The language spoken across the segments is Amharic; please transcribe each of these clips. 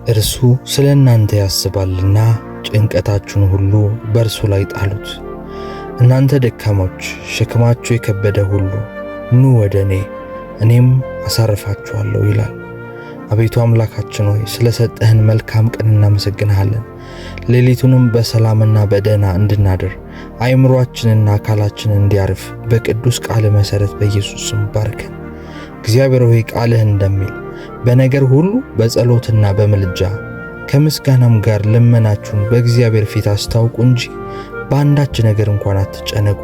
እርሱ ስለ እናንተ ያስባልና ጭንቀታችሁን ሁሉ በእርሱ ላይ ጣሉት። እናንተ ደካሞች ሸክማችሁ የከበደ ሁሉ ኑ ወደ እኔም አሳርፋችኋለሁ ይላል። አቤቱ አምላካችን ሆይ ስለሰጠህን መልካም ቀን እናመሰግንሃለን። ሌሊቱንም በሰላምና በደህና እንድናድር አእምሮአችንና አካላችን እንዲያርፍ በቅዱስ ቃል መሠረት በኢየሱስ ስም ባርከን። እግዚአብሔር ሆይ ቃልህ እንደሚል በነገር ሁሉ በጸሎትና በምልጃ ከምስጋናም ጋር ልመናችሁን በእግዚአብሔር ፊት አስታውቁ እንጂ በአንዳች ነገር እንኳን አትጨነቁ።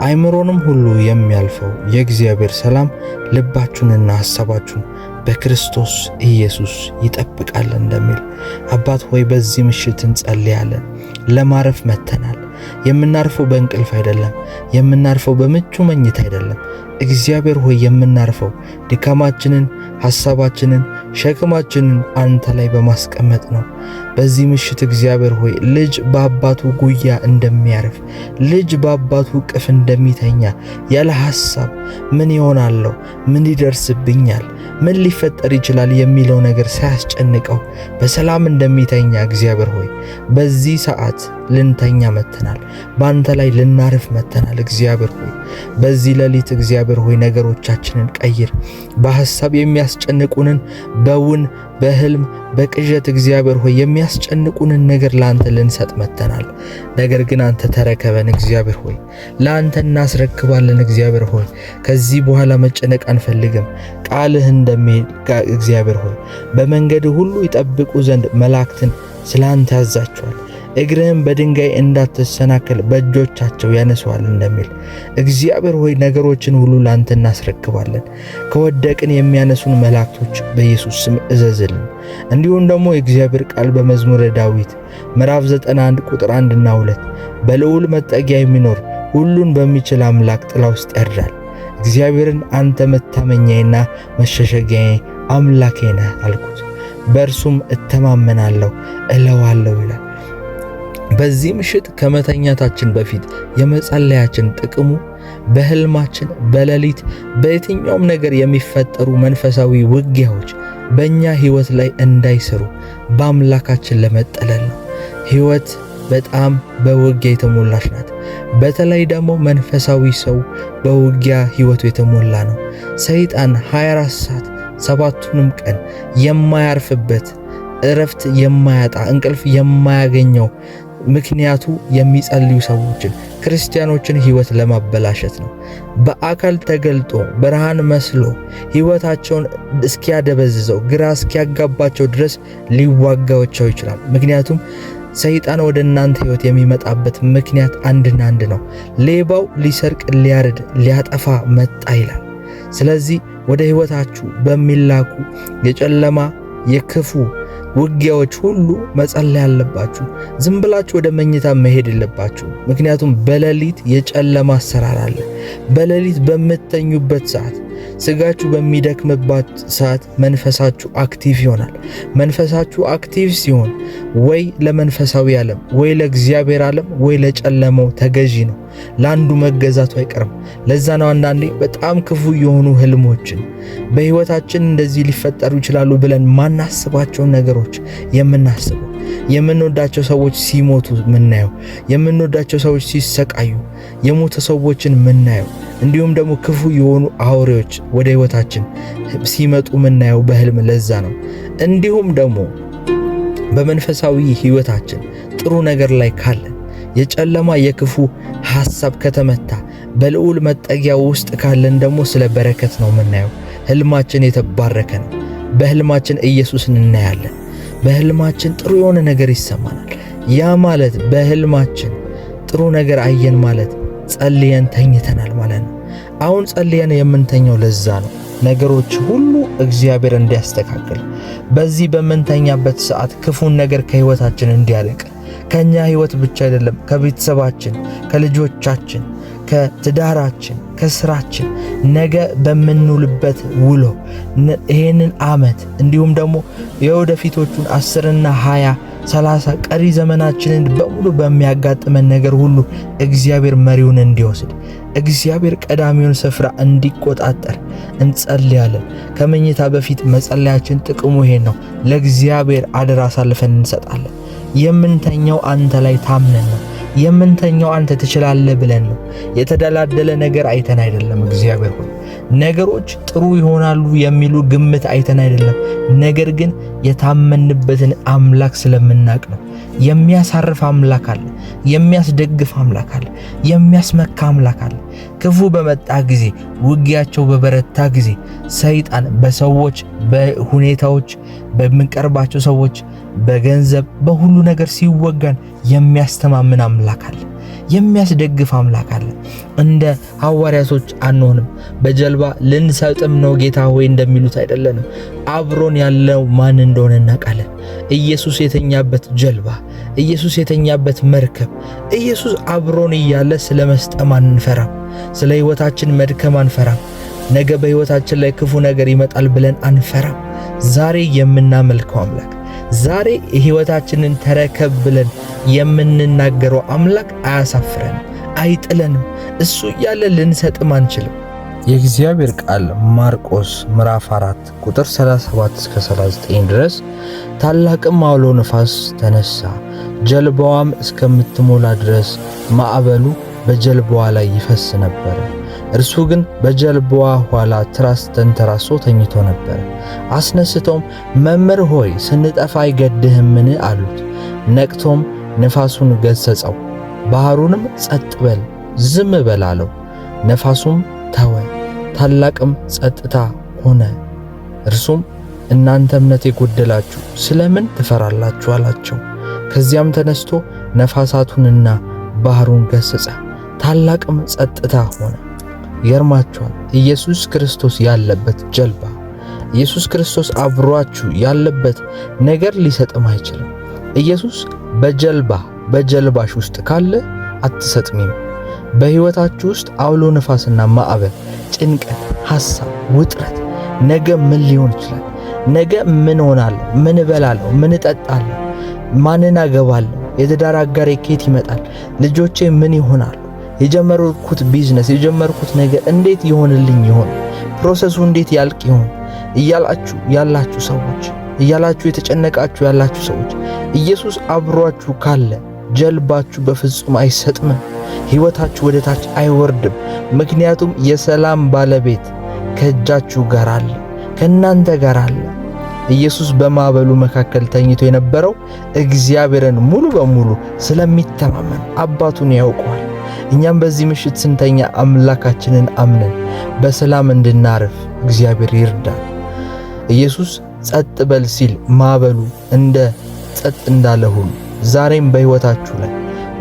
አእምሮንም ሁሉ የሚያልፈው የእግዚአብሔር ሰላም ልባችሁንና ሐሳባችሁን በክርስቶስ ኢየሱስ ይጠብቃል እንደሚል አባት ሆይ በዚህ ምሽት እንጸልያለን። ለማረፍ መተናል። የምናርፈው በእንቅልፍ አይደለም። የምናርፈው በምቹ መኝታ አይደለም። እግዚአብሔር ሆይ የምናርፈው ድካማችንን፣ ሐሳባችንን፣ ሸክማችንን አንተ ላይ በማስቀመጥ ነው። በዚህ ምሽት እግዚአብሔር ሆይ ልጅ በአባቱ ጉያ እንደሚያርፍ፣ ልጅ በአባቱ እቅፍ እንደሚተኛ ያለ ሐሳብ ምን ይሆናለሁ፣ ምን ይደርስብኛል፣ ምን ሊፈጠር ይችላል የሚለው ነገር ሳያስጨንቀው በሰላም እንደሚተኛ እግዚአብሔር ሆይ በዚህ ሰዓት ልንተኛ መተናል። በአንተ ላይ ልናርፍ መተናል። እግዚአብሔር ሆይ በዚህ ሌሊት እግዚአብሔር ሆይ ነገሮቻችንን ቀይር። በሐሳብ የሚያስጨንቁንን በውን በህልም በቅዠት እግዚአብሔር ሆይ የሚያስጨንቁንን ነገር ለአንተ ልንሰጥ መተናል። ነገር ግን አንተ ተረከበን እግዚአብሔር ሆይ ለአንተ እናስረክባለን። እግዚአብሔር ሆይ ከዚህ በኋላ መጨነቅ አንፈልግም። ቃልህ እንደሚል እግዚአብሔር ሆይ በመንገድ ሁሉ ይጠብቁ ዘንድ መላእክትን ስላንተ ያዛቸዋል፣ እግርህም በድንጋይ እንዳትሰናከል በእጆቻቸው ያነሱዋል እንደሚል እግዚአብሔር ሆይ ነገሮችን ሁሉ ላንተ እናስረክባለን። ከወደቅን የሚያነሱን መላእክቶች በኢየሱስ ስም እዘዝልን። እንዲሁም ደግሞ የእግዚአብሔር ቃል በመዝሙረ ዳዊት ምዕራፍ 91 ቁጥር 1 እና 2 በልዑል መጠጊያ የሚኖር ሁሉን በሚችል አምላክ ጥላ ውስጥ ያድራል። እግዚአብሔርን አንተ መታመኛዬና መሸሸጊያዬ አምላኬ ነህ አልኩት፣ በእርሱም እተማመናለሁ እለዋለሁ ይላል። በዚህ ምሽት ከመተኛታችን በፊት የመጸለያችን ጥቅሙ በህልማችን፣ በሌሊት፣ በየትኛውም ነገር የሚፈጠሩ መንፈሳዊ ውጊያዎች በእኛ ህይወት ላይ እንዳይሰሩ በአምላካችን ለመጠለል ነው። ህይወት በጣም በውጊያ የተሞላች ናት። በተለይ ደግሞ መንፈሳዊ ሰው በውጊያ ህይወቱ የተሞላ ነው። ሰይጣን 24 ሰዓት ሰባቱንም ቀን የማያርፍበት፣ እረፍት የማያጣ፣ እንቅልፍ የማያገኘው ምክንያቱ የሚጸልዩ ሰዎችን፣ ክርስቲያኖችን ህይወት ለማበላሸት ነው። በአካል ተገልጦ ብርሃን መስሎ ህይወታቸውን እስኪያደበዝዘው፣ ግራ እስኪያጋባቸው ድረስ ሊዋጋቸው ይችላል። ምክንያቱም ሰይጣን ወደ እናንተ ህይወት የሚመጣበት ምክንያት አንድና አንድ ነው። ሌባው ሊሰርቅ፣ ሊያርድ፣ ሊያጠፋ መጣ ይላል። ስለዚህ ወደ ህይወታችሁ በሚላኩ የጨለማ የክፉ ውጊያዎች ሁሉ መጸለይ አለባችሁ። ዝም ብላችሁ ወደ መኝታ መሄድ የለባችሁ። ምክንያቱም በሌሊት የጨለማ አሰራር አለ። በሌሊት በምትተኙበት ሰዓት፣ ስጋችሁ በሚደክምባት ሰዓት መንፈሳችሁ አክቲቭ ይሆናል። መንፈሳችሁ አክቲቭ ሲሆን ወይ ለመንፈሳዊ ዓለም፣ ወይ ለእግዚአብሔር ዓለም፣ ወይ ለጨለማው ተገዢ ነው። ለአንዱ መገዛቱ አይቀርም። ለዛ ነው አንዳንዴ በጣም ክፉ የሆኑ ህልሞችን በህይወታችን እንደዚህ ሊፈጠሩ ይችላሉ ብለን ማናስባቸውን ነገሮች የምናስበው፣ የምንወዳቸው ሰዎች ሲሞቱ ምናየው፣ የምንወዳቸው ሰዎች ሲሰቃዩ የሞተ ሰዎችን ምናየው፣ እንዲሁም ደግሞ ክፉ የሆኑ አውሬዎች ወደ ህይወታችን ሲመጡ ምናየው በህልም። ለዛ ነው እንዲሁም ደግሞ በመንፈሳዊ ህይወታችን ጥሩ ነገር ላይ ካለን የጨለማ የክፉ ሐሳብ ከተመታ በልዑል መጠጊያ ውስጥ ካለን ደግሞ ስለ በረከት ነው ምናየው። ህልማችን የተባረከ ነው። በህልማችን ኢየሱስን እናያለን። በህልማችን ጥሩ የሆነ ነገር ይሰማናል። ያ ማለት በህልማችን ጥሩ ነገር አየን ማለት ጸልየን ተኝተናል ማለት ነው። አሁን ጸልየን የምንተኛው ለዛ ነው፣ ነገሮች ሁሉ እግዚአብሔር እንዲያስተካክል፣ በዚህ በምንተኛበት ሰዓት ክፉን ነገር ከህይወታችን እንዲያርቅ፣ ከኛ ህይወት ብቻ አይደለም፣ ከቤተሰባችን፣ ከልጆቻችን፣ ከትዳራችን፣ ከስራችን፣ ነገ በምንውልበት ውሎ ይሄንን ዓመት እንዲሁም ደግሞ የወደፊቶቹን 10 እና 20 30 ቀሪ ዘመናችንን በሙሉ በሚያጋጥመን ነገር ሁሉ እግዚአብሔር መሪውን እንዲወስድ፣ እግዚአብሔር ቀዳሚውን ስፍራ እንዲቆጣጠር እንጸልያለን። ከመኝታ በፊት መጸለያችን ጥቅሙ ይሄን ነው። ለእግዚአብሔር አደራ አሳልፈን እንሰጣለን። የምንተኛው አንተ ላይ ታምነን ነው። የምንተኛው አንተ ትችላለህ ብለን ነው። የተደላደለ ነገር አይተን አይደለም። እግዚአብሔር ሆይ ነገሮች ጥሩ ይሆናሉ የሚሉ ግምት አይተን አይደለም። ነገር ግን የታመንበትን አምላክ ስለምናቅ ነው። የሚያሳርፍ አምላክ አለ፣ የሚያስደግፍ አምላክ አለ፣ የሚያስመካ አምላክ አለ። ክፉ በመጣ ጊዜ፣ ውጊያቸው በበረታ ጊዜ ሰይጣን በሰዎች፣ በሁኔታዎች፣ በምንቀርባቸው ሰዎች፣ በገንዘብ፣ በሁሉ ነገር ሲወጋን የሚያስተማምን አምላክ አለ፣ የሚያስደግፍ አምላክ አለ። እንደ ሐዋርያቶች አንሆንም። በጀልባ ልንሰጥም ነው ጌታ ሆይ እንደሚሉት አይደለንም። አብሮን ያለው ማን እንደሆነ እናውቃለን። ኢየሱስ የተኛበት ጀልባ፣ ኢየሱስ የተኛበት መርከብ፣ ኢየሱስ አብሮን እያለ ስለ መስጠም አንፈራም። ስለ ሕይወታችን መድከም አንፈራም። ነገ በሕይወታችን ላይ ክፉ ነገር ይመጣል ብለን አንፈራም። ዛሬ የምናመልከው አምላክ፣ ዛሬ ሕይወታችንን ተረከብ ብለን የምንናገረው አምላክ አያሳፍረንም፣ አይጥለንም። እሱ እያለ ልንሰጥም አንችልም። የእግዚአብሔር ቃል ማርቆስ ምዕራፍ 4 ቁጥር 37 እስከ 39 ድረስ ታላቅም አውሎ ነፋስ ተነሳ፣ ጀልባዋም እስከምትሞላ ድረስ ማዕበሉ በጀልባዋ ላይ ይፈስ ነበር። እርሱ ግን በጀልባዋ ኋላ ትራስ ተንተራሶ ተኝቶ ነበር። አስነስተውም መምህር ሆይ ስንጠፋ አይገድህምን አሉት። ነቅቶም ነፋሱን ገሰጸው፣ ባህሩንም ጸጥ በል ዝም በል አለው። ነፋሱም ተወ፣ ታላቅም ጸጥታ ሆነ። እርሱም እናንተ እምነት የጎደላችሁ ስለምን ትፈራላችሁ አላቸው። ከዚያም ተነስቶ ነፋሳቱንና ባህሩን ገሰጸ፣ ታላቅም ጸጥታ ሆነ። ይገርማችኋል። ኢየሱስ ክርስቶስ ያለበት ጀልባ፣ ኢየሱስ ክርስቶስ አብሯችሁ ያለበት ነገር ሊሰጥም አይችልም። ኢየሱስ በጀልባሽ ውስጥ ካለ አትሰጥሚም። በሕይወታችሁ ውስጥ አውሎ ነፋስና ማዕበል፣ ጭንቀት፣ ሐሳብ፣ ውጥረት፣ ነገ ምን ሊሆን ይችላል? ነገ ምን ሆናለሁ? ምን እበላለሁ? ምን እጠጣለሁ? ማንን አገባለሁ? የትዳር አጋሬ ከየት ይመጣል? ልጆቼ ምን ይሆናሉ? የጀመርኩት ቢዝነስ፣ የጀመርኩት ነገር እንዴት ይሆንልኝ ይሆን? ፕሮሰሱ እንዴት ያልቅ ይሆን? እያላችሁ ያላችሁ ሰዎች፣ እያላችሁ የተጨነቃችሁ ያላችሁ ሰዎች፣ ኢየሱስ አብሯችሁ ካለ ጀልባችሁ በፍጹም አይሰጥምም። ሕይወታችሁ ወደ ታች አይወርድም። ምክንያቱም የሰላም ባለቤት ከእጃችሁ ጋር አለ፣ ከእናንተ ጋር አለ። ኢየሱስ በማዕበሉ መካከል ተኝቶ የነበረው እግዚአብሔርን ሙሉ በሙሉ ስለሚተማመን አባቱን ያውቀዋል። እኛም በዚህ ምሽት ስንተኛ አምላካችንን አምነን በሰላም እንድናርፍ እግዚአብሔር ይርዳል። ኢየሱስ ጸጥ በል ሲል ማዕበሉ እንደ ጸጥ እንዳለ ሁሉ ዛሬም በሕይወታችሁ ላይ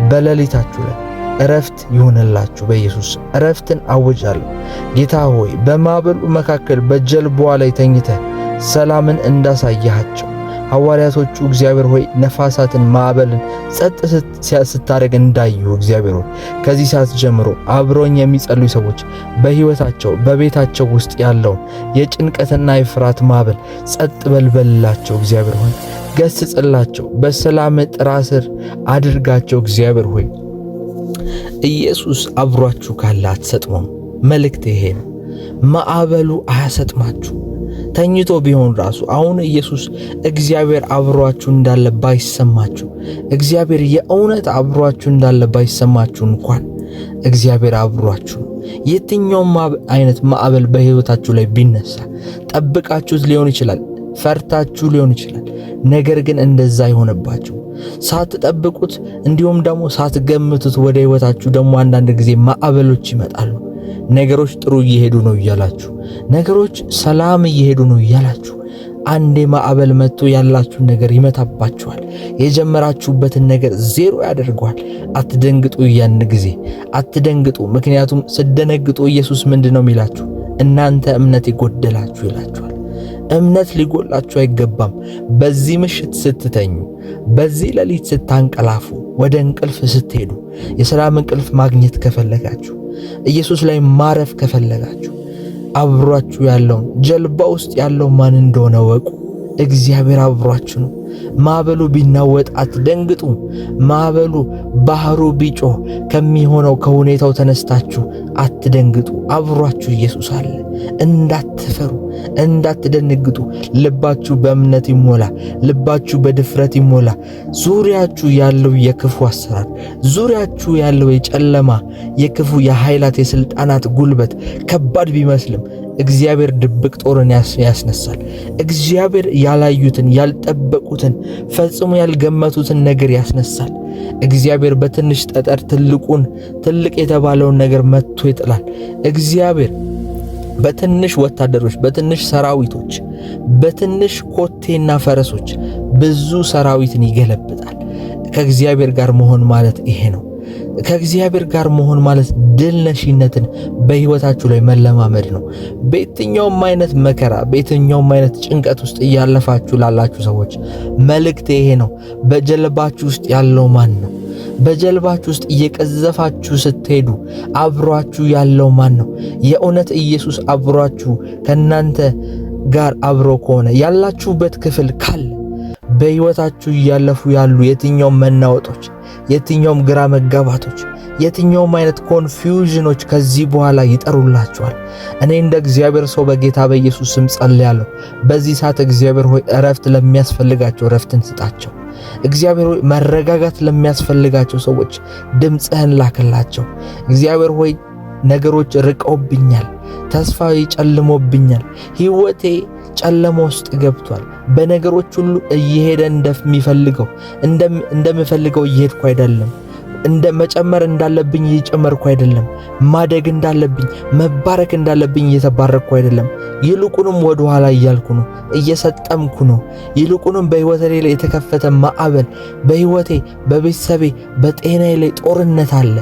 በሌሊታችሁ ላይ እረፍት ይሁንላችሁ። በኢየሱስ እረፍትን አውጃለሁ። ጌታ ሆይ በማዕበሉ መካከል በጀልባዋ ላይ ተኝተህ ሰላምን እንዳሳያቸው ሐዋርያቶቹ እግዚአብሔር ሆይ ነፋሳትን ማዕበልን ጸጥ ስታደርግ እንዳዩ እግዚአብሔር ሆይ ከዚህ ሰዓት ጀምሮ አብሮኝ የሚጸልዩ ሰዎች በሕይወታቸው በቤታቸው ውስጥ ያለውን የጭንቀትና የፍርሃት ማዕበል ጸጥ በልበላቸው። እግዚአብሔር ሆይ ገስጽላቸው፣ በሰላም ጥላ ስር አድርጋቸው። እግዚአብሔር ሆይ ኢየሱስ አብሯችሁ ካለ አትሰጥሙም። መልእክት ይሄ ነው። ማዕበሉ አያሰጥማችሁ። ተኝቶ ቢሆን ራሱ አሁን ኢየሱስ እግዚአብሔር አብሯችሁ እንዳለ ባይሰማችሁ፣ እግዚአብሔር የእውነት አብሯችሁ እንዳለ ባይሰማችሁ እንኳን እግዚአብሔር አብሯችሁ ነው። የትኛውም አይነት ማዕበል በሕይወታችሁ ላይ ቢነሳ ጠብቃችሁት ሊሆን ይችላል፣ ፈርታችሁ ሊሆን ይችላል። ነገር ግን እንደዛ ይሆነባችሁ ሳትጠብቁት እንዲሁም ደግሞ ሳትገምቱት ወደ ሕይወታችሁ ደግሞ አንዳንድ ጊዜ ማዕበሎች ይመጣሉ። ነገሮች ጥሩ እየሄዱ ነው እያላችሁ፣ ነገሮች ሰላም እየሄዱ ነው እያላችሁ አንዴ ማዕበል መጥቶ ያላችሁን ነገር ይመታባችኋል። የጀመራችሁበትን ነገር ዜሮ ያደርገዋል። አትደንግጡ። ያን ጊዜ አትደንግጡ። ምክንያቱም ስደነግጡ ኢየሱስ ምንድነው የሚላችሁ? እናንተ እምነት የጎደላችሁ ይላችኋል። እምነት ሊጎላችሁ አይገባም። በዚህ ምሽት ስትተኙ፣ በዚህ ሌሊት ስታንቀላፉ፣ ወደ እንቅልፍ ስትሄዱ፣ የሰላም እንቅልፍ ማግኘት ከፈለጋችሁ፣ ኢየሱስ ላይ ማረፍ ከፈለጋችሁ፣ አብሯችሁ ያለውን ጀልባ ውስጥ ያለው ማን እንደሆነ ወቁ። እግዚአብሔር አብሯችሁ ነው። ማዕበሉ ቢናወጥ አትደንግጡ። ማዕበሉ ባህሩ ቢጮህ ከሚሆነው ከሁኔታው ተነስታችሁ አትደንግጡ። አብሯችሁ ኢየሱስ አለ። እንዳትፈሩ፣ እንዳትደነግጡ። ልባችሁ በእምነት ይሞላ፣ ልባችሁ በድፍረት ይሞላ። ዙሪያችሁ ያለው የክፉ አሰራር፣ ዙሪያችሁ ያለው የጨለማ የክፉ የኃይላት የስልጣናት ጉልበት ከባድ ቢመስልም እግዚአብሔር ድብቅ ጦርን ያስነሳል። እግዚአብሔር ያላዩትን ያልጠበቁትን ፈጽሞ ያልገመቱትን ነገር ያስነሳል። እግዚአብሔር በትንሽ ጠጠር ትልቅ የተባለውን ነገር መጥቶ ይጥላል። እግዚአብሔር በትንሽ ወታደሮች፣ በትንሽ ሰራዊቶች፣ በትንሽ ኮቴና ፈረሶች ብዙ ሰራዊትን ይገለብጣል። ከእግዚአብሔር ጋር መሆን ማለት ይሄ ነው። ከእግዚአብሔር ጋር መሆን ማለት ድል ነሽነትን በሕይወታችሁ ላይ መለማመድ ነው። በየትኛውም አይነት መከራ፣ በየትኛውም አይነት ጭንቀት ውስጥ እያለፋችሁ ላላችሁ ሰዎች መልእክት ይሄ ነው። በጀልባችሁ ውስጥ ያለው ማን ነው? በጀልባችሁ ውስጥ እየቀዘፋችሁ ስትሄዱ አብሯችሁ ያለው ማን ነው? የእውነት ኢየሱስ አብሯችሁ ከናንተ ጋር አብሮ ከሆነ ያላችሁበት ክፍል ካለ በሕይወታችሁ እያለፉ ያሉ የትኛውም መናወጦች፣ የትኛውም ግራ መጋባቶች፣ የትኛውም አይነት ኮንፊውዥኖች ከዚህ በኋላ ይጠሩላችኋል። እኔ እንደ እግዚአብሔር ሰው በጌታ በኢየሱስ ስም ጸልያለሁ። በዚህ ሰዓት እግዚአብሔር ሆይ እረፍት ለሚያስፈልጋቸው እረፍትን ስጣቸው። እግዚአብሔር ሆይ መረጋጋት ለሚያስፈልጋቸው ሰዎች ድምፅህን ላክላቸው። እግዚአብሔር ሆይ ነገሮች ርቀውብኛል፣ ተስፋ ጨልሞብኛል፣ ሕይወቴ ጨለማ ውስጥ ገብቷል። በነገሮች ሁሉ እየሄደ እንደምፈልገው እየሄድኩ አይደለም። መጨመር እንዳለብኝ እየጨመርኩ አይደለም። ማደግ እንዳለብኝ መባረክ እንዳለብኝ እየተባረክኩ አይደለም። ይልቁንም ወደ ኋላ እያልኩ ነው፣ እየሰጠምኩ ነው። ይልቁንም በሕይወቴ ላይ የተከፈተ ማዕበል፣ በሕይወቴ፣ በቤተሰቤ፣ በጤናዬ ላይ ጦርነት አለ።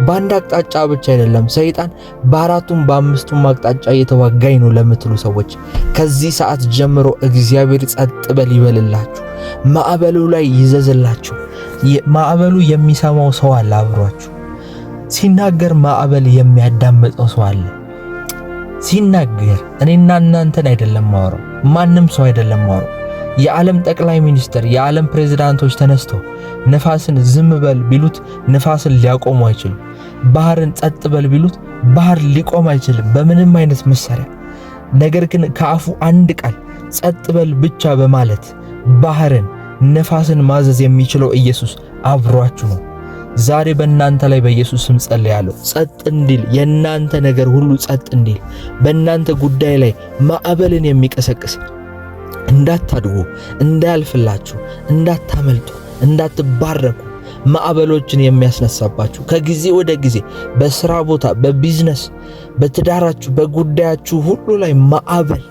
በአንድ አቅጣጫ ብቻ አይደለም፣ ሰይጣን በአራቱም በአምስቱም አቅጣጫ እየተዋጋኝ ነው ለምትሉ ሰዎች ከዚህ ሰዓት ጀምሮ እግዚአብሔር ጸጥ በል ይበልላችሁ። ማዕበሉ ላይ ይዘዝላችሁ። ማዕበሉ የሚሰማው ሰው አለ አብሯችሁ። ሲናገር ማዕበል የሚያዳምጠው ሰው አለ። ሲናገር እኔና እናንተን አይደለም ማወራው፣ ማንም ሰው አይደለም ማወራው። የዓለም ጠቅላይ ሚኒስትር፣ የዓለም ፕሬዝዳንቶች ተነስተው ነፋስን ዝም በል ቢሉት ነፋስን ሊያቆሙ አይችሉም። ባህርን ጸጥ በል ቢሉት ባህር ሊቆም አይችልም በምንም አይነት መሳሪያ። ነገር ግን ከአፉ አንድ ቃል ጸጥ በል ብቻ በማለት ባህርን ነፋስን ማዘዝ የሚችለው ኢየሱስ አብሯችሁ ነው። ዛሬ በእናንተ ላይ በኢየሱስ ስም ጸልያለሁ። ጸጥ እንዲል የእናንተ ነገር ሁሉ ጸጥ እንዲል፣ በእናንተ ጉዳይ ላይ ማዕበልን የሚቀሰቅስ እንዳታድጉ፣ እንዳያልፍላችሁ፣ እንዳታመልጡ፣ እንዳትባረኩ ማዕበሎችን የሚያስነሳባችሁ ከጊዜ ወደ ጊዜ በስራ ቦታ፣ በቢዝነስ፣ በትዳራችሁ፣ በጉዳያችሁ ሁሉ ላይ ማዕበል፣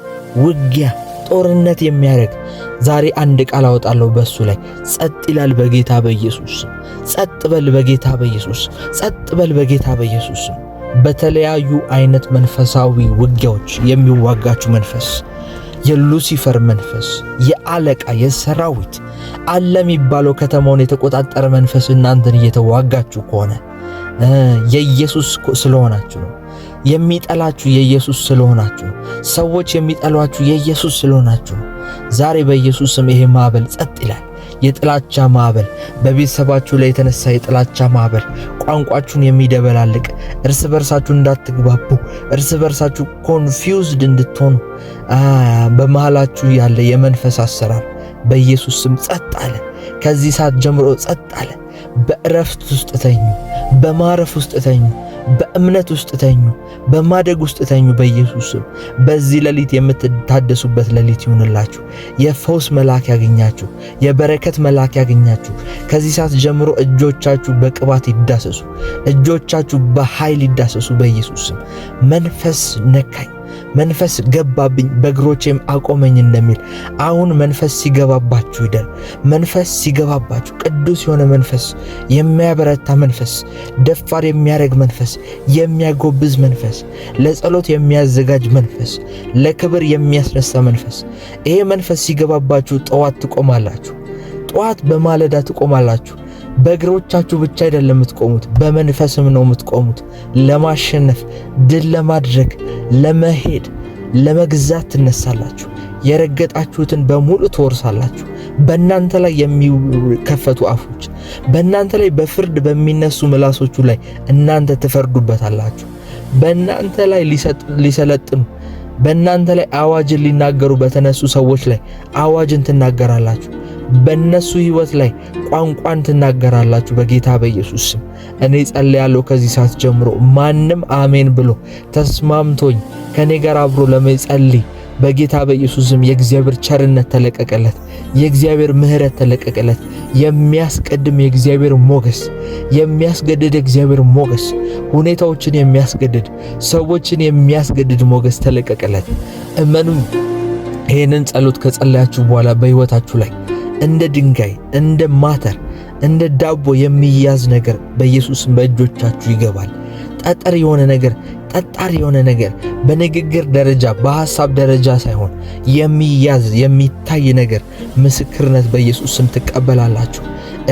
ውጊያ፣ ጦርነት የሚያደርግ ዛሬ አንድ ቃል አወጣለሁ በሱ ላይ ጸጥ ይላል በጌታ በኢየሱስ ስም። ጸጥ በል በጌታ በኢየሱስ፣ ጸጥ በል በጌታ በኢየሱስ። በተለያዩ አይነት መንፈሳዊ ውጊያዎች የሚዋጋችሁ መንፈስ፣ የሉሲፈር መንፈስ፣ የአለቃ የሰራዊት አለ የሚባለው ከተማውን የተቆጣጠረ መንፈስ እናንተን እየተዋጋችሁ ከሆነ የኢየሱስ ስለሆናችሁ ነው። የሚጠላችሁ የኢየሱስ ስለሆናችሁ ነው። ሰዎች የሚጠሏችሁ የኢየሱስ ስለሆናችሁ ነው። ዛሬ በኢየሱስ ስም ይሄ ማዕበል ጸጥ ይላል። የጥላቻ ማዕበል፣ በቤተሰባችሁ ላይ የተነሳ የጥላቻ ማዕበል፣ ቋንቋችሁን የሚደበላልቅ፣ እርስ በርሳችሁ እንዳትግባቡ፣ እርስ በርሳችሁ ኮንፊውዝድ እንድትሆኑ በመሃላችሁ ያለ የመንፈስ አሰራር በኢየሱስ ስም ጸጥ አለ። ከዚህ ሰዓት ጀምሮ ጸጥ አለ። በእረፍት ውስጥ ተኙ፣ በማረፍ ውስጥ ተኙ፣ በእምነት ውስጥ ተኙ፣ በማደግ ውስጥ ተኙ በኢየሱስ ስም። በዚህ ሌሊት የምትታደሱበት ሌሊት ይሁንላችሁ። የፈውስ መልአክ ያገኛችሁ፣ የበረከት መልአክ ያገኛችሁ። ከዚህ ሰዓት ጀምሮ እጆቻችሁ በቅባት ይዳሰሱ፣ እጆቻችሁ በኃይል ይዳሰሱ በኢየሱስ ስም። መንፈስ ነካኝ፣ መንፈስ ገባብኝ በእግሮቼም አቆመኝ እንደሚል አሁን መንፈስ ሲገባባችሁ ይደር። መንፈስ ሲገባባችሁ ቅዱስ የሆነ መንፈስ፣ የሚያበረታ መንፈስ፣ ደፋር የሚያደርግ መንፈስ፣ የሚያጎብዝ መንፈስ፣ ለጸሎት የሚያዘጋጅ መንፈስ፣ ለክብር የሚያስነሳ መንፈስ። ይሄ መንፈስ ሲገባባችሁ ጠዋት ትቆማላችሁ። ጠዋት በማለዳ ትቆማላችሁ። በእግሮቻችሁ ብቻ አይደለም የምትቆሙት፣ በመንፈስም ነው የምትቆሙት። ለማሸነፍ፣ ድል ለማድረግ፣ ለመሄድ፣ ለመግዛት ትነሳላችሁ። የረገጣችሁትን በሙሉ ትወርሳላችሁ። በእናንተ ላይ የሚከፈቱ አፎች፣ በእናንተ ላይ በፍርድ በሚነሱ ምላሶቹ ላይ እናንተ ትፈርዱበታላችሁ። በእናንተ ላይ ሊሰለጥኑ በእናንተ ላይ አዋጅን ሊናገሩ በተነሱ ሰዎች ላይ አዋጅን ትናገራላችሁ። በእነሱ ሕይወት ላይ ቋንቋን ትናገራላችሁ። በጌታ በኢየሱስ ስም እኔ ጸልያለሁ። ከዚህ ሰዓት ጀምሮ ማንም አሜን ብሎ ተስማምቶኝ ከኔ ጋር አብሮ ለመጸለይ በጌታ በኢየሱስ ስም የእግዚአብሔር ቸርነት ተለቀቀለት፣ የእግዚአብሔር ምሕረት ተለቀቀለት። የሚያስቀድም የእግዚአብሔር ሞገስ፣ የሚያስገድድ የእግዚአብሔር ሞገስ፣ ሁኔታዎችን የሚያስገድድ ሰዎችን የሚያስገድድ ሞገስ ተለቀቀለት። እመኑኝ፣ ይህንን ጸሎት ከጸለያችሁ በኋላ በሕይወታችሁ ላይ እንደ ድንጋይ፣ እንደ ማተር፣ እንደ ዳቦ የሚያዝ ነገር በኢየሱስም በእጆቻችሁ ይገባል። ጠጠር የሆነ ነገር፣ ጠጣር የሆነ ነገር በንግግር ደረጃ በሐሳብ ደረጃ ሳይሆን የሚያዝ የሚታይ ነገር ምስክርነት በኢየሱስ ስም ትቀበላላችሁ።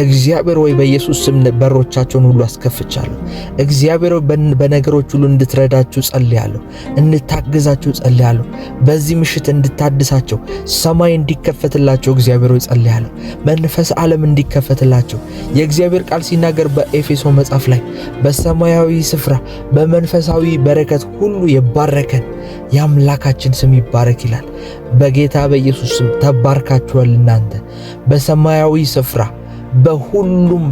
እግዚአብሔር ወይ በኢየሱስ ስም በሮቻቸውን ሁሉ አስከፍቻለሁ። እግዚአብሔር በነገሮች ሁሉ እንድትረዳችሁ ጸልያለሁ፣ እንድታግዛችሁ ጸልያለሁ። በዚህ ምሽት እንድታድሳቸው ሰማይ እንዲከፈትላቸው እግዚአብሔር ወይ ጸልያለሁ። መንፈስ ዓለም እንዲከፈትላቸው የእግዚአብሔር ቃል ሲናገር በኤፌሶ መጽሐፍ ላይ በሰማያዊ ስፍራ በመንፈሳዊ በረከት ሁሉ የባረከን የአምላካችን ስም ይባረክ ይላል። በጌታ በኢየሱስ ስም ተባርካችኋል። እናንተ በሰማያዊ ስፍራ በሁሉም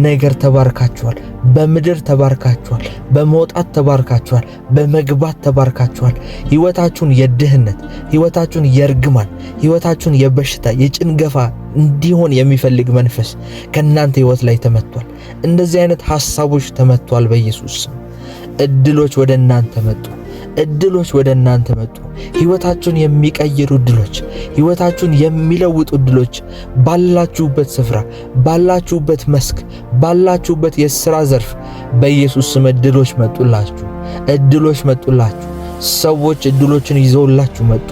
ነገር ተባርካችኋል። በምድር ተባርካችኋል። በመውጣት ተባርካችኋል። በመግባት ተባርካችኋል። ሕይወታችሁን የድህነት ሕይወታችሁን የርግማን ሕይወታችሁን የበሽታ የጭንገፋ እንዲሆን የሚፈልግ መንፈስ ከእናንተ ሕይወት ላይ ተመቷል። እንደዚህ አይነት ሐሳቦች ተመቷል በኢየሱስ ስም። እድሎች ወደ እናንተ መጡ። እድሎች ወደ እናንተ መጡ። ሕይወታችሁን የሚቀይሩ እድሎች፣ ሕይወታችሁን የሚለውጡ እድሎች ባላችሁበት ስፍራ፣ ባላችሁበት መስክ፣ ባላችሁበት የሥራ ዘርፍ በኢየሱስ ስም እድሎች መጡላችሁ። እድሎች መጡላችሁ። ሰዎች እድሎችን ይዘውላችሁ መጡ።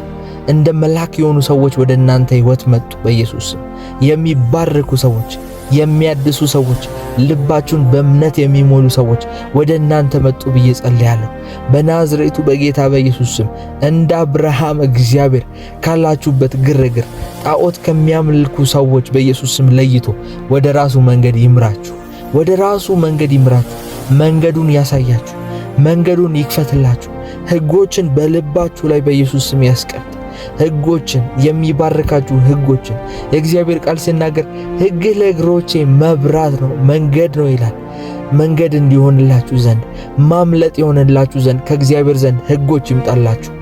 እንደ መልአክ የሆኑ ሰዎች ወደ እናንተ ሕይወት መጡ በኢየሱስ ስም። የሚባርኩ ሰዎች፣ የሚያድሱ ሰዎች፣ ልባችሁን በእምነት የሚሞሉ ሰዎች ወደ እናንተ መጡ ብዬ ጸልያለሁ። በናዝሬቱ በጌታ በኢየሱስ ስም እንደ አብርሃም እግዚአብሔር ካላችሁበት ግርግር ጣዖት ከሚያመልኩ ሰዎች በኢየሱስ ስም ለይቶ ወደ ራሱ መንገድ ይምራችሁ። ወደ ራሱ መንገድ ይምራችሁ። መንገዱን ያሳያችሁ። መንገዱን ይክፈትላችሁ። ሕጎችን በልባችሁ ላይ በኢየሱስ ስም ያስቀምጥ። ሕጎችን የሚባርካችሁ ሕጎችን የእግዚአብሔር ቃል ሲናገር ሕግህ ለእግሮቼ መብራት ነው መንገድ ነው ይላል። መንገድ እንዲሆንላችሁ ዘንድ ማምለጥ የሆነላችሁ ዘንድ ከእግዚአብሔር ዘንድ ሕጎች ይምጣላችሁ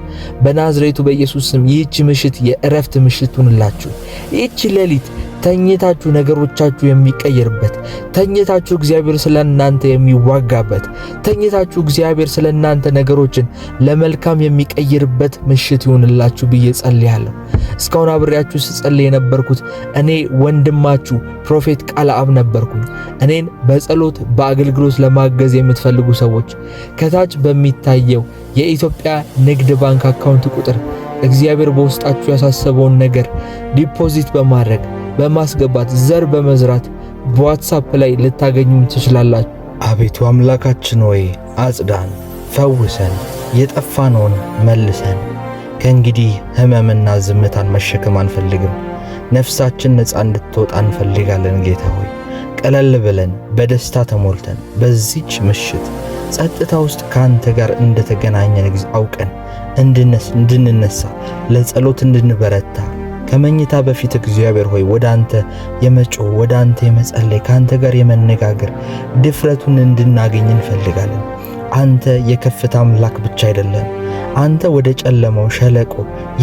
በናዝሬቱ በኢየሱስ ስም። ይህች ምሽት የእረፍት ምሽት ሁንላችሁ። ይህች ሌሊት ተኝታችሁ ነገሮቻችሁ የሚቀየርበት፣ ተኝታችሁ እግዚአብሔር ስለናንተ የሚዋጋበት፣ ተኝታችሁ እግዚአብሔር ስለናንተ ነገሮችን ለመልካም የሚቀይርበት ምሽት ይሁንላችሁ ብዬ ጸልያለሁ። እስካሁን አብሬያችሁ ስጸልይ የነበርኩት እኔ ወንድማችሁ ፕሮፌት ቃልአብ ነበርኩኝ። እኔን በጸሎት በአገልግሎት ለማገዝ የምትፈልጉ ሰዎች ከታች በሚታየው የኢትዮጵያ ንግድ ባንክ አካውንት ቁጥር እግዚአብሔር በውስጣችሁ ያሳሰበውን ነገር ዲፖዚት በማድረግ በማስገባት ዘር በመዝራት በዋትስአፕ ላይ ልታገኙን ትችላላችሁ። አቤቱ አምላካችን ሆይ አጽዳን፣ ፈውሰን፣ የጠፋነውን መልሰን። ከእንግዲህ ሕመምና ዝምታን መሸከም አንፈልግም። ነፍሳችን ነፃ እንድትወጣ እንፈልጋለን። ጌታ ሆይ ቀለል ብለን በደስታ ተሞልተን በዚች ምሽት ጸጥታ ውስጥ ካንተ ጋር እንደተገናኘን አውቀን እንድንነሳ ለጸሎት እንድንበረታ ከመኝታ በፊት እግዚአብሔር ሆይ ወደ አንተ የመጮህ ወደ አንተ የመጸለይ ካንተ ጋር የመነጋገር ድፍረቱን እንድናገኝ እንፈልጋለን። አንተ የከፍታ አምላክ ብቻ አይደለም። አንተ ወደ ጨለማው ሸለቆ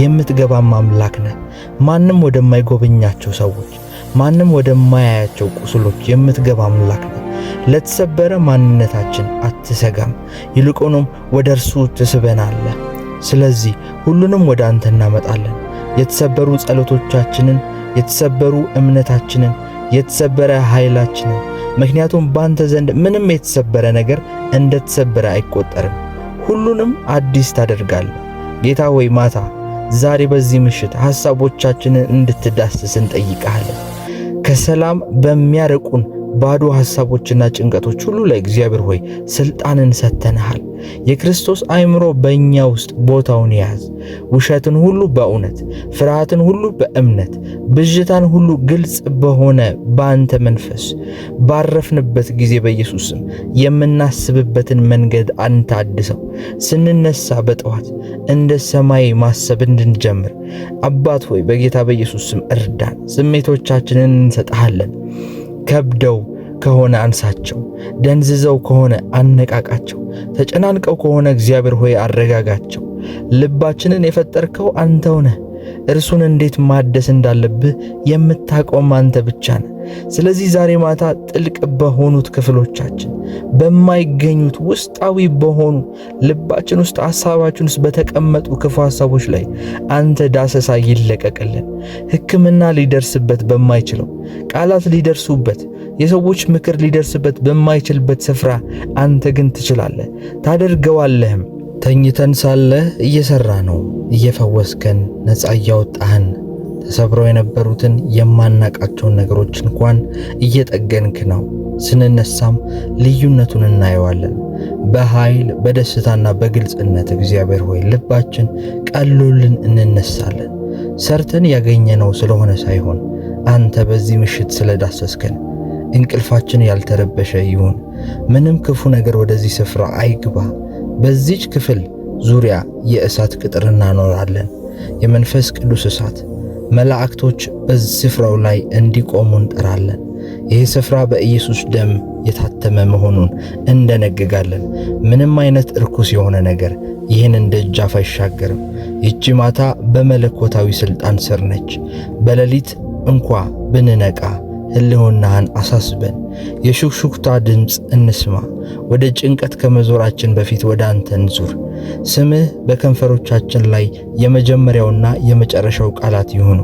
የምትገባም አምላክ ነህ። ማንም ወደማይጎበኛቸው ሰዎች፣ ማንም ወደማያያቸው ቁስሎች የምትገባ አምላክ ነህ። ለተሰበረ ማንነታችን አትሰጋም፣ ይልቁንም ወደ እርሱ ትስበናለህ። ስለዚህ ሁሉንም ወደ አንተ እናመጣለን። የተሰበሩ ጸሎቶቻችንን፣ የተሰበሩ እምነታችንን፣ የተሰበረ ኃይላችንን። ምክንያቱም ባንተ ዘንድ ምንም የተሰበረ ነገር እንደተሰበረ አይቆጠርም። ሁሉንም አዲስ ታደርጋለህ። ጌታ ሆይ ማታ ዛሬ በዚህ ምሽት ሐሳቦቻችንን እንድትዳስስ እንጠይቃለን። ከሰላም በሚያርቁን ባዶ ሐሳቦችና ጭንቀቶች ሁሉ ላይ እግዚአብሔር ሆይ ስልጣንን ሰጥተንሃል። የክርስቶስ አእምሮ በእኛ ውስጥ ቦታውን ያዝ። ውሸትን ሁሉ በእውነት፣ ፍርሃትን ሁሉ በእምነት፣ ብዥታን ሁሉ ግልጽ በሆነ በአንተ መንፈስ ባረፍንበት ጊዜ በኢየሱስ ስም የምናስብበትን መንገድ አንተ አድሰው። ስንነሳ በጠዋት እንደ ሰማይ ማሰብ እንድንጀምር አባት ሆይ በጌታ በኢየሱስ ስም እርዳን። ስሜቶቻችንን እንሰጥሃለን። ከብደው ከሆነ አንሳቸው፣ ደንዝዘው ከሆነ አነቃቃቸው፣ ተጨናንቀው ከሆነ እግዚአብሔር ሆይ አረጋጋቸው። ልባችንን የፈጠርከው አንተው ነህ። እርሱን እንዴት ማደስ እንዳለብህ የምታቆም አንተ ብቻ ነህ። ስለዚህ ዛሬ ማታ ጥልቅ በሆኑት ክፍሎቻችን በማይገኙት ውስጣዊ በሆኑ ልባችን ውስጥ ሐሳባችን ውስጥ በተቀመጡ ክፉ ሐሳቦች ላይ አንተ ዳሰሳ ይለቀቅልን። ሕክምና ሊደርስበት በማይችለው ቃላት ሊደርሱበት የሰዎች ምክር ሊደርስበት በማይችልበት ስፍራ አንተ ግን ትችላለህ፣ ታደርገዋለህም። ተኝተን ሳለ እየሰራ ነው፣ እየፈወስከን፣ ነፃ እያወጣህን፣ ተሰብረው የነበሩትን የማናቃቸውን ነገሮች እንኳን እየጠገንክ ነው። ስንነሳም ልዩነቱን እናየዋለን። በኃይል በደስታና በግልጽነት እግዚአብሔር ሆይ ልባችን ቀሎልን እንነሳለን። ሰርተን ያገኘነው ስለሆነ ሳይሆን አንተ በዚህ ምሽት ስለዳሰስከን እንቅልፋችን ያልተረበሸ ይሁን። ምንም ክፉ ነገር ወደዚህ ስፍራ አይግባ። በዚች ክፍል ዙሪያ የእሳት ቅጥር እናኖራለን። የመንፈስ ቅዱስ እሳት መላእክቶች በዚህ ስፍራው ላይ እንዲቆሙ እንጠራለን። ይህ ስፍራ በኢየሱስ ደም የታተመ መሆኑን እንደነግጋለን። ምንም አይነት እርኩስ የሆነ ነገር ይህንን ደጃፍ አይሻገርም። ይቺ ማታ በመለኮታዊ ሥልጣን ስር ነች። በሌሊት እንኳ ብንነቃ ሕልውናህን አሳስበን የሹክሹክታ ድምፅ እንስማ። ወደ ጭንቀት ከመዞራችን በፊት ወደ አንተ እንዙር። ስምህ በከንፈሮቻችን ላይ የመጀመሪያውና የመጨረሻው ቃላት ይሁኑ።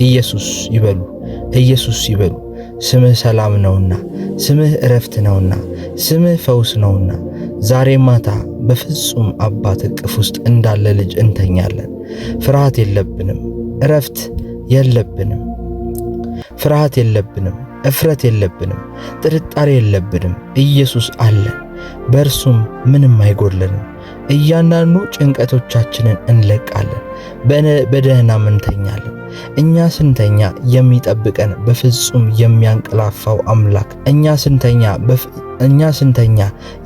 ኢየሱስ ይበሉ፣ ኢየሱስ ይበሉ። ስምህ ሰላም ነውና፣ ስምህ እረፍት ነውና፣ ስምህ ፈውስ ነውና። ዛሬ ማታ በፍጹም አባት እቅፍ ውስጥ እንዳለ ልጅ እንተኛለን። ፍርሃት የለብንም፣ እረፍት የለብንም፣ ፍርሃት የለብንም፣ እፍረት የለብንም፣ ጥርጣሬ የለብንም። ኢየሱስ አለን፣ በእርሱም ምንም አይጎድለንም። እያንዳንዱ ጭንቀቶቻችንን እንለቃለን፣ በደህናም እንተኛለን። እኛ ስንተኛ የሚጠብቀን በፍጹም የሚያንቀላፋው አምላክ እኛ ስንተኛ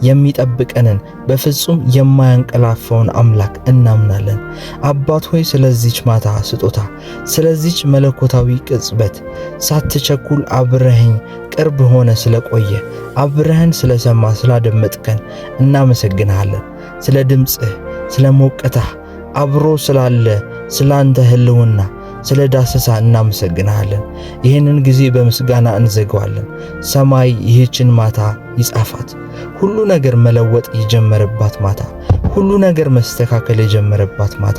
የሚጠብቀንን በፍጹም የማያንቀላፋውን አምላክ እናምናለን። አባት ሆይ ስለዚች ማታ ስጦታ፣ ስለዚች መለኮታዊ ቅጽበት ሳትቸኩል አብረኸኝ ቅርብ ሆነ ስለቆየ፣ አብረህን ስለሰማ ስላደመጥከን እናመሰግንሃለን። ስለ ድምፅህ፣ ስለ ሞቀታህ አብሮ ስላለ ስላንተ ህልውና ስለ ዳሰሳ እናመሰግንሃለን። ይህንን ጊዜ በምስጋና እንዘጋዋለን። ሰማይ ይህችን ማታ ይጻፋት። ሁሉ ነገር መለወጥ የጀመረባት ማታ፣ ሁሉ ነገር መስተካከል የጀመረባት ማታ፣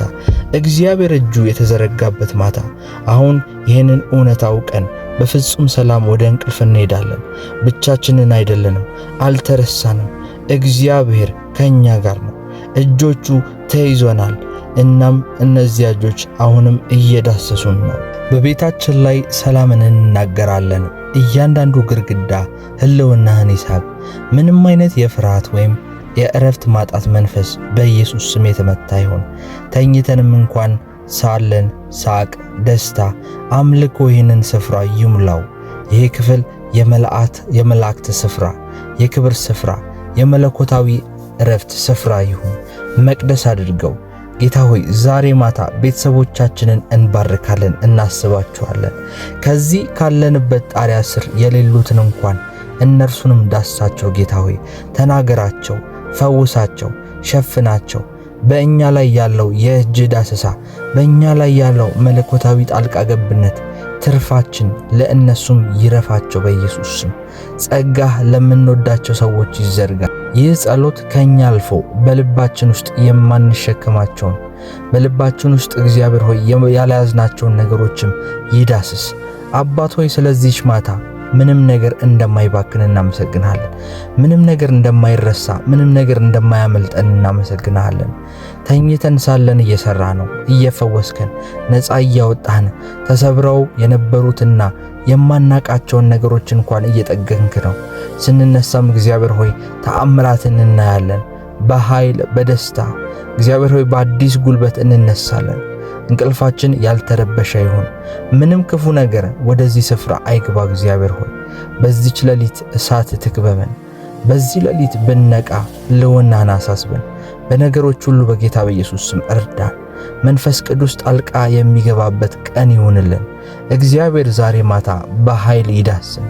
እግዚአብሔር እጁ የተዘረጋበት ማታ። አሁን ይህንን እውነት አውቀን በፍጹም ሰላም ወደ እንቅልፍ እንሄዳለን። ብቻችንን አይደለንም፣ አልተረሳንም። እግዚአብሔር ከኛ ጋር ነው። እጆቹ ተይዞናል። እናም እነዚያ እጆች አሁንም እየዳሰሱን ነው። በቤታችን ላይ ሰላምን እንናገራለን። እያንዳንዱ ግድግዳ ህልውናህን ይሳብ። ምንም አይነት የፍርሃት ወይም የእረፍት ማጣት መንፈስ በኢየሱስ ስም የተመታ ይሁን። ተኝተንም እንኳን ሳለን ሳቅ፣ ደስታ፣ አምልኮ ይህንን ስፍራ ይሙላው። ይሄ ክፍል የመላእክት ስፍራ፣ የክብር ስፍራ፣ የመለኮታዊ እረፍት ስፍራ ይሁን። መቅደስ አድርገው። ጌታ ሆይ ዛሬ ማታ ቤተሰቦቻችንን እንባርካለን፣ እናስባቸዋለን። ከዚህ ካለንበት ጣሪያ ስር የሌሉትን እንኳን እነርሱንም ዳሳቸው። ጌታ ሆይ ተናገራቸው፣ ፈውሳቸው፣ ሸፍናቸው። በእኛ ላይ ያለው የእጅ ዳሰሳ፣ በእኛ ላይ ያለው መለኮታዊ ጣልቃ ገብነት ትርፋችን ለእነሱም ይረፋቸው በኢየሱስ ስም። ጸጋህ ለምንወዳቸው ሰዎች ይዘርጋ። ይህ ጸሎት ከኛ አልፎ በልባችን ውስጥ የማንሸከማቸውን በልባችን ውስጥ እግዚአብሔር ሆይ ያልያዝናቸውን ነገሮችም ይዳስስ። አባት ሆይ ስለዚህች ማታ ምንም ነገር እንደማይባክን እናመሰግናለን። ምንም ነገር እንደማይረሳ፣ ምንም ነገር እንደማያመልጠን እናመሰግናለን። ተኝተን ሳለን እየሰራ ነው፣ እየፈወስከን፣ ነፃ እያወጣህን፣ ተሰብረው የነበሩትና የማናቃቸውን ነገሮች እንኳን እየጠገንክ ነው። ስንነሳም እግዚአብሔር ሆይ ተአምራትን እናያለን። በኃይል በደስታ እግዚአብሔር ሆይ በአዲስ ጉልበት እንነሳለን። እንቅልፋችን ያልተረበሸ ይሁን። ምንም ክፉ ነገር ወደዚህ ስፍራ አይግባ። እግዚአብሔር ሆይ በዚች ሌሊት እሳት ትክበበን። በዚህ ሌሊት ብነቃ ልውናን አሳስበን። በነገሮች ሁሉ በጌታ በኢየሱስ ስም እርዳን። መንፈስ ቅዱስ ጣልቃ የሚገባበት ቀን ይሁንልን። እግዚአብሔር ዛሬ ማታ በኃይል ይዳስን።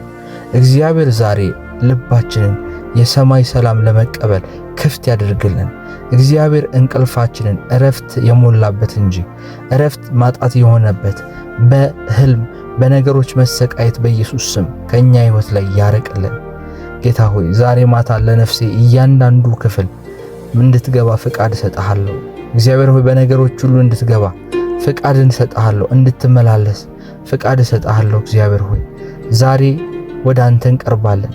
እግዚአብሔር ዛሬ ልባችንን የሰማይ ሰላም ለመቀበል ክፍት ያደርግልን። እግዚአብሔር እንቅልፋችንን እረፍት የሞላበት እንጂ እረፍት ማጣት የሆነበት በህልም በነገሮች መሰቃየት በኢየሱስ ስም ከኛ ሕይወት ላይ ያርቅልን። ጌታ ሆይ ዛሬ ማታ ለነፍሴ እያንዳንዱ ክፍል እንድትገባ ፍቃድ እሰጥሃለሁ። እግዚአብሔር ሆይ በነገሮች ሁሉ እንድትገባ ፍቃድ እሰጥሃለሁ። እንድትመላለስ ፍቃድ እሰጥሃለሁ። እግዚአብሔር ሆይ ዛሬ ወደ አንተ እንቀርባለን።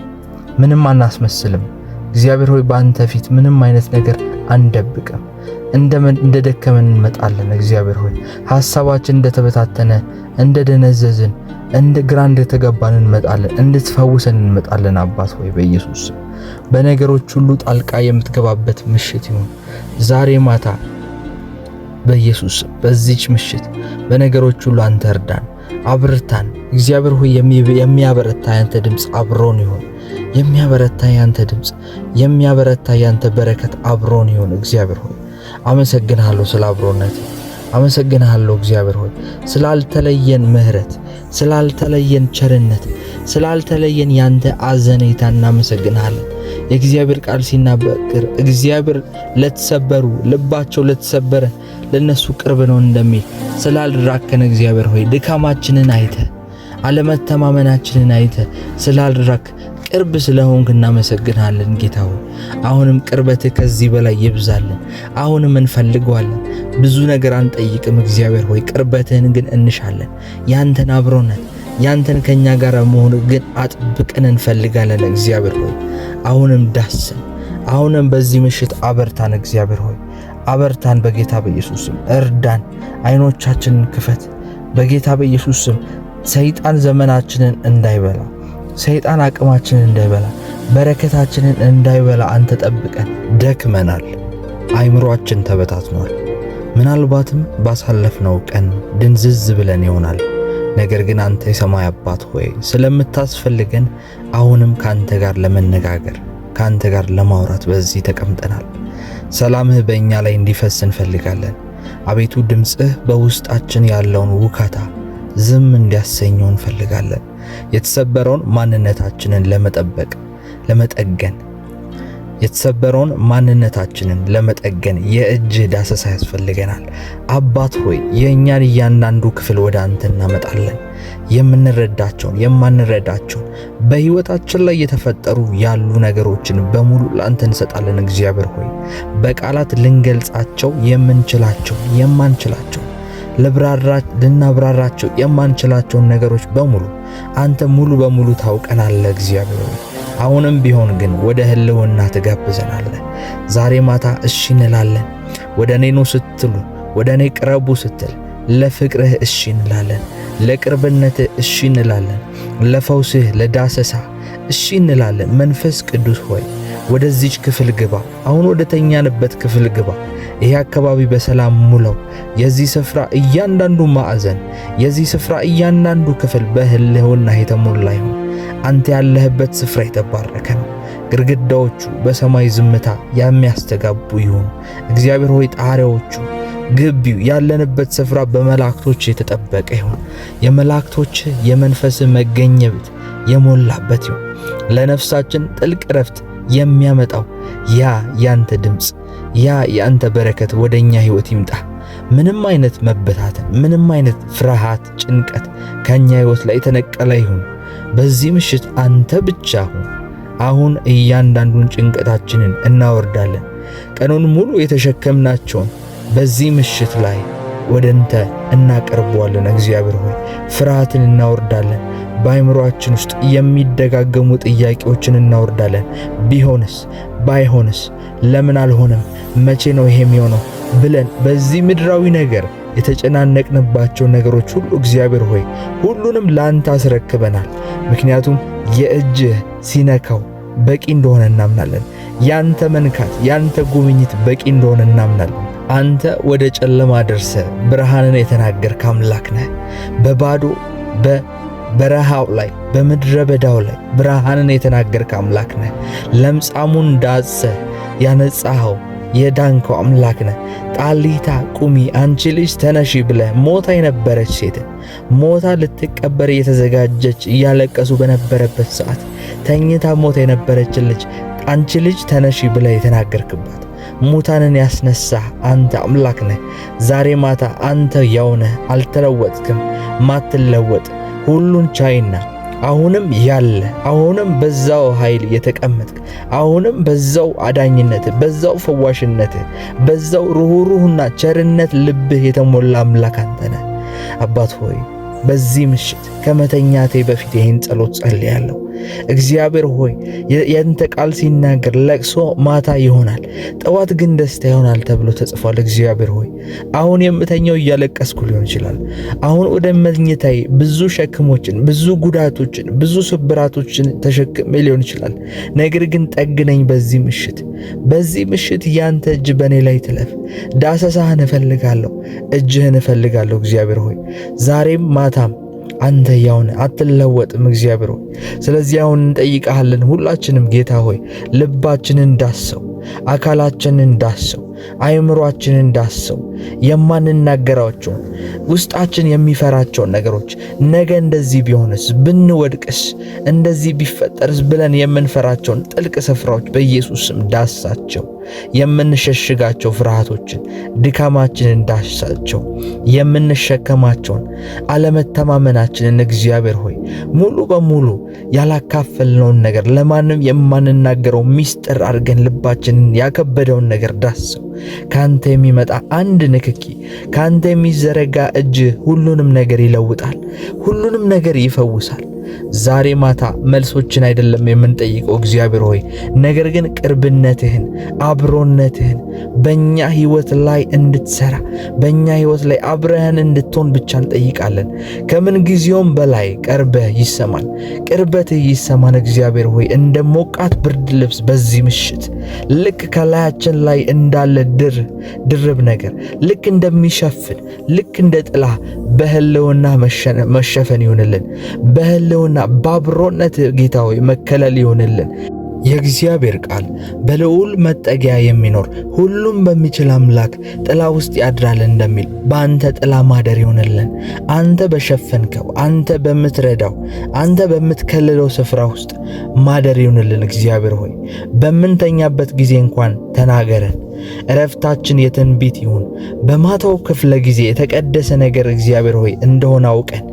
ምንም አናስመስልም። እግዚአብሔር ሆይ በአንተ ፊት ምንም አይነት ነገር አንደብቅም። እንደደከመን እንመጣለን። እግዚአብሔር ሆይ ሐሳባችን እንደተበታተነ እንደደነዘዝን እንደ ግራ እንደተገባን እንመጣለን። እንድትፈውሰን እንመጣለን። አባት ሆይ በኢየሱስ ስም በነገሮች ሁሉ ጣልቃ የምትገባበት ምሽት ይሁን ዛሬ ማታ በኢየሱስ ስም። በዚች ምሽት በነገሮች ሁሉ አንተ እርዳን፣ አብርታን። እግዚአብሔር ሆይ የሚያበረታ ያንተ ድምፅ አብሮን ይሁን። የሚያበረታ ያንተ ድምፅ፣ የሚያበረታ ያንተ በረከት አብሮን ይሁን። እግዚአብሔር ሆይ አመሰግንሃለሁ ስለ አብሮነት። አመሰግንሃለሁ እግዚአብሔር ሆይ ስላልተለየን ምሕረት፣ ስላልተለየን ቸርነት፣ ስላልተለየን ያንተ አዘኔታ እናመሰግንሃለን። የእግዚአብሔር ቃል ሲናገር እግዚአብሔር ለተሰበሩ ልባቸው ለተሰበረ ለነሱ ቅርብ ነው እንደሚል ስላልራከን እግዚአብሔር ሆይ ድካማችንን አይተ አለመተማመናችንን አይተ ስላልራክ ቅርብ ስለሆንክ እናመሰግናለን። ጌታ ሆይ አሁንም ቅርበትህ ከዚህ በላይ ይብዛልን። አሁንም እንፈልገዋለን። ብዙ ነገር አንጠይቅም እግዚአብሔር ሆይ ቅርበትህን ግን እንሻለን። ያንተን አብሮነት ያንተን ከኛ ጋር መሆን ግን አጥብቀን እንፈልጋለን። እግዚአብሔር ሆይ አሁንም ዳስን። አሁንም በዚህ ምሽት አበርታን። እግዚአብሔር ሆይ አበርታን። በጌታ በኢየሱስ ስም እርዳን። አይኖቻችንን ክፈት በጌታ በኢየሱስ ስም። ሰይጣን ዘመናችንን እንዳይበላ፣ ሰይጣን አቅማችንን እንዳይበላ፣ በረከታችንን እንዳይበላ አንተ ጠብቀን። ደክመናል፣ አይምሮአችን ተበታትኗል። ምናልባትም ባሳለፍነው ቀን ድንዝዝ ብለን ይሆናል። ነገር ግን አንተ የሰማይ አባት ሆይ ስለምታስፈልገን አሁንም ካንተ ጋር ለመነጋገር ካንተ ጋር ለማውራት በዚህ ተቀምጠናል። ሰላምህ በእኛ ላይ እንዲፈስ እንፈልጋለን። አቤቱ ድምፅህ በውስጣችን ያለውን ውካታ ዝም እንዲያሰኘው እንፈልጋለን። የተሰበረውን ማንነታችንን ለመጠገን የተሰበረውን ማንነታችንን ለመጠገን የእጅ ዳሰሳ ያስፈልገናል። አባት ሆይ የእኛን እያንዳንዱ ክፍል ወደ አንተ እናመጣለን። የምንረዳቸውን የማንረዳቸውን በሕይወታችን ላይ የተፈጠሩ ያሉ ነገሮችን በሙሉ ለአንተ እንሰጣለን። እግዚአብሔር ሆይ በቃላት ልንገልጻቸው የምንችላቸው የማንችላቸው ልናብራራቸው የማንችላቸውን ነገሮች በሙሉ አንተ ሙሉ በሙሉ ታውቀናለህ። እግዚአብሔር ሆይ አሁንም ቢሆን ግን ወደ ህልውና ትጋብዘናለህ። ዛሬ ማታ እሺ እንላለን። ወደ እኔ ኑ ስትሉ ወደ እኔ ቅረቡ ስትል ለፍቅርህ እሺ እንላለን። ለቅርብነትህ እሺ እንላለን። ለፈውስህ ለዳሰሳ እሺ እንላለን። መንፈስ ቅዱስ ሆይ ወደዚች ክፍል ግባ። አሁን ወደ ተኛንበት ክፍል ግባ። ይሄ አካባቢ በሰላም ሙላው። የዚህ ስፍራ እያንዳንዱ ማዕዘን፣ የዚህ ስፍራ እያንዳንዱ ክፍል በህልውና የተሞላ ይሁን። አንተ ያለህበት ስፍራ የተባረከ ነው። ግድግዳዎቹ በሰማይ ዝምታ የሚያስተጋቡ ይሁኑ። እግዚአብሔር ሆይ ጣሪያዎቹ፣ ግቢው፣ ያለንበት ስፍራ በመላእክቶች የተጠበቀ ይሁን። የመላእክቶች የመንፈስ መገኘት የሞላበት ይሁን። ለነፍሳችን ጥልቅ ረፍት የሚያመጣው ያ ያንተ ድምፅ፣ ያ ያንተ በረከት ወደኛ ህይወት ይምጣ። ምንም አይነት መበታተን፣ ምንም አይነት ፍርሃት፣ ጭንቀት ከኛ ህይወት ላይ የተነቀለ ይሁን። በዚህ ምሽት አንተ ብቻ ሁን። አሁን እያንዳንዱን ጭንቀታችንን እናወርዳለን። ቀኑን ሙሉ የተሸከምናቸውን በዚህ ምሽት ላይ ወደ አንተ እናቀርበዋለን። እግዚአብሔር ሆይ ፍርሃትን እናወርዳለን። በአእምሮአችን ውስጥ የሚደጋገሙ ጥያቄዎችን እናወርዳለን። ቢሆንስ፣ ባይሆንስ፣ ለምን አልሆነም፣ መቼ ነው ይሄ የሚሆነው ብለን በዚህ ምድራዊ ነገር የተጨናነቅንባቸው ነገሮች ሁሉ እግዚአብሔር ሆይ ሁሉንም ላንተ አስረክበናል። ምክንያቱም የእጅህ ሲነካው በቂ እንደሆነ እናምናለን። ያንተ መንካት፣ ያንተ ጉብኝት በቂ እንደሆነ እናምናለን። አንተ ወደ ጨለማ ደርሰ ብርሃንን የተናገርክ አምላክ ነህ። በባዶ በበረሃው ላይ በምድረ በዳው ላይ ብርሃንን የተናገርክ አምላክ ነህ። ለምጻሙን ዳሰ ያነጻኸው የዳንከው አምላክ ነህ። ጣሊታ ቁሚ አንቺ ልጅ ተነሺ ብለህ ሞታ የነበረች ሴት ሞታ ልትቀበር የተዘጋጀች እያለቀሱ በነበረበት ሰዓት ተኝታ ሞታ የነበረችን ልጅ አንቺ ልጅ ተነሺ ብለህ የተናገርክባት ሙታንን ያስነሳህ አንተ አምላክ ነህ። ዛሬ ማታ አንተ ያው ነህ፣ አልተለወጥክም፣ ማትለወጥ ሁሉን ቻይና አሁንም ያለ አሁንም በዛው ኃይል የተቀመጥክ አሁንም በዛው አዳኝነት በዛው ፈዋሽነት በዛው ሩህሩህና ቸርነት ልብህ የተሞላ አምላክ አንተ ነህ። አባት ሆይ በዚህ ምሽት ከመተኛቴ በፊት ይህን ጸሎት ጸልያለሁ። እግዚአብሔር ሆይ ያንተ ቃል ሲናገር ለቅሶ ማታ ይሆናል፣ ጠዋት ግን ደስታ ይሆናል ተብሎ ተጽፏል። እግዚአብሔር ሆይ አሁን የምተኛው እያለቀስኩ ሊሆን ይችላል። አሁን ወደ መኝታዬ ብዙ ሸክሞችን፣ ብዙ ጉዳቶችን፣ ብዙ ስብራቶችን ተሸክሜ ሊሆን ይችላል። ነገር ግን ጠግነኝ በዚህ ምሽት ያንተ እጅ በእኔ ላይ ትለፍ። ዳሰሳህን እፈልጋለሁ፣ እጅህን እፈልጋለሁ። እግዚአብሔር ሆይ ዛሬም ማታም አንተ ያው ነህ፣ አትለወጥም። እግዚአብሔር ሆይ ስለዚህ አሁን እንጠይቃለን። ሁላችንም ጌታ ሆይ ልባችንን ዳሰው፣ አካላችንን ዳሰው፣ አእምሮአችንን ዳሰው። የማንናገራቸውን ውስጣችን የሚፈራቸውን ነገሮች ነገ እንደዚህ ቢሆንስ፣ ብንወድቅስ፣ እንደዚህ ቢፈጠርስ ብለን የምንፈራቸውን ጥልቅ ስፍራዎች በኢየሱስ ስም ዳሳቸው። የምንሸሽጋቸው ፍርሃቶችን፣ ድካማችንን ዳሳቸው። የምንሸከማቸውን አለመተማመናችንን እግዚአብሔር ሆይ ሙሉ በሙሉ ያላካፈልነውን ነገር ለማንም የማንናገረው ሚስጥር አድርገን ልባችንን ያከበደውን ነገር ዳሰው። ካንተ የሚመጣ አንድ ንክኪ፣ ካንተ የሚዘረጋ እጅ ሁሉንም ነገር ይለውጣል፣ ሁሉንም ነገር ይፈውሳል። ዛሬ ማታ መልሶችን አይደለም የምንጠይቀው እግዚአብሔር ሆይ፣ ነገር ግን ቅርብነትህን፣ አብሮነትህን በእኛ ሕይወት ላይ እንድትሰራ፣ በእኛ ሕይወት ላይ አብረህን እንድትሆን ብቻ እንጠይቃለን። ከምን ጊዜውም በላይ ቀርበህ ይሰማን፣ ቅርበትህ ይሰማን። እግዚአብሔር ሆይ እንደ ሞቃት ብርድ ልብስ በዚህ ምሽት ልክ ከላያችን ላይ እንዳለ ድርብ ነገር ልክ እንደሚሸፍን ልክ እንደ ጥላ በህልውና መሸፈን ይሆንልን። በህልውና ባብሮነት ጌታ ሆይ መከለል ይሆንልን። የእግዚአብሔር ቃል በልዑል መጠጊያ የሚኖር ሁሉም በሚችል አምላክ ጥላ ውስጥ ያድራል እንደሚል በአንተ ጥላ ማደር ይሆንልን። አንተ በሸፈንከው፣ አንተ በምትረዳው፣ አንተ በምትከልለው ስፍራ ውስጥ ማደር ይሆንልን። እግዚአብሔር ሆይ በምንተኛበት ጊዜ እንኳን ተናገረን። እረፍታችን የትንቢት ይሁን። በማታው ክፍለ ጊዜ የተቀደሰ ነገር እግዚአብሔር ሆይ እንደሆነ አውቀን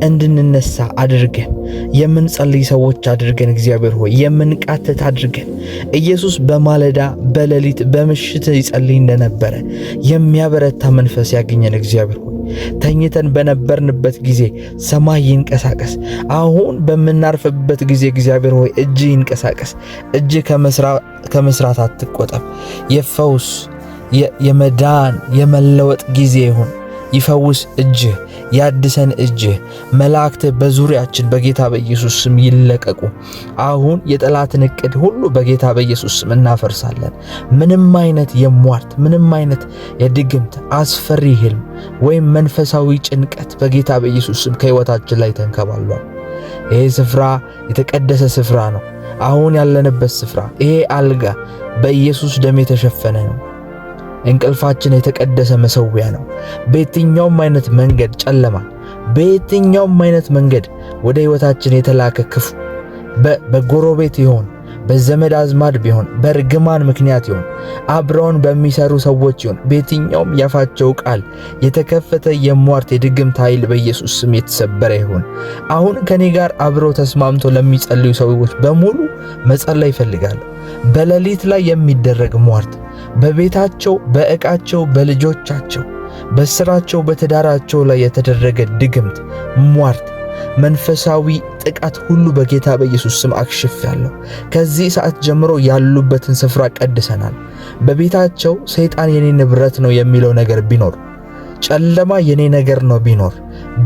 እንድንነሳ አድርገን፣ የምንጸልይ ሰዎች አድርገን፣ እግዚአብሔር ሆይ የምንቃተት አድርገን። ኢየሱስ በማለዳ በሌሊት በምሽት ይጸልይ እንደነበረ የሚያበረታ መንፈስ ያገኘን እግዚአብሔር ሆይ ተኝተን በነበርንበት ጊዜ ሰማይ ይንቀሳቀስ። አሁን በምናርፍበት ጊዜ እግዚአብሔር ሆይ እጅ ይንቀሳቀስ። እጅ ከመስራት አትቆጠብ። የፈውስ የመዳን የመለወጥ ጊዜ ይሁን። ይፈውስ እጅህ፣ ያድሰን እጅህ። መላእክት በዙሪያችን በጌታ በኢየሱስ ስም ይለቀቁ። አሁን የጠላትን ዕቅድ ሁሉ በጌታ በኢየሱስ ስም እናፈርሳለን። ምንም አይነት የሟርት ምንም አይነት የድግምት አስፈሪ ህልም ወይም መንፈሳዊ ጭንቀት በጌታ በኢየሱስ ስም ከሕይወታችን ላይ ተንከባሏል። ይሄ ስፍራ የተቀደሰ ስፍራ ነው። አሁን ያለንበት ስፍራ ይሄ አልጋ በኢየሱስ ደም የተሸፈነ ነው። እንቅልፋችን የተቀደሰ መሠዊያ ነው። በየትኛውም አይነት መንገድ ጨለማ፣ በየትኛውም አይነት መንገድ ወደ ሕይወታችን የተላከ ክፉ በጎረቤት ይሆን፣ በዘመድ አዝማድ ቢሆን፣ በርግማን ምክንያት ይሆን፣ አብረውን በሚሰሩ ሰዎች ይሆን፣ በየትኛውም ያፋቸው ቃል የተከፈተ የሟርት የድግምት ኃይል በኢየሱስ ስም የተሰበረ ይሁን። አሁን ከኔ ጋር አብረው ተስማምቶ ለሚጸልዩ ሰዎች በሙሉ መጸለይ ይፈልጋሉ። በሌሊት ላይ የሚደረግ ሟርት በቤታቸው፣ በዕቃቸው፣ በልጆቻቸው፣ በስራቸው፣ በትዳራቸው ላይ የተደረገ ድግምት ሟርት መንፈሳዊ ጥቃት ሁሉ በጌታ በኢየሱስ ስም አክሽፌአለሁ። ከዚህ ሰዓት ጀምሮ ያሉበትን ስፍራ ቀድሰናል። በቤታቸው ሰይጣን የኔ ንብረት ነው የሚለው ነገር ቢኖር፣ ጨለማ የኔ ነገር ነው ቢኖር፣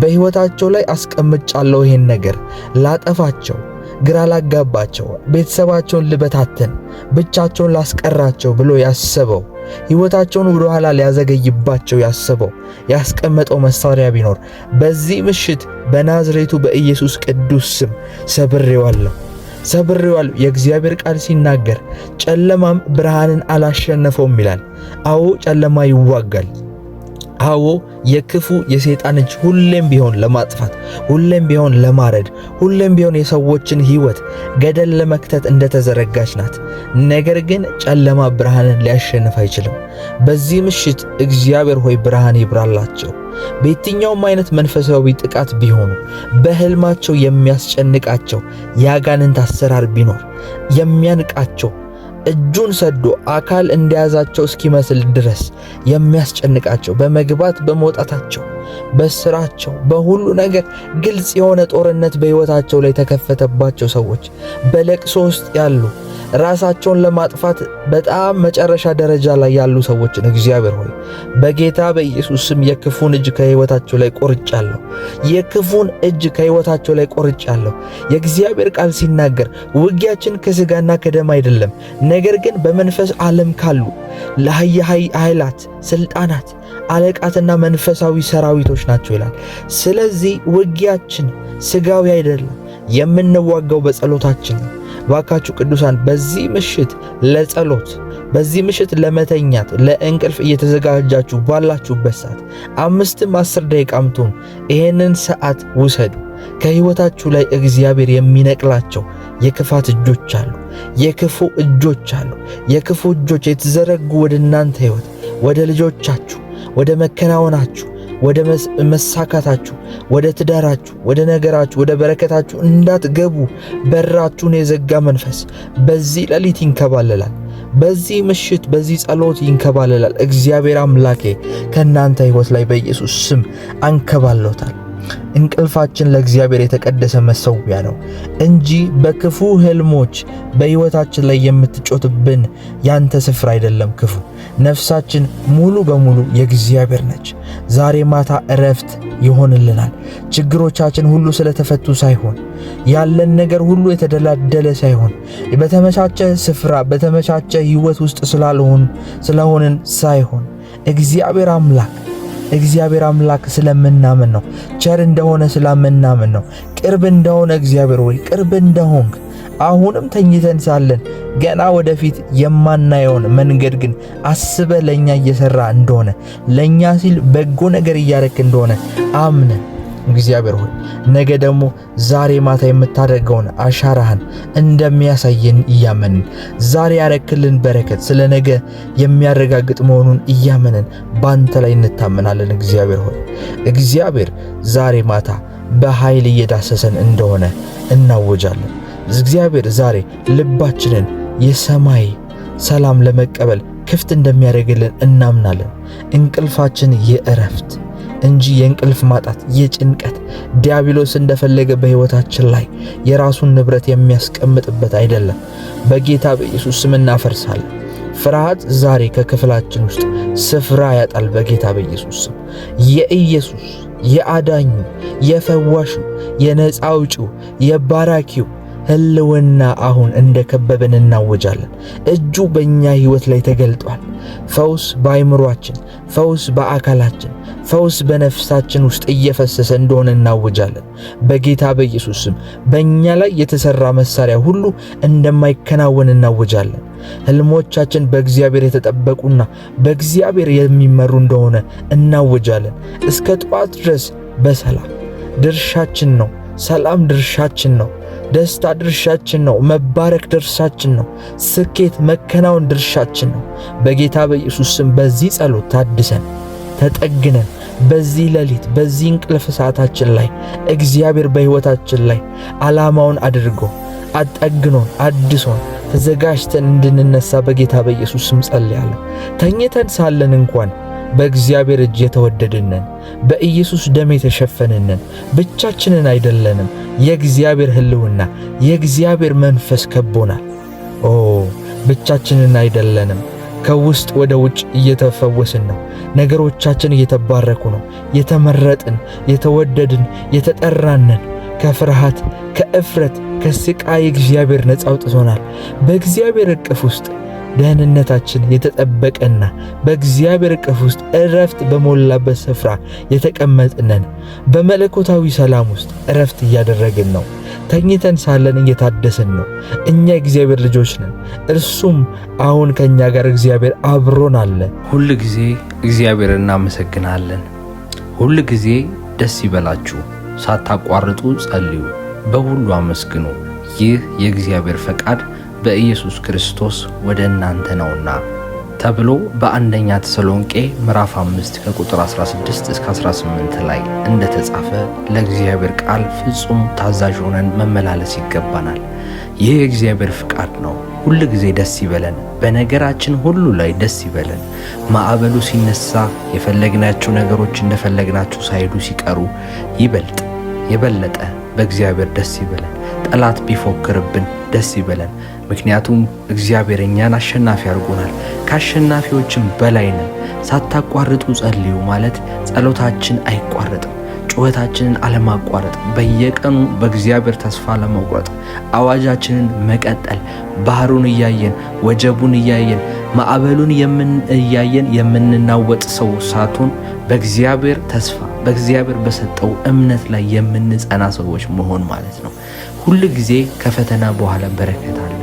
በሕይወታቸው ላይ አስቀምጫለሁ ይሄን ነገር ላጠፋቸው፣ ግራ ላጋባቸው፣ ቤተሰባቸውን ልበታተን፣ ብቻቸውን ላስቀራቸው ብሎ ያሰበው፣ ሕይወታቸውን ወደ ኋላ ሊያዘገይባቸው ያሰበው ያስቀመጠው መሳሪያ ቢኖር በዚህ ምሽት በናዝሬቱ በኢየሱስ ቅዱስ ስም ሰብሬዋለሁ። የእግዚአብሔር ቃል ሲናገር ጨለማም ብርሃንን አላሸነፈውም ይላል። አዎ ጨለማ ይዋጋል። አዎ የክፉ የሰይጣን እጅ ሁሌም ቢሆን ለማጥፋት፣ ሁሌም ቢሆን ለማረድ፣ ሁሌም ቢሆን የሰዎችን ሕይወት ገደል ለመክተት እንደተዘረጋች ናት። ነገር ግን ጨለማ ብርሃንን ሊያሸንፍ አይችልም። በዚህ ምሽት እግዚአብሔር ሆይ ብርሃን ይብራላቸው። በየትኛውም አይነት መንፈሳዊ ጥቃት ቢሆኑ፣ በሕልማቸው የሚያስጨንቃቸው የአጋንንት አሰራር ቢኖር የሚያንቃቸው እጁን ሰዶ አካል እንደያዛቸው እስኪመስል ድረስ የሚያስጨንቃቸው በመግባት በመውጣታቸው፣ በስራቸው፣ በሁሉ ነገር ግልጽ የሆነ ጦርነት በሕይወታቸው ላይ ተከፈተባቸው ሰዎች፣ በለቅሶ ውስጥ ያሉ ራሳቸውን ለማጥፋት በጣም መጨረሻ ደረጃ ላይ ያሉ ሰዎችን እግዚአብሔር ሆይ በጌታ በኢየሱስ ስም የክፉን እጅ ከሕይወታቸው ላይ ቆርጫለሁ። የክፉን እጅ ከሕይወታቸው ላይ ቆርጫለሁ። የእግዚአብሔር ቃል ሲናገር ውጊያችን ከሥጋና ከደም አይደለም፣ ነገር ግን በመንፈስ ዓለም ካሉ ኃይላት፣ ስልጣናት፣ አለቃትና መንፈሳዊ ሰራዊቶች ናቸው ይላል። ስለዚህ ውጊያችን ሥጋዊ አይደለም፣ የምንዋጋው በጸሎታችን ነው። ባካችሁ ቅዱሳን በዚህ ምሽት ለጸሎት፣ በዚህ ምሽት ለመተኛት፣ ለእንቅልፍ እየተዘጋጃችሁ ባላችሁበት ሰዓት 5-10 ደቂቃም ትሁን ይሄንን ሰዓት ውሰዱ። ከሕይወታችሁ ላይ እግዚአብሔር የሚነቅላቸው የክፋት እጆች አሉ፣ የክፉ እጆች አሉ። የክፉ እጆች የተዘረጉ ወደ እናንተ ሕይወት፣ ወደ ልጆቻችሁ፣ ወደ መከናወናችሁ፣ ወደ መሳካታችሁ፣ ወደ ትዳራችሁ፣ ወደ ነገራችሁ፣ ወደ በረከታችሁ እንዳትገቡ በራችሁን የዘጋ መንፈስ በዚህ ሌሊት ይንከባለላል። በዚህ ምሽት በዚህ ጸሎት ይንከባለላል። እግዚአብሔር አምላኬ ከእናንተ ሕይወት ላይ በኢየሱስ ስም አንከባለውታል። እንቅልፋችን ለእግዚአብሔር የተቀደሰ መሠዊያ ነው እንጂ በክፉ ሕልሞች በሕይወታችን ላይ የምትጮትብን ያንተ ስፍራ አይደለም። ክፉ ነፍሳችን ሙሉ በሙሉ የእግዚአብሔር ነች። ዛሬ ማታ እረፍት ይሆንልናል። ችግሮቻችን ሁሉ ስለተፈቱ ሳይሆን፣ ያለን ነገር ሁሉ የተደላደለ ሳይሆን፣ በተመቻቸ ስፍራ በተመቻቸ ሕይወት ውስጥ ስለሆንን ሳይሆን እግዚአብሔር አምላክ ስለምናምን ነው። ቸር እንደሆነ ስለምናምን ነው። ቅርብ እንደሆነ እግዚአብሔር ሆይ ቅርብ እንደሆንክ አሁንም ተኝተን ሳለን ገና ወደፊት የማናየውን መንገድ ግን አስበ ለኛ እየሰራ እንደሆነ ለኛ ሲል በጎ ነገር እያረክ እንደሆነ አምነን እግዚአብሔር ሆይ ነገ ደግሞ ዛሬ ማታ የምታደርገውን አሻራህን እንደሚያሳየን እያመንን ዛሬ ያረክልን በረከት ስለ ነገ የሚያረጋግጥ መሆኑን እያመንን ባንተ ላይ እንታመናለን። እግዚአብሔር ሆይ እግዚአብሔር ዛሬ ማታ በኃይል እየዳሰሰን እንደሆነ እናወጃለን። እግዚአብሔር ዛሬ ልባችንን የሰማይ ሰላም ለመቀበል ክፍት እንደሚያደርግልን እናምናለን። እንቅልፋችን የእረፍት እንጂ የእንቅልፍ ማጣት፣ የጭንቀት ዲያብሎስ እንደፈለገ በሕይወታችን ላይ የራሱን ንብረት የሚያስቀምጥበት አይደለም። በጌታ በኢየሱስ ስም እናፈርሳለን። ፍርሃት ዛሬ ከክፍላችን ውስጥ ስፍራ ያጣል። በጌታ በኢየሱስ ስም የኢየሱስ የአዳኙ የፈዋሹ የነፃ አውጪው የባራኪው ሕልውና አሁን እንደከበበን እናወጃለን። እጁ በእኛ ሕይወት ላይ ተገልጧል። ፈውስ በአይምሮአችን፣ ፈውስ በአካላችን፣ ፈውስ በነፍሳችን ውስጥ እየፈሰሰ እንደሆነ እናወጃለን። በጌታ በኢየሱስ ስም በእኛ ላይ የተሰራ መሳሪያ ሁሉ እንደማይከናወን እናወጃለን። ሕልሞቻችን በእግዚአብሔር የተጠበቁና በእግዚአብሔር የሚመሩ እንደሆነ እናወጃለን። እስከ ጠዋት ድረስ በሰላም ድርሻችን ነው። ሰላም ድርሻችን ነው። ደስታ ድርሻችን ነው። መባረክ ድርሻችን ነው። ስኬት መከናወን ድርሻችን ነው። በጌታ በኢየሱስ ስም በዚህ ጸሎት ታድሰን ተጠግነን በዚህ ሌሊት በዚህ እንቅልፍ ሰዓታችን ላይ እግዚአብሔር በሕይወታችን ላይ ዓላማውን አድርጎ አጠግኖን አድሶን ተዘጋጅተን እንድንነሳ በጌታ በኢየሱስ ስም ጸልያለሁ። ተኝተን ሳለን እንኳን በእግዚአብሔር እጅ የተወደድነን፣ በኢየሱስ ደም የተሸፈንነን። ብቻችንን አይደለንም። የእግዚአብሔር ሕልውና፣ የእግዚአብሔር መንፈስ ከቦናል። ብቻችንን አይደለንም። ከውስጥ ወደ ውጭ እየተፈወስን ነው። ነገሮቻችን እየተባረኩ ነው። የተመረጥን፣ የተወደድን፣ የተጠራነን። ከፍርሃት፣ ከእፍረት፣ ከስቃይ እግዚአብሔር ነፃ አውጥቶናል። በእግዚአብሔር እቅፍ ውስጥ ደህንነታችን የተጠበቀና በእግዚአብሔር እቅፍ ውስጥ እረፍት በሞላበት ስፍራ የተቀመጥነን። በመለኮታዊ ሰላም ውስጥ እረፍት እያደረግን ነው። ተኝተን ሳለን እየታደስን ነው። እኛ የእግዚአብሔር ልጆች ነን። እርሱም አሁን ከእኛ ጋር እግዚአብሔር አብሮን አለ። ሁል ጊዜ እግዚአብሔር እናመሰግናለን። ሁል ጊዜ ደስ ይበላችሁ፣ ሳታቋርጡ ጸልዩ፣ በሁሉ አመስግኑ። ይህ የእግዚአብሔር ፈቃድ በኢየሱስ ክርስቶስ ወደ እናንተ ነውና ተብሎ በአንደኛ ተሰሎንቄ ምዕራፍ 5 ከቁጥር 16 እስከ 18 ላይ እንደተጻፈ ለእግዚአብሔር ቃል ፍጹም ታዛዥ ሆነን መመላለስ ይገባናል። ይህ የእግዚአብሔር ፍቃድ ነው። ሁል ጊዜ ደስ ይበለን፣ በነገራችን ሁሉ ላይ ደስ ይበለን። ማዕበሉ ሲነሳ የፈለግናቸው ነገሮች እንደፈለግናቸው ሳይሄዱ ሲቀሩ የበለጠ በእግዚአብሔር ደስ ይበለን። ጠላት ቢፎክርብን ደስ ይበለን። ምክንያቱም እግዚአብሔር እኛን አሸናፊ አድርጎናል። ከአሸናፊዎችም በላይ ነን። ሳታቋርጡ ጸልዩ ማለት ጸሎታችን አይቋረጥም፣ ጩኸታችንን አለማቋረጥ፣ በየቀኑ በእግዚአብሔር ተስፋ ለመቁረጥ አዋጃችንን መቀጠል፣ ባህሩን እያየን ወጀቡን እያየን ማዕበሉን እያየን የምንናወጥ ሰው ሳትሆን በእግዚአብሔር ተስፋ በእግዚአብሔር በሰጠው እምነት ላይ የምንጸና ሰዎች መሆን ማለት ነው። ሁል ጊዜ ከፈተና በኋላ በረከት አለ።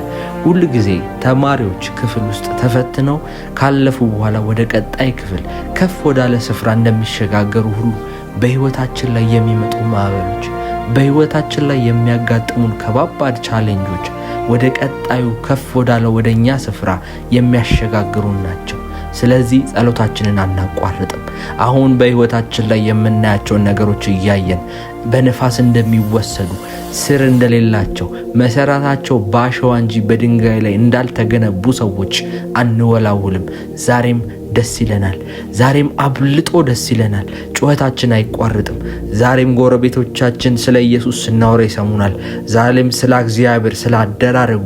ሁል ጊዜ ተማሪዎች ክፍል ውስጥ ተፈትነው ካለፉ በኋላ ወደ ቀጣይ ክፍል ከፍ ወዳለ ስፍራ እንደሚሸጋገሩ ሁሉ በሕይወታችን ላይ የሚመጡ ማዕበሎች፣ በሕይወታችን ላይ የሚያጋጥሙን ከባባድ ቻሌንጆች ወደ ቀጣዩ ከፍ ወዳለ ወደኛ ስፍራ የሚያሸጋግሩን ናቸው። ስለዚህ ጸሎታችንን አናቋርጥም። አሁን በሕይወታችን ላይ የምናያቸውን ነገሮች እያየን በነፋስ እንደሚወሰዱ ስር እንደሌላቸው መሰረታቸው በአሸዋ እንጂ በድንጋይ ላይ እንዳልተገነቡ ሰዎች አንወላውልም። ዛሬም ደስ ይለናል። ዛሬም አብልጦ ደስ ይለናል። ጩኸታችን አይቋርጥም። ዛሬም ጎረቤቶቻችን ስለ ኢየሱስ ስናወራ ይሰሙናል። ዛሬም ስለ እግዚአብሔር፣ ስለ አደራረጉ፣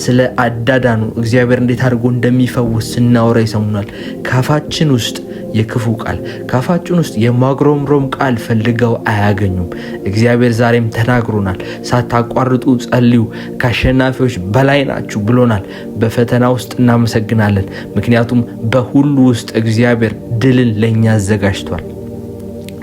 ስለ አዳዳኑ እግዚአብሔር እንዴት አድርጎ እንደሚፈውስ ስናወራ ይሰሙናል። ካፋችን ውስጥ የክፉ ቃል፣ ካፋችን ውስጥ የማግሮምሮም ቃል ፈልገው አያገኙም። እግዚአብሔር ዛሬም ተናግሮናል። ሳታቋርጡ ጸልዩ፣ ከአሸናፊዎች በላይ ናችሁ ብሎናል። በፈተና ውስጥ እናመሰግናለን። ምክንያቱም በሁሉ ውስጥ እግዚአብሔር ድልን ለኛ አዘጋጅቷል።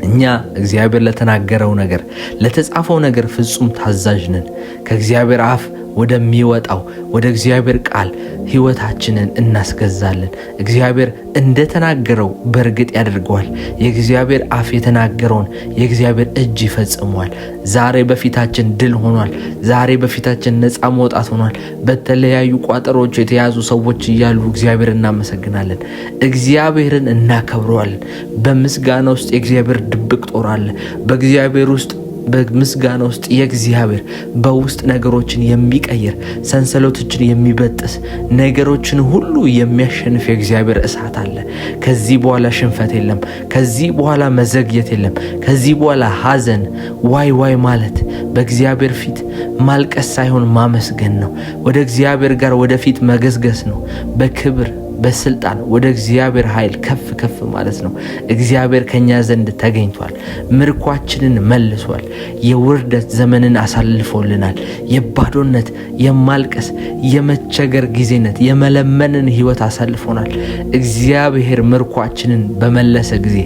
እኛ እግዚአብሔር ለተናገረው ነገር፣ ለተጻፈው ነገር ፍጹም ታዛዥ ነን። ከእግዚአብሔር አፍ ወደሚወጣው ወደ እግዚአብሔር ቃል ሕይወታችንን እናስገዛለን። እግዚአብሔር እንደተናገረው በእርግጥ ያደርገዋል። የእግዚአብሔር አፍ የተናገረውን የእግዚአብሔር እጅ ይፈጽመዋል። ዛሬ በፊታችን ድል ሆኗል። ዛሬ በፊታችን ነፃ መውጣት ሆኗል። በተለያዩ ቋጠሮች የተያዙ ሰዎች እያሉ እግዚአብሔር እናመሰግናለን። እግዚአብሔርን እናከብረዋለን። በምስጋና ውስጥ የእግዚአብሔር ድብቅ ጦር አለ። በእግዚአብሔር ውስጥ በምስጋና ውስጥ የእግዚአብሔር በውስጥ ነገሮችን የሚቀይር ሰንሰለቶችን የሚበጥስ ነገሮችን ሁሉ የሚያሸንፍ የእግዚአብሔር እሳት አለ። ከዚህ በኋላ ሽንፈት የለም። ከዚህ በኋላ መዘግየት የለም። ከዚህ በኋላ ሐዘን፣ ዋይ ማለት በእግዚአብሔር ፊት ማልቀስ ሳይሆን ማመስገን ነው። ወደ እግዚአብሔር ጋር ወደፊት መገስገስ ነው። በክብር በስልጣን ወደ እግዚአብሔር ኃይል ከፍ ማለት ነው። እግዚአብሔር ከኛ ዘንድ ተገኝቷል። ምርኳችንን መልሷል። የውርደት ዘመንን አሳልፎልናል። የባዶነት፣ የማልቀስ፣ የመቸገር ጊዜነት፣ የመለመንን ህይወት አሳልፎናል። እግዚአብሔር ምርኳችንን በመለሰ ጊዜ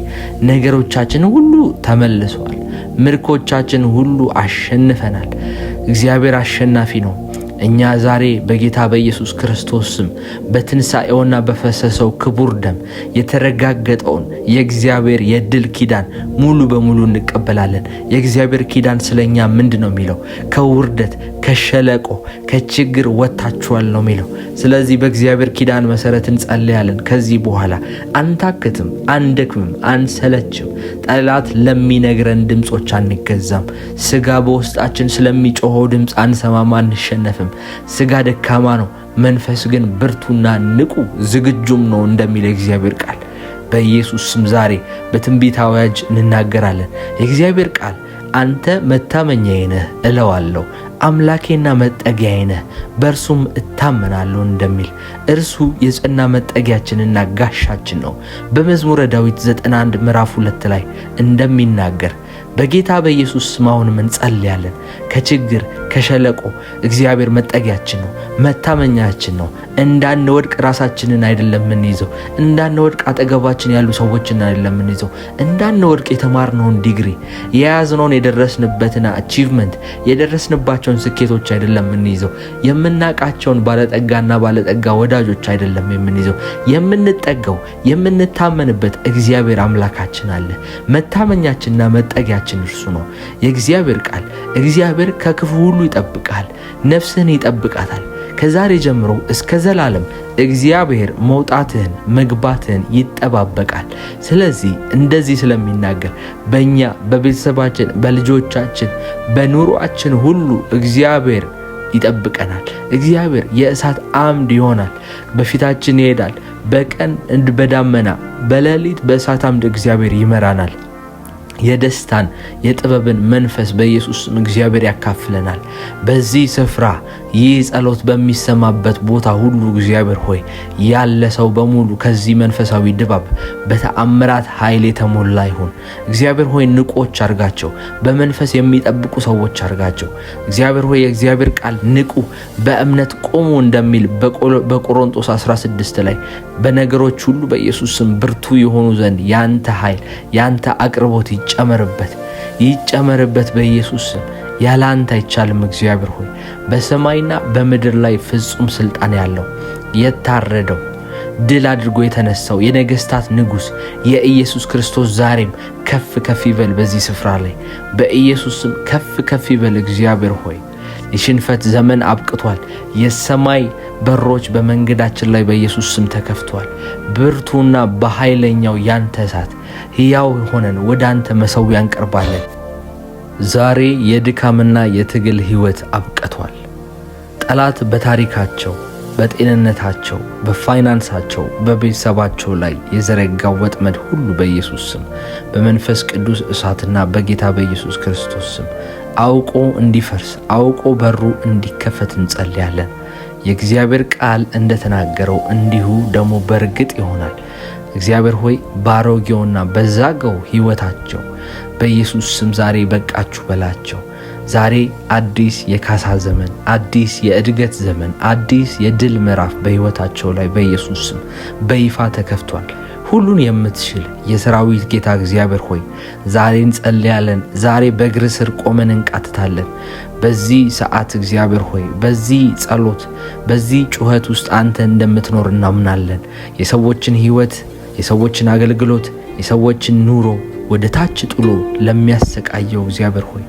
ነገሮቻችን ሁሉ ተመልሷል። ምርኮቻችን ሁሉ አሸንፈናል። እግዚአብሔር አሸናፊ ነው። እኛ ዛሬ በጌታ በኢየሱስ ክርስቶስ ስም በትንሣኤውና በፈሰሰው ክቡር ደም የተረጋገጠውን የእግዚአብሔር የድል ኪዳን ሙሉ በሙሉ እንቀበላለን። የእግዚአብሔር ኪዳን ስለኛ ምንድነው የሚለው? ከውርደት፣ ከሸለቆ፣ ከችግር ወጣችኋል ነው የሚለው። ስለዚህ በእግዚአብሔር ኪዳን መሰረት እንጸልያለን። ከዚህ በኋላ አንታክትም፣ አንደክምም፣ አንሰለችም። ጠላት ለሚነግረን ድምጾች አንገዛም። ስጋ በውስጣችን ስለሚጮኸው ድምጽ አንሰማም፣ አንሸነፍም። ስጋ ደካማ ነው፣ መንፈስ ግን ብርቱና ንቁ ዝግጁም ነው እንደሚል እግዚአብሔር ቃል በኢየሱስ ስም ዛሬ በትንቢት አዋጅ እንናገራለን። የእግዚአብሔር ቃል አንተ መታመኛዬ ነህ እለዋለሁ፣ አምላኬና መጠጊያዬ ነህ በእርሱም እታመናለሁ እንደሚል እርሱ የጸና መጠጊያችንና ጋሻችን ነው። በመዝሙረ ዳዊት 91 ምዕራፍ 2 ላይ እንደሚናገር በጌታ በኢየሱስ ስም አሁንም እንጸልያለን። ከችግር ከሸለቆ እግዚአብሔር መጠጊያችን ነው፣ መታመኛችን ነው። እንዳንወድቅ ራሳችንን አይደለም የምንይዘው፣ እንዳንወድቅ አጠገባችን ያሉ ሰዎችን አይደለም የምንይዘው፣ እንዳንወድቅ የተማርነውን ዲግሪ የያዝነውን የደረስንበትን አቺቭመንት የደረስንባቸውን ስኬቶች አይደለም የምንይዘው፣ የምናቃቸውን ባለጠጋና ባለጠጋ ወዳጆች አይደለም የምንይዘው። የምንጠጋው የምንታመንበት እግዚአብሔር አምላካችን አለ። መታመኛችንና መጠጊያችን እርሱ ነው። የእግዚአብሔር ቃል እግዚአብሔር ከክፉ ሁሉ ይጠብቃል፣ ነፍስህን ይጠብቃታል። ከዛሬ ጀምሮ እስከ ዘላለም እግዚአብሔር መውጣትህን መግባትህን ይጠባበቃል። ስለዚህ እንደዚህ ስለሚናገር በእኛ በቤተሰባችን በልጆቻችን በኑሯችን ሁሉ እግዚአብሔር ይጠብቀናል። እግዚአብሔር የእሳት አምድ ይሆናል፣ በፊታችን ይሄዳል። በቀን በዳመና በሌሊት በእሳት አምድ እግዚአብሔር ይመራናል። የደስታን የጥበብን መንፈስ በኢየሱስ ስም እግዚአብሔር ያካፍለናል። በዚህ ስፍራ ይህ ጸሎት በሚሰማበት ቦታ ሁሉ እግዚአብሔር ሆይ ያለ ሰው በሙሉ ከዚህ መንፈሳዊ ድባብ በተአምራት ኃይል የተሞላ ይሁን። እግዚአብሔር ሆይ ንቆች አርጋቸው፣ በመንፈስ የሚጠብቁ ሰዎች አርጋቸው። እግዚአብሔር ሆይ የእግዚአብሔር ቃል ንቁ በእምነት ቆሙ እንደሚል በቆሮንቶስ 16 ላይ በነገሮች ሁሉ በኢየሱስ ስም ብርቱ የሆኑ ዘንድ ያንተ ኃይል ያንተ አቅርቦት ይጨመርበት በኢየሱስ ስም። ያለ አንተ አይቻልም። እግዚአብሔር ሆይ በሰማይና በምድር ላይ ፍጹም ስልጣን ያለው የታረደው ድል አድርጎ የተነሳው የነገስታት ንጉስ የኢየሱስ ክርስቶስ ዛሬም ከፍ ከፍ ይበል በዚህ ስፍራ ላይ በኢየሱስ ስም ከፍ ይበል። እግዚአብሔር ሆይ የሽንፈት ዘመን አብቅቷል። የሰማይ በሮች በመንገዳችን ላይ በኢየሱስ ስም ተከፍተዋል። ብርቱና በኃይለኛው ያንተ እሳት ሕያው ሆነን ወደ አንተ መሠዊያ እንቀርባለን። ዛሬ የድካምና የትግል ሕይወት አብቅቷል። ጠላት በታሪካቸው በጤንነታቸው በፋይናንሳቸው በቤተሰባቸው ላይ የዘረጋው ወጥመድ ሁሉ በኢየሱስ ስም በመንፈስ ቅዱስ እሳትና በጌታ በኢየሱስ ክርስቶስ ስም አውቆ እንዲፈርስ አውቆ በሩ እንዲከፈት እንጸልያለን። የእግዚአብሔር ቃል እንደተናገረው እንዲሁ ደግሞ በእርግጥ ይሆናል። እግዚአብሔር ሆይ ባሮጌውና በዛገው ሕይወታቸው በኢየሱስ ስም ዛሬ በቃችሁ በላቸው። ዛሬ አዲስ የካሳ ዘመን፣ አዲስ የእድገት ዘመን፣ አዲስ የድል ምዕራፍ በሕይወታቸው ላይ በኢየሱስ ስም በይፋ ተከፍቷል። ሁሉን የምትችል የሰራዊት ጌታ እግዚአብሔር ሆይ ዛሬ እንጸልያለን። ዛሬ በእግር ስር ቆመን እንቃትታለን። በዚህ ሰዓት እግዚአብሔር ሆይ በዚህ ጸሎት በዚህ ጩኸት ውስጥ አንተ እንደምትኖር እናምናለን። የሰዎችን ሕይወት የሰዎችን አገልግሎት የሰዎችን ኑሮ ወደ ታች ጥሎ ለሚያሰቃየው እግዚአብሔር ሆይ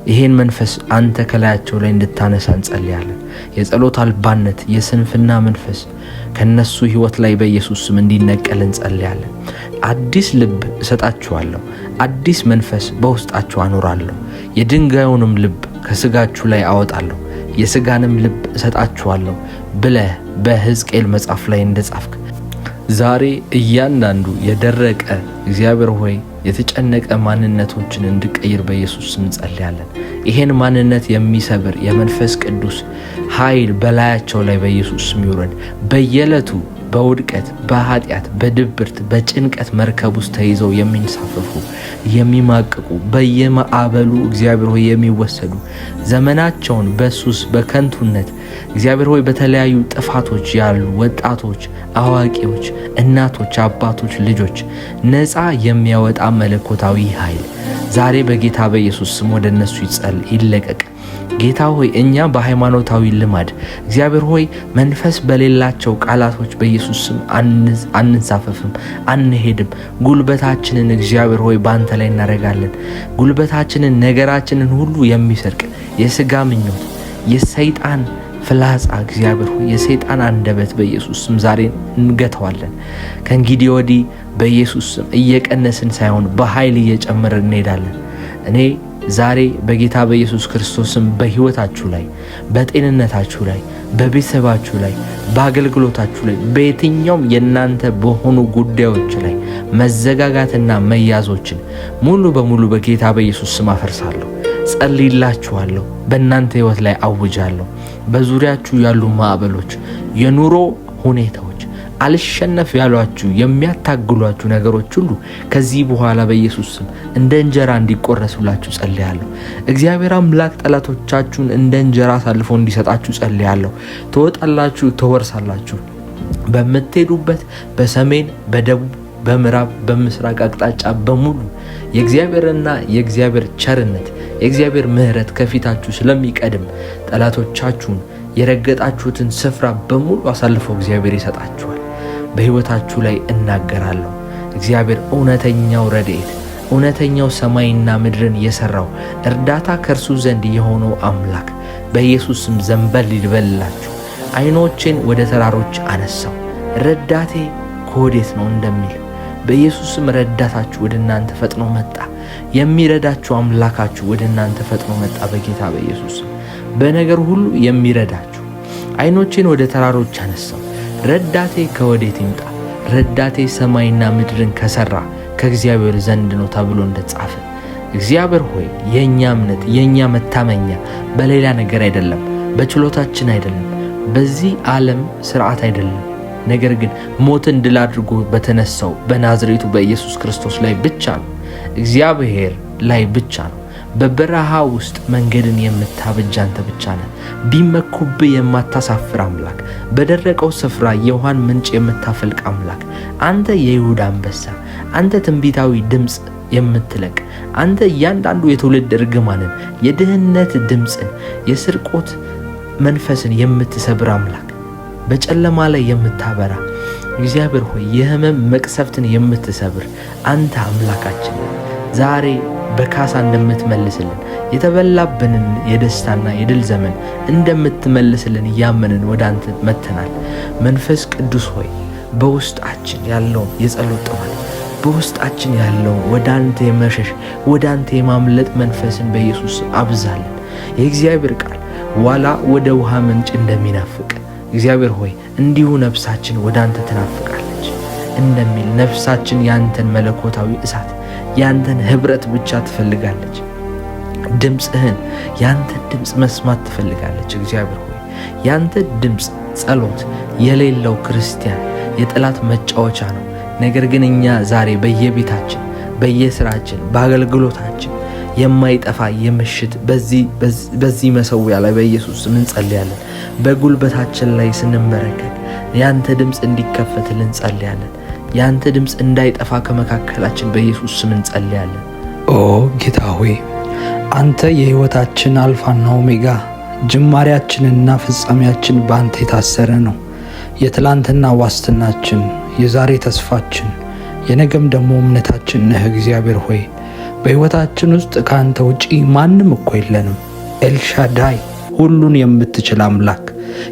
ይሄን መንፈስ አንተ ከላያቸው ላይ እንድታነሳ እንጸልያለን። የጸሎት አልባነት የስንፍና መንፈስ ከነሱ ሕይወት ላይ በኢየሱስ ስም እንዲነቀል እንጸልያለን። አዲስ ልብ እሰጣችኋለሁ፣ አዲስ መንፈስ በውስጣችሁ አኖራለሁ፣ የድንጋዩንም ልብ ከስጋችሁ ላይ አወጣለሁ፣ የስጋንም ልብ እሰጣችኋለሁ ብለህ በሕዝቅኤል መጽሐፍ ላይ እንደጻፍክ ዛሬ እያንዳንዱ የደረቀ እግዚአብሔር ሆይ የተጨነቀ ማንነቶችን እንድቀይር በኢየሱስ ስም እንጸልያለን። ይሄን ማንነት የሚሰብር የመንፈስ ቅዱስ ኃይል በላያቸው ላይ በኢየሱስ ስም ይውረድ። በየዕለቱ በውድቀት በኃጢአት በድብርት በጭንቀት መርከብ ውስጥ ተይዘው የሚንሳፈፉ የሚማቅቁ በየማዕበሉ እግዚአብሔር ሆይ የሚወሰዱ ዘመናቸውን በሱስ በከንቱነት እግዚአብሔር ሆይ በተለያዩ ጥፋቶች ያሉ ወጣቶች፣ አዋቂዎች፣ እናቶች፣ አባቶች፣ ልጆች ነፃ የሚያወጣ መለኮታዊ ኃይል ዛሬ በጌታ በኢየሱስ ስም ወደ እነሱ ይለቀቅ። ጌታ ሆይ እኛ በሃይማኖታዊ ልማድ እግዚአብሔር ሆይ መንፈስ በሌላቸው ቃላቶች በኢየሱስ ስም አንንሳፈፍም፣ አንሄድም። ጉልበታችንን እግዚአብሔር ሆይ ባንተ ላይ እናረጋለን። ጉልበታችንን ነገራችንን ሁሉ የሚሰርቅ የሥጋ ምኞት የሰይጣን ፍላጻ እግዚአብሔር ሆይ የሰይጣን አንደበት በኢየሱስ ስም ዛሬ እንገተዋለን። ከእንግዲህ ወዲህ በኢየሱስ ስም እየቀነስን ሳይሆን በኃይል እየጨመርን እንሄዳለን። እኔ ዛሬ በጌታ በኢየሱስ ክርስቶስም በሕይወታችሁ ላይ በጤንነታችሁ ላይ በቤተሰባችሁ ላይ በአገልግሎታችሁ ላይ በየትኛውም የናንተ በሆኑ ጉዳዮች ላይ መዘጋጋትና መያዞችን ሙሉ በሙሉ በጌታ በኢየሱስ ስም አፈርሳለሁ። ጸልይላችኋለሁ። በእናንተ ሕይወት ላይ አውጃለሁ። በዙሪያችሁ ያሉ ማዕበሎች፣ የኑሮ ሁኔታዎች፣ አልሸነፍ ያሏችሁ የሚያታግሏችሁ ነገሮች ሁሉ ከዚህ በኋላ በኢየሱስ ስም እንደ እንጀራ እንዲቆረሱላችሁ ጸልያለሁ። እግዚአብሔር አምላክ ጠላቶቻችሁን እንደ እንጀራ አሳልፎ እንዲሰጣችሁ ጸልያለሁ። ትወጣላችሁ፣ ትወርሳላችሁ። በምትሄዱበት በሰሜን፣ በደቡብ፣ በምዕራብ፣ በምስራቅ አቅጣጫ በሙሉ የእግዚአብሔርና የእግዚአብሔር ቸርነት የእግዚአብሔር ምሕረት ከፊታችሁ ስለሚቀድም ጠላቶቻችሁን የረገጣችሁትን ስፍራ በሙሉ አሳልፎ እግዚአብሔር ይሰጣችኋል። በሕይወታችሁ ላይ እናገራለሁ። እግዚአብሔር እውነተኛው ረድኤት፣ እውነተኛው ሰማይና ምድርን የሰራው እርዳታ ከእርሱ ዘንድ የሆነው አምላክ በኢየሱስ ስም ዘንበል ይበልላችሁ። ዓይኖቼን ወደ ተራሮች አነሳው፣ ረዳቴ ከወዴት ነው እንደሚል በኢየሱስ ስም ረዳታችሁ ወደ እናንተ ፈጥኖ መጣ። የሚረዳችሁ አምላካችሁ ወደ እናንተ ፈጥኖ መጣ። በጌታ በኢየሱስ ስም በነገር ሁሉ የሚረዳችሁ። ዓይኖቼን ወደ ተራሮች አነሳው፣ ረዳቴ ከወዴት ይምጣ? ረዳቴ ሰማይና ምድርን ከሰራ ከእግዚአብሔር ዘንድ ነው ተብሎ እንደተጻፈ፣ እግዚአብሔር ሆይ የኛ እምነት የኛ መታመኛ በሌላ ነገር አይደለም፣ በችሎታችን አይደለም፣ በዚህ ዓለም ስርዓት አይደለም። ነገር ግን ሞትን ድል አድርጎ በተነሳው በናዝሬቱ በኢየሱስ ክርስቶስ ላይ ብቻ ነው። እግዚአብሔር ላይ ብቻ ነው። በበረሃ ውስጥ መንገድን የምታበጅ አንተ ብቻ ነህ። ቢመኩብህ የማታሳፍር አምላክ፣ በደረቀው ስፍራ የውሃን ምንጭ የምታፈልቅ አምላክ፣ አንተ የይሁዳ አንበሳ፣ አንተ ትንቢታዊ ድምፅ የምትለቅ፣ አንተ እያንዳንዱ የትውልድ እርግማንን፣ የድህነት ድምፅን፣ የስርቆት መንፈስን የምትሰብር አምላክ፣ በጨለማ ላይ የምታበራ እግዚአብሔር ሆይ የህመም መቅሰፍትን የምትሰብር አንተ አምላካችን ዛሬ በካሳ እንደምትመልስልን የተበላብንን የደስታና የድል ዘመን እንደምትመልስልን እያመንን ወደ አንተ መተናል። መንፈስ ቅዱስ ሆይ በውስጣችን ያለውን የጸሎት ጥማት፣ በውስጣችን ያለውን ወደ አንተ የመሸሽ ወደ አንተ የማምለጥ መንፈስን በኢየሱስ አብዛልን። የእግዚአብሔር ቃል ዋላ ወደ ውሃ ምንጭ እንደሚናፍቅ እግዚአብሔር ሆይ እንዲሁ ነፍሳችን ወደ አንተ ትናፍቃለች እንደሚል ነፍሳችን ያንተን መለኮታዊ እሳት ያንተን ህብረት ብቻ ትፈልጋለች። ድምፅህን ያንተን ድምፅ መስማት ትፈልጋለች። እግዚአብሔር ሆይ ያንተ ድምፅ ጸሎት የሌለው ክርስቲያን የጠላት መጫወቻ ነው። ነገር ግን እኛ ዛሬ በየቤታችን በየስራችን በአገልግሎታችን የማይጠፋ የምሽት በዚህ መሰዊያ ላይ በኢየሱስ ስም እንጸልያለን። በጉልበታችን ላይ ስንመረከክ ያንተ ድምፅ እንዲከፈትልን እንጸልያለን። ያንተ ድምፅ እንዳይጠፋ ከመካከላችን በኢየሱስ ስም እንጸልያለን። ኦ ጌታ ሆይ አንተ የሕይወታችን አልፋና ኦሜጋ ጅማሬያችንና ፍጻሜያችን በአንተ የታሰረ ነው። የትላንትና ዋስትናችን፣ የዛሬ ተስፋችን፣ የነገም ደግሞ እምነታችን ነህ። እግዚአብሔር ሆይ በሕይወታችን ውስጥ ከአንተ ውጪ ማንም እኮ የለንም። ኤልሻዳይ ሁሉን የምትችል አምላክ፣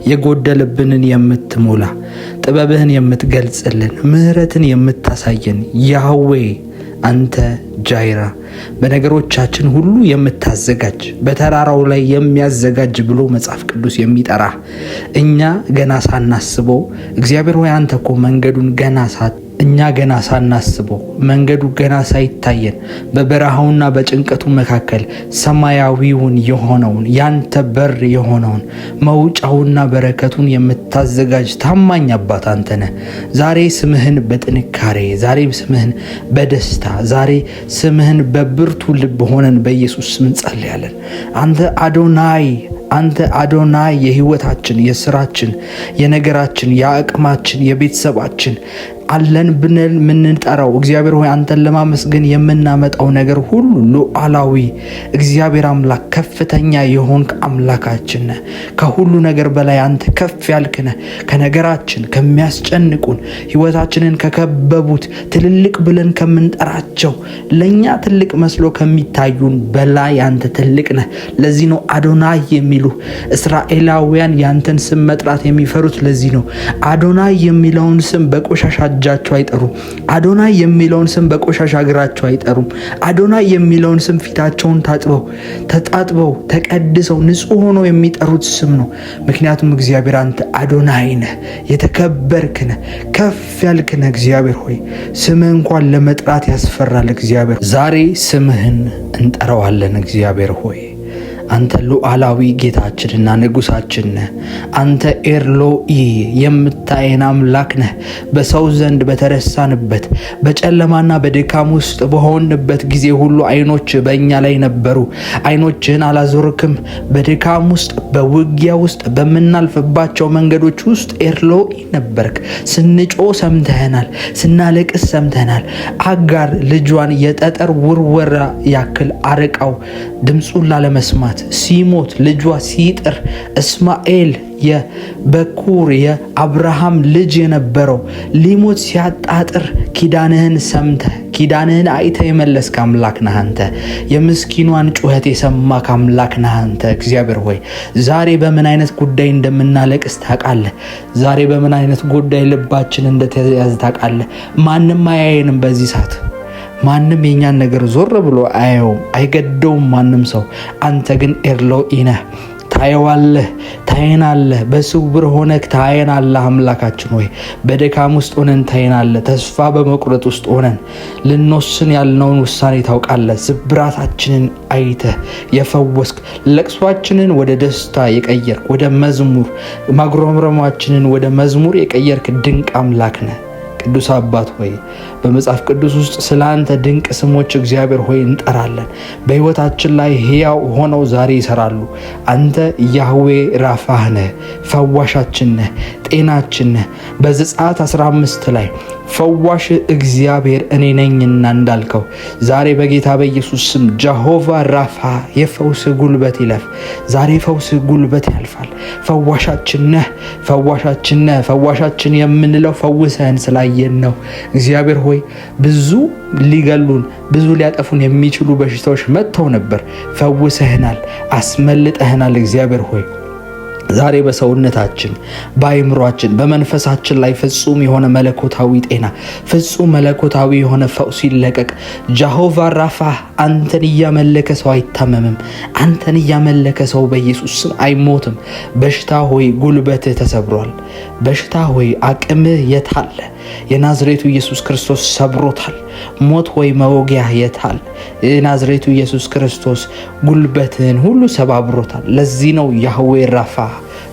የጎደለብንን የምትሞላ ጥበብህን የምትገልጽልን ምሕረትን የምታሳየን ያህዌ አንተ ጃይራ በነገሮቻችን ሁሉ የምታዘጋጅ በተራራው ላይ የሚያዘጋጅ ብሎ መጽሐፍ ቅዱስ የሚጠራ እኛ ገና ሳናስበው እግዚአብሔር ሆይ አንተ እኮ መንገዱን እኛ ገና ሳናስበው መንገዱ ገና ሳይታየን በበረሃውና በጭንቀቱ መካከል ሰማያዊውን የሆነውን ያንተ በር የሆነውን መውጫውና በረከቱን የምታዘጋጅ ታማኝ አባት አንተ ነህ። ዛሬ ስምህን በጥንካሬ ዛሬ ስምህን በደስታ ዛሬ ስምህን በብርቱ ልብ ሆነን በኢየሱስ ስም እንጸልያለን። አንተ አዶናይ የሕይወታችን፣ የስራችን፣ የነገራችን፣ የአቅማችን፣ የቤተሰባችን አለን ብንል ምንጠራው እግዚአብሔር ሆይ አንተን ለማመስገን የምናመጣው ነገር ሁሉ ሉዓላዊ እግዚአብሔር አምላክ ከፍተኛ የሆንክ አምላካችን ነህ። ከሁሉ ነገር በላይ አንተ ከፍ ያልክ ነህ። ከነገራችን ከሚያስጨንቁን ሕይወታችንን ከከበቡት ትልልቅ ብለን ከምንጠራቸው ለኛ ትልቅ መስሎ ከሚታዩን በላይ አንተ ትልቅ ነህ። ለዚህ ነው አዶናይ የሚሉ እስራኤላውያን ያንተን ስም መጥራት የሚፈሩት። ለዚህ ነው አዶናይ የሚለውን ስም በቆሻሻ እጃቸው አይጠሩም። አዶናይ የሚለውን ስም በቆሻሻ እግራቸው አይጠሩም። አዶናይ የሚለውን ስም ፊታቸውን ተጣጥበው ተቀድሰው ንጹሕ ሆነው የሚጠሩት ስም ነው። ምክንያቱም እግዚአብሔር አንተ አዶናይ ነህ፣ የተከበርክ ነህ፣ ከፍ ያልክ ነህ። እግዚአብሔር ሆይ ስምህ እንኳን ለመጥራት ያስፈራል። እግዚአብሔር ዛሬ ስምህን እንጠራዋለን። እግዚአብሔር ሆይ አንተ ሉዓላዊ ጌታችንና ንጉሳችን ነህ። አንተ ኤርሎኢ የምታየን አምላክ ነህ። በሰው ዘንድ በተረሳንበት በጨለማና በድካም ውስጥ በሆንበት ጊዜ ሁሉ ዓይኖች በእኛ ላይ ነበሩ። ዓይኖችህን አላዞርክም። በድካም ውስጥ በውጊያ ውስጥ በምናልፍባቸው መንገዶች ውስጥ ኤርሎኢ ነበርክ። ስንጮ ሰምተህናል፣ ስናለቅስ ሰምተህናል። አጋር ልጇን የጠጠር ውርወራ ያክል አርቃው ድምፁን ላለመስማት ሲሞት ልጇ ሲጥር እስማኤል የበኩር የአብርሃም ልጅ የነበረው ሊሞት ሲያጣጥር ኪዳንህን ሰምተህ ኪዳንህን አይተህ የመለስክ አምላክ ነህ አንተ። የምስኪኗን ጩኸት የሰማክ አምላክ ነህ አንተ። እግዚአብሔር ሆይ ዛሬ በምን አይነት ጉዳይ እንደምናለቅስ ታውቃለህ። ዛሬ በምን አይነት ጉዳይ ልባችን እንደተያዘ ታውቃለህ። ማንም አያየንም በዚህ ሰዓት። ማንም የኛን ነገር ዞር ብሎ አያየውም፣ አይገደውም ማንም ሰው። አንተ ግን ኤርሎኢ ነህ። ታየዋለህ፣ ታየናለህ። በስውር ሆነህ ታየናለህ። አምላካችን ሆይ በድካም ውስጥ ሆነን ታየናለህ። ተስፋ በመቁረጥ ውስጥ ሆነን ልንወስን ያልነውን ውሳኔ ታውቃለህ። ስብራታችንን አይተህ የፈወስክ፣ ለቅሷችንን ወደ ደስታ የቀየርክ፣ ወደ መዝሙር ማጉረምረማችንን ወደ መዝሙር የቀየርክ ድንቅ አምላክ ነህ። ቅዱስ አባት ሆይ በመጽሐፍ ቅዱስ ውስጥ ስለ አንተ ድንቅ ስሞች እግዚአብሔር ሆይ እንጠራለን። በሕይወታችን ላይ ሕያው ሆነው ዛሬ ይሰራሉ። አንተ ያህዌ ራፋህ ነህ፣ ፈዋሻችን ነህ፣ ጤናችን ነህ። በዘጸአት 15 ላይ ፈዋሽ እግዚአብሔር እኔ ነኝና እንዳልከው ዛሬ በጌታ በኢየሱስ ስም ጀሆቫ ራፋ የፈውስ ጉልበት ይለፍ። ዛሬ ፈውስ ጉልበት ያልፋል። ፈዋሻችን ነህ፣ ፈዋሻችን ነህ። ፈዋሻችን የምንለው ፈውሰህን ስላየን ነው። እግዚአብሔር ሆይ ብዙ ሊገሉን ብዙ ሊያጠፉን የሚችሉ በሽታዎች መጥተው ነበር። ፈውሰህናል፣ አስመልጠህናል። እግዚአብሔር ሆይ ዛሬ በሰውነታችን በአይምሯችን በመንፈሳችን ላይ ፍጹም የሆነ መለኮታዊ ጤና ፍጹም መለኮታዊ የሆነ ፈውስ ይለቀቅ። ጀሆቫ ራፋ አንተን እያመለከ ሰው አይታመምም። አንተን እያመለከ ሰው በኢየሱስ ስም አይሞትም። በሽታ ሆይ ጉልበትህ ተሰብሯል። በሽታ ሆይ አቅምህ የታለ? የናዝሬቱ ኢየሱስ ክርስቶስ ሰብሮታል። ሞት ሆይ መወጊያ የታል? የናዝሬቱ ኢየሱስ ክርስቶስ ጉልበትህን ሁሉ ሰባብሮታል። ለዚህ ነው ያህዌ ራፋ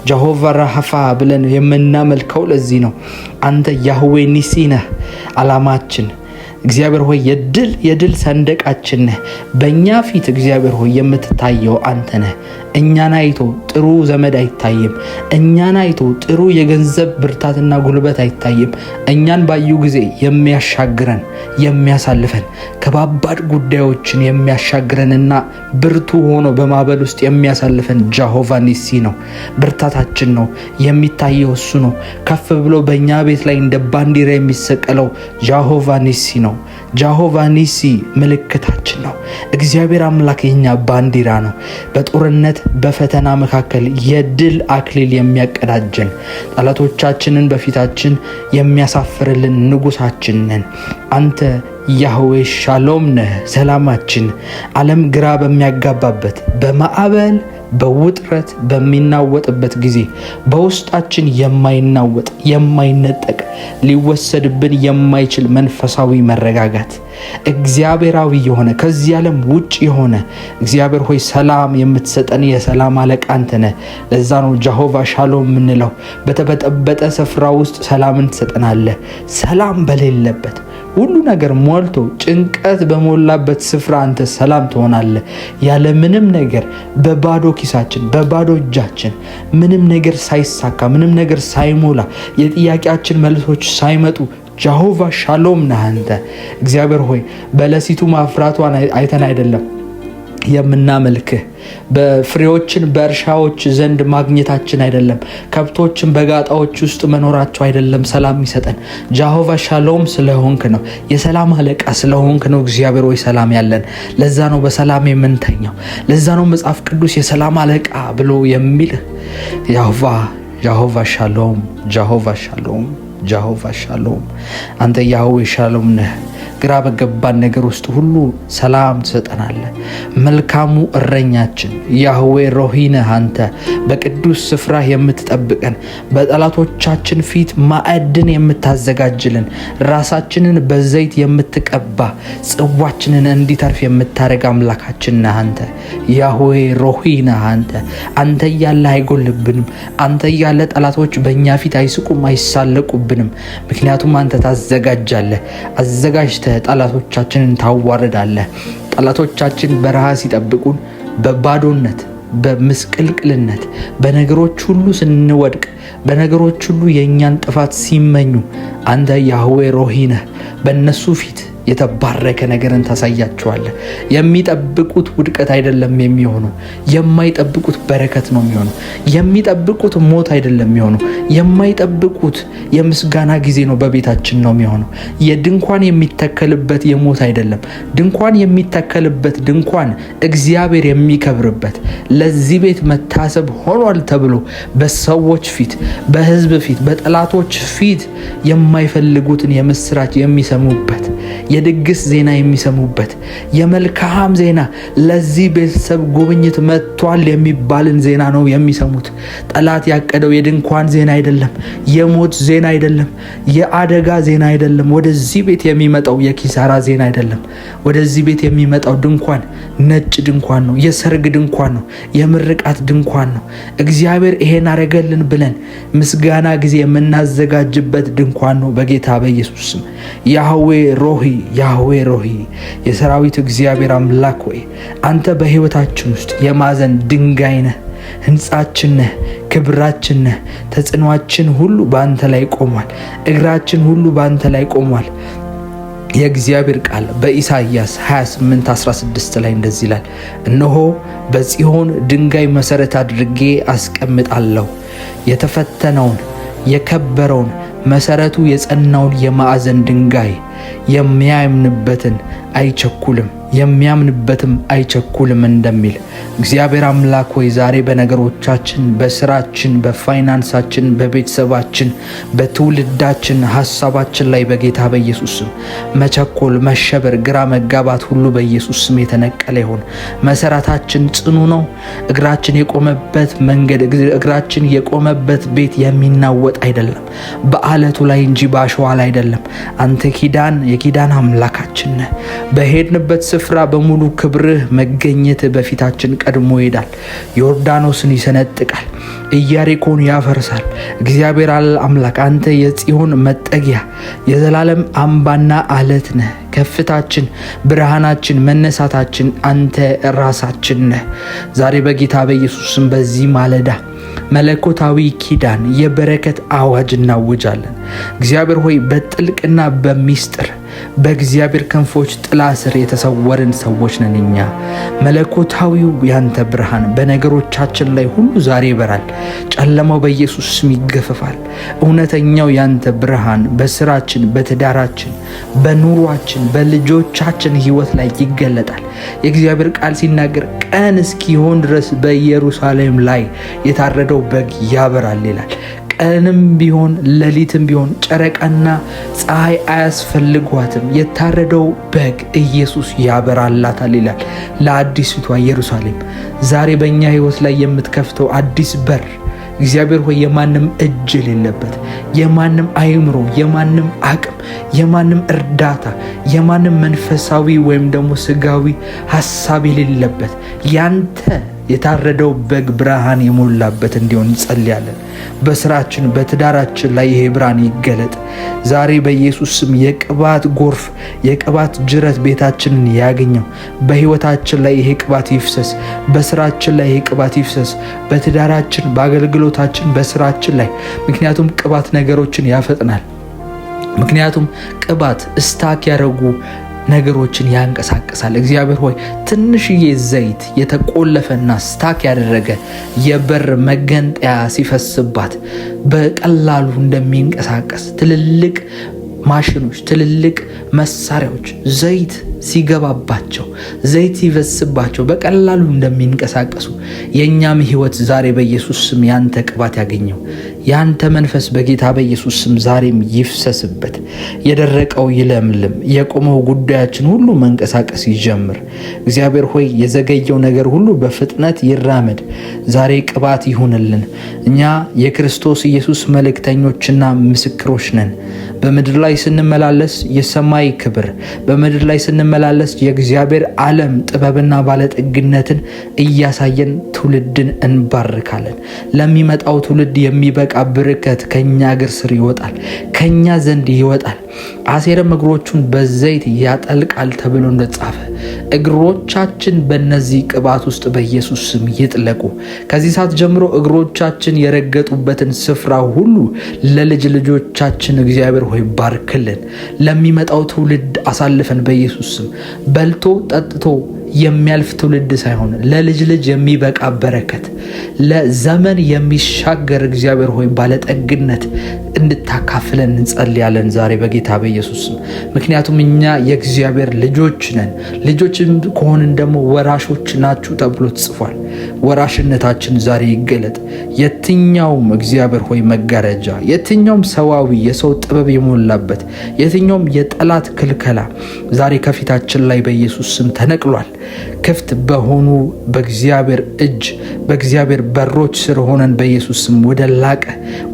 ጀሆቫ ራፋ ብለን የምናመልከው። ለዚህ ነው አንተ ያህዌ ኒሲ ነህ። ዓላማችን እግዚአብሔር ሆይ የድል ሰንደቃችን ነህ። በእኛ ፊት እግዚአብሔር ሆይ የምትታየው አንተ ነህ። እኛን አይቶ ጥሩ ዘመድ አይታይም። እኛን አይቶ ጥሩ የገንዘብ ብርታትና ጉልበት አይታይም። እኛን ባዩ ጊዜ የሚያሻግረን የሚያሳልፈን ከባባድ ጉዳዮችን የሚያሻግረንና ብርቱ ሆኖ በማዕበል ውስጥ የሚያሳልፈን ጀሆቫ ኒሲ ነው። ብርታታችን ነው። የሚታየው እሱ ነው። ከፍ ብሎ በእኛ ቤት ላይ እንደ ባንዲራ የሚሰቀለው ጀሆቫ ኒሲ ነው። ጀሆቫ ኒሲ ምልክታችን ነው። እግዚአብሔር አምላክ የኛ ባንዲራ ነው። በጦርነት በፈተና መካከል የድል አክሊል የሚያቀዳጀን ጠላቶቻችንን በፊታችን የሚያሳፍርልን ንጉሳችን ነን። አንተ ያህዌ ሻሎም ነህ፣ ሰላማችን። ዓለም ግራ በሚያጋባበት በማዕበል በውጥረት በሚናወጥበት ጊዜ በውስጣችን የማይናወጥ የማይነጠቅ ሊወሰድብን የማይችል መንፈሳዊ መረጋጋት እግዚአብሔራዊ የሆነ ከዚህ ዓለም ውጭ የሆነ እግዚአብሔር ሆይ ሰላም የምትሰጠን የሰላም አለቃ አንተ ነህ። ለዛ ነው ጀሆቫ ሻሎም የምንለው። በተበጠበጠ ስፍራ ውስጥ ሰላምን ትሰጠናለህ። ሰላም በሌለበት ሁሉ ነገር ሞልቶ ጭንቀት በሞላበት ስፍራ አንተ ሰላም ትሆናለህ። ያለ ምንም ነገር በባዶ ኪሳችን በባዶ እጃችን ምንም ነገር ሳይሳካ ምንም ነገር ሳይሞላ የጥያቄያችን መልሶች ሳይመጡ ጀሆቫ ሻሎም ነህ አንተ። እግዚአብሔር ሆይ በለሲቱ ማፍራቷን አይተን አይደለም የምናመልክህ፣ በፍሬዎችን በእርሻዎች ዘንድ ማግኘታችን አይደለም፣ ከብቶችን በጋጣዎች ውስጥ መኖራቸው አይደለም ሰላም ይሰጠን። ጀሆቫ ሻሎም ስለሆንክ ነው። የሰላም አለቃ ስለሆንክ ነው እግዚአብሔር ሆይ ሰላም ያለን። ለዛ ነው በሰላም የምንተኛው። ለዛ ነው መጽሐፍ ቅዱስ የሰላም አለቃ ብሎ የሚል ጀሆቫ ሻሎም ጀሆቫ ሻሎም ጃሆቫ ሻሎም። አንተ ያህዌ ሻሎም ነህ። ግራ በገባን ነገር ውስጥ ሁሉ ሰላም ትሰጠናለህ። መልካሙ እረኛችን ያህዌ ሮሂ ነህ። አንተ በቅዱስ ስፍራ የምትጠብቀን፣ በጠላቶቻችን ፊት ማዕድን የምታዘጋጅልን፣ ራሳችንን በዘይት የምትቀባ፣ ጽዋችንን እንዲተርፍ የምታደርግ አምላካችን ነህ። አንተ ያህዌ ሮሂ ነህ። አንተ እያለ አይጎልብንም። አንተ እያለ ጠላቶች በእኛ ፊት አይስቁም፣ አይሳለቁብንም። ምክንያቱም አንተ ታዘጋጃለህ። አዘጋጅተህ ጠላቶቻችንን ታዋርዳለህ። ጠላቶቻችን በረሃ ሲጠብቁን በባዶነት፣ በምስቅልቅልነት፣ በነገሮች ሁሉ ስንወድቅ፣ በነገሮች ሁሉ የእኛን ጥፋት ሲመኙ አንተ ያህዌ ሮሂ ነህ። በእነሱ ፊት የተባረከ ነገርን ታሳያቸዋለህ። የሚጠብቁት ውድቀት አይደለም የሚሆነው፣ የማይጠብቁት በረከት ነው የሚሆነው። የሚጠብቁት ሞት አይደለም የሚሆነው፣ የማይጠብቁት የምስጋና ጊዜ ነው በቤታችን ነው የሚሆነው። የድንኳን የሚተከልበት የሞት አይደለም። ድንኳን የሚተከልበት ድንኳን እግዚአብሔር የሚከብርበት፣ ለዚህ ቤት መታሰብ ሆኗል ተብሎ በሰዎች ፊት፣ በሕዝብ ፊት፣ በጠላቶች ፊት የማይፈልጉትን የምስራች የሚሰሙበት፣ የድግስ ዜና የሚሰሙበት፣ የመልካም ዜና ለዚህ ቤተሰብ ጉብኝት መጥቷል የሚባልን ዜና ነው የሚሰሙት። ጠላት ያቀደው የድንኳን ዜና አይደለም፣ የሞት ዜና አይደለም፣ የአደጋ ዜና አይደለም። ወደዚህ ቤት የሚመጣው የኪሳራ ዜና አይደለም። ወደዚህ ቤት የሚመጣው ድንኳን ነጭ ድንኳን ነው፣ የሰርግ ድንኳን ነው፣ የምርቃት ድንኳን ነው። እግዚአብሔር ይሄን አረገልን ብለን ምስጋና ጊዜ የምናዘጋጅበት ድንኳን ነው። በጌታ በኢየሱስ ስም ያህዌ ሮሂ፣ ያህዌ ሮሂ፣ የሰራዊት እግዚአብሔር አምላክ ሆይ አንተ በሕይወታችን ውስጥ የማዕዘን ድንጋይ ነህ፣ ሕንጻችን ነህ፣ ክብራችን ነህ። ተጽዕኖአችን ሁሉ በአንተ ላይ ቆሟል። እግራችን ሁሉ በአንተ ላይ ቆሟል። የእግዚአብሔር ቃል በኢሳይያስ 28:16 ላይ እንደዚህ ይላል፣ እነሆ በጽዮን ድንጋይ መሰረት አድርጌ አስቀምጣለሁ፣ የተፈተነውን የከበረውን መሰረቱ የጸናውን የማዕዘን ድንጋይ የሚያምንበትን አይቸኩልም የሚያምንበትም አይቸኩልም እንደሚል እግዚአብሔር አምላክ ሆይ ዛሬ በነገሮቻችን፣ በስራችን፣ በፋይናንሳችን፣ በቤተሰባችን፣ በትውልዳችን፣ ሀሳባችን ላይ በጌታ በኢየሱስ ስም መቸኮል፣ መሸበር፣ ግራ መጋባት ሁሉ በኢየሱስ ስም የተነቀለ ይሁን። መሰረታችን ጽኑ ነው። እግራችን የቆመበት መንገድ፣ እግራችን የቆመበት ቤት የሚናወጥ አይደለም፣ በአለቱ ላይ እንጂ በአሸዋ ላይ አይደለም። አንተ የኪዳን አምላካችን ነህ። በሄድንበት ስፍራ በሙሉ ክብርህ መገኘት በፊታችን ቀድሞ ይሄዳል። ዮርዳኖስን ይሰነጥቃል፣ ኢያሪኮን ያፈርሳል። እግዚአብሔር አምላክ አንተ የጽዮን መጠጊያ፣ የዘላለም አምባና አለት ነህ። ከፍታችን፣ ብርሃናችን፣ መነሳታችን አንተ ራሳችን ነህ። ዛሬ በጌታ በኢየሱስም በዚህ ማለዳ መለኮታዊ ኪዳን የበረከት አዋጅ እናውጃለን። እግዚአብሔር ሆይ በጥልቅና በሚስጥር በእግዚአብሔር ክንፎች ጥላ ስር የተሰወርን ሰዎች ነን እኛ። መለኮታዊው ያንተ ብርሃን በነገሮቻችን ላይ ሁሉ ዛሬ ይበራል። ጨለማው በኢየሱስ ስም ይገፈፋል። እውነተኛው ያንተ ብርሃን በስራችን፣ በትዳራችን፣ በኑሯችን፣ በልጆቻችን ህይወት ላይ ይገለጣል። የእግዚአብሔር ቃል ሲናገር ቀን እስኪሆን ድረስ በኢየሩሳሌም ላይ የታረደው በግ ያበራል ይላል። ቀንም ቢሆን ሌሊትም ቢሆን ጨረቃና ፀሐይ አያስፈልጓትም። የታረደው በግ ኢየሱስ ያበራላታል ይላል ለአዲስቷ ኢየሩሳሌም። ዛሬ በእኛ ህይወት ላይ የምትከፍተው አዲስ በር እግዚአብሔር ሆይ የማንም እጅ የሌለበት፣ የማንም አይምሮ፣ የማንም አቅም፣ የማንም እርዳታ፣ የማንም መንፈሳዊ ወይም ደግሞ ስጋዊ ሀሳብ የሌለበት ያንተ የታረደው በግ ብርሃን የሞላበት እንዲሆን እንጸልያለን። በስራችን፣ በትዳራችን ላይ ይሄ ብርሃን ይገለጥ ዛሬ በኢየሱስ ስም። የቅባት ጎርፍ፣ የቅባት ጅረት ቤታችንን ያገኘው። በህይወታችን ላይ ይሄ ቅባት ይፍሰስ። በስራችን ላይ ይሄ ቅባት ይፍሰስ። በትዳራችን፣ በአገልግሎታችን፣ በስራችን ላይ ምክንያቱም ቅባት ነገሮችን ያፈጥናል። ምክንያቱም ቅባት ስታክ ያደረጉ ነገሮችን ያንቀሳቅሳል። እግዚአብሔር ሆይ ትንሽዬ ዘይት የተቆለፈና ስታክ ያደረገ የበር መገንጠያ ሲፈስባት በቀላሉ እንደሚንቀሳቀስ ትልልቅ ማሽኖች፣ ትልልቅ መሳሪያዎች ዘይት ሲገባባቸው፣ ዘይት ሲፈስባቸው በቀላሉ እንደሚንቀሳቀሱ የእኛም ህይወት ዛሬ በኢየሱስ ስም ያንተ ቅባት ያገኘው። ያንተ መንፈስ በጌታ በኢየሱስ ስም ዛሬም ይፍሰስበት። የደረቀው ይለምልም፣ የቆመው ጉዳያችን ሁሉ መንቀሳቀስ ይጀምር። እግዚአብሔር ሆይ የዘገየው ነገር ሁሉ በፍጥነት ይራመድ። ዛሬ ቅባት ይሁንልን። እኛ የክርስቶስ ኢየሱስ መልእክተኞችና ምስክሮች ነን። በምድር ላይ ስንመላለስ የሰማይ ክብር፣ በምድር ላይ ስንመላለስ የእግዚአብሔር ዓለም ጥበብና ባለጠግነትን እያሳየን ትውልድን እንባርካለን። ለሚመጣው ትውልድ የሚበቃ በረከት ከኛ እግር ስር ይወጣል፣ ከኛ ዘንድ ይወጣል። አሴርም እግሮቹን በዘይት ያጠልቃል ተብሎ እንደተጻፈ እግሮቻችን በእነዚህ ቅባት ውስጥ በኢየሱስ ስም ይጥለቁ። ከዚህ ሰዓት ጀምሮ እግሮቻችን የረገጡበትን ስፍራ ሁሉ ለልጅ ልጆቻችን እግዚአብሔር ሆይ ባርክልን። ለሚመጣው ትውልድ አሳልፈን በኢየሱስ ስም በልቶ ጠጥቶ የሚያልፍ ትውልድ ሳይሆን ለልጅ ልጅ የሚበቃ በረከት፣ ለዘመን የሚሻገር እግዚአብሔር ሆይ ባለጠግነት እንድታካፍለን እንጸልያለን ዛሬ በጌታ በኢየሱስ ስም። ምክንያቱም እኛ የእግዚአብሔር ልጆች ነን። ልጆችም ከሆንን ደግሞ ወራሾች ናችሁ ተብሎ ተጽፏል። ወራሽነታችን ዛሬ ይገለጥ። የትኛውም እግዚአብሔር ሆይ መጋረጃ፣ የትኛውም ሰዋዊ የሰው ጥበብ የሞላበት የትኛውም የጠላት ክልከላ ዛሬ ከፊታችን ላይ በኢየሱስ ስም ተነቅሏል። ክፍት በሆኑ በእግዚአብሔር እጅ በእግዚአብሔር በሮች ስር ሆነን በኢየሱስ ስም ወደ ላቀ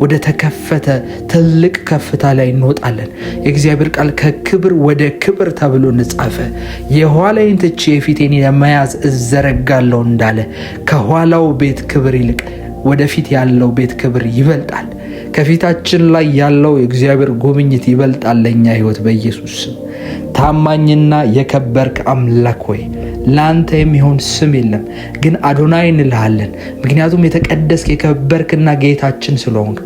ወደ ተከፈተ ትልቅ ከፍታ ላይ እንወጣለን። የእግዚአብሔር ቃል ከክብር ወደ ክብር ተብሎ እንደጻፈ የኋላዬን ትቼ የፊቴን ለመያዝ እዘረጋለሁ እንዳለ ከኋላው ቤት ክብር ይልቅ ወደፊት ያለው ቤት ክብር ይበልጣል። ከፊታችን ላይ ያለው የእግዚአብሔር ጉብኝት ይበልጣል ለኛ ሕይወት በኢየሱስ ስም። ታማኝና የከበርክ አምላክ ሆይ ላንተ የሚሆን ስም የለም፣ ግን አዶናይ እንልሃለን። ምክንያቱም የተቀደስክ የከበርክና ጌታችን ስለሆንክ።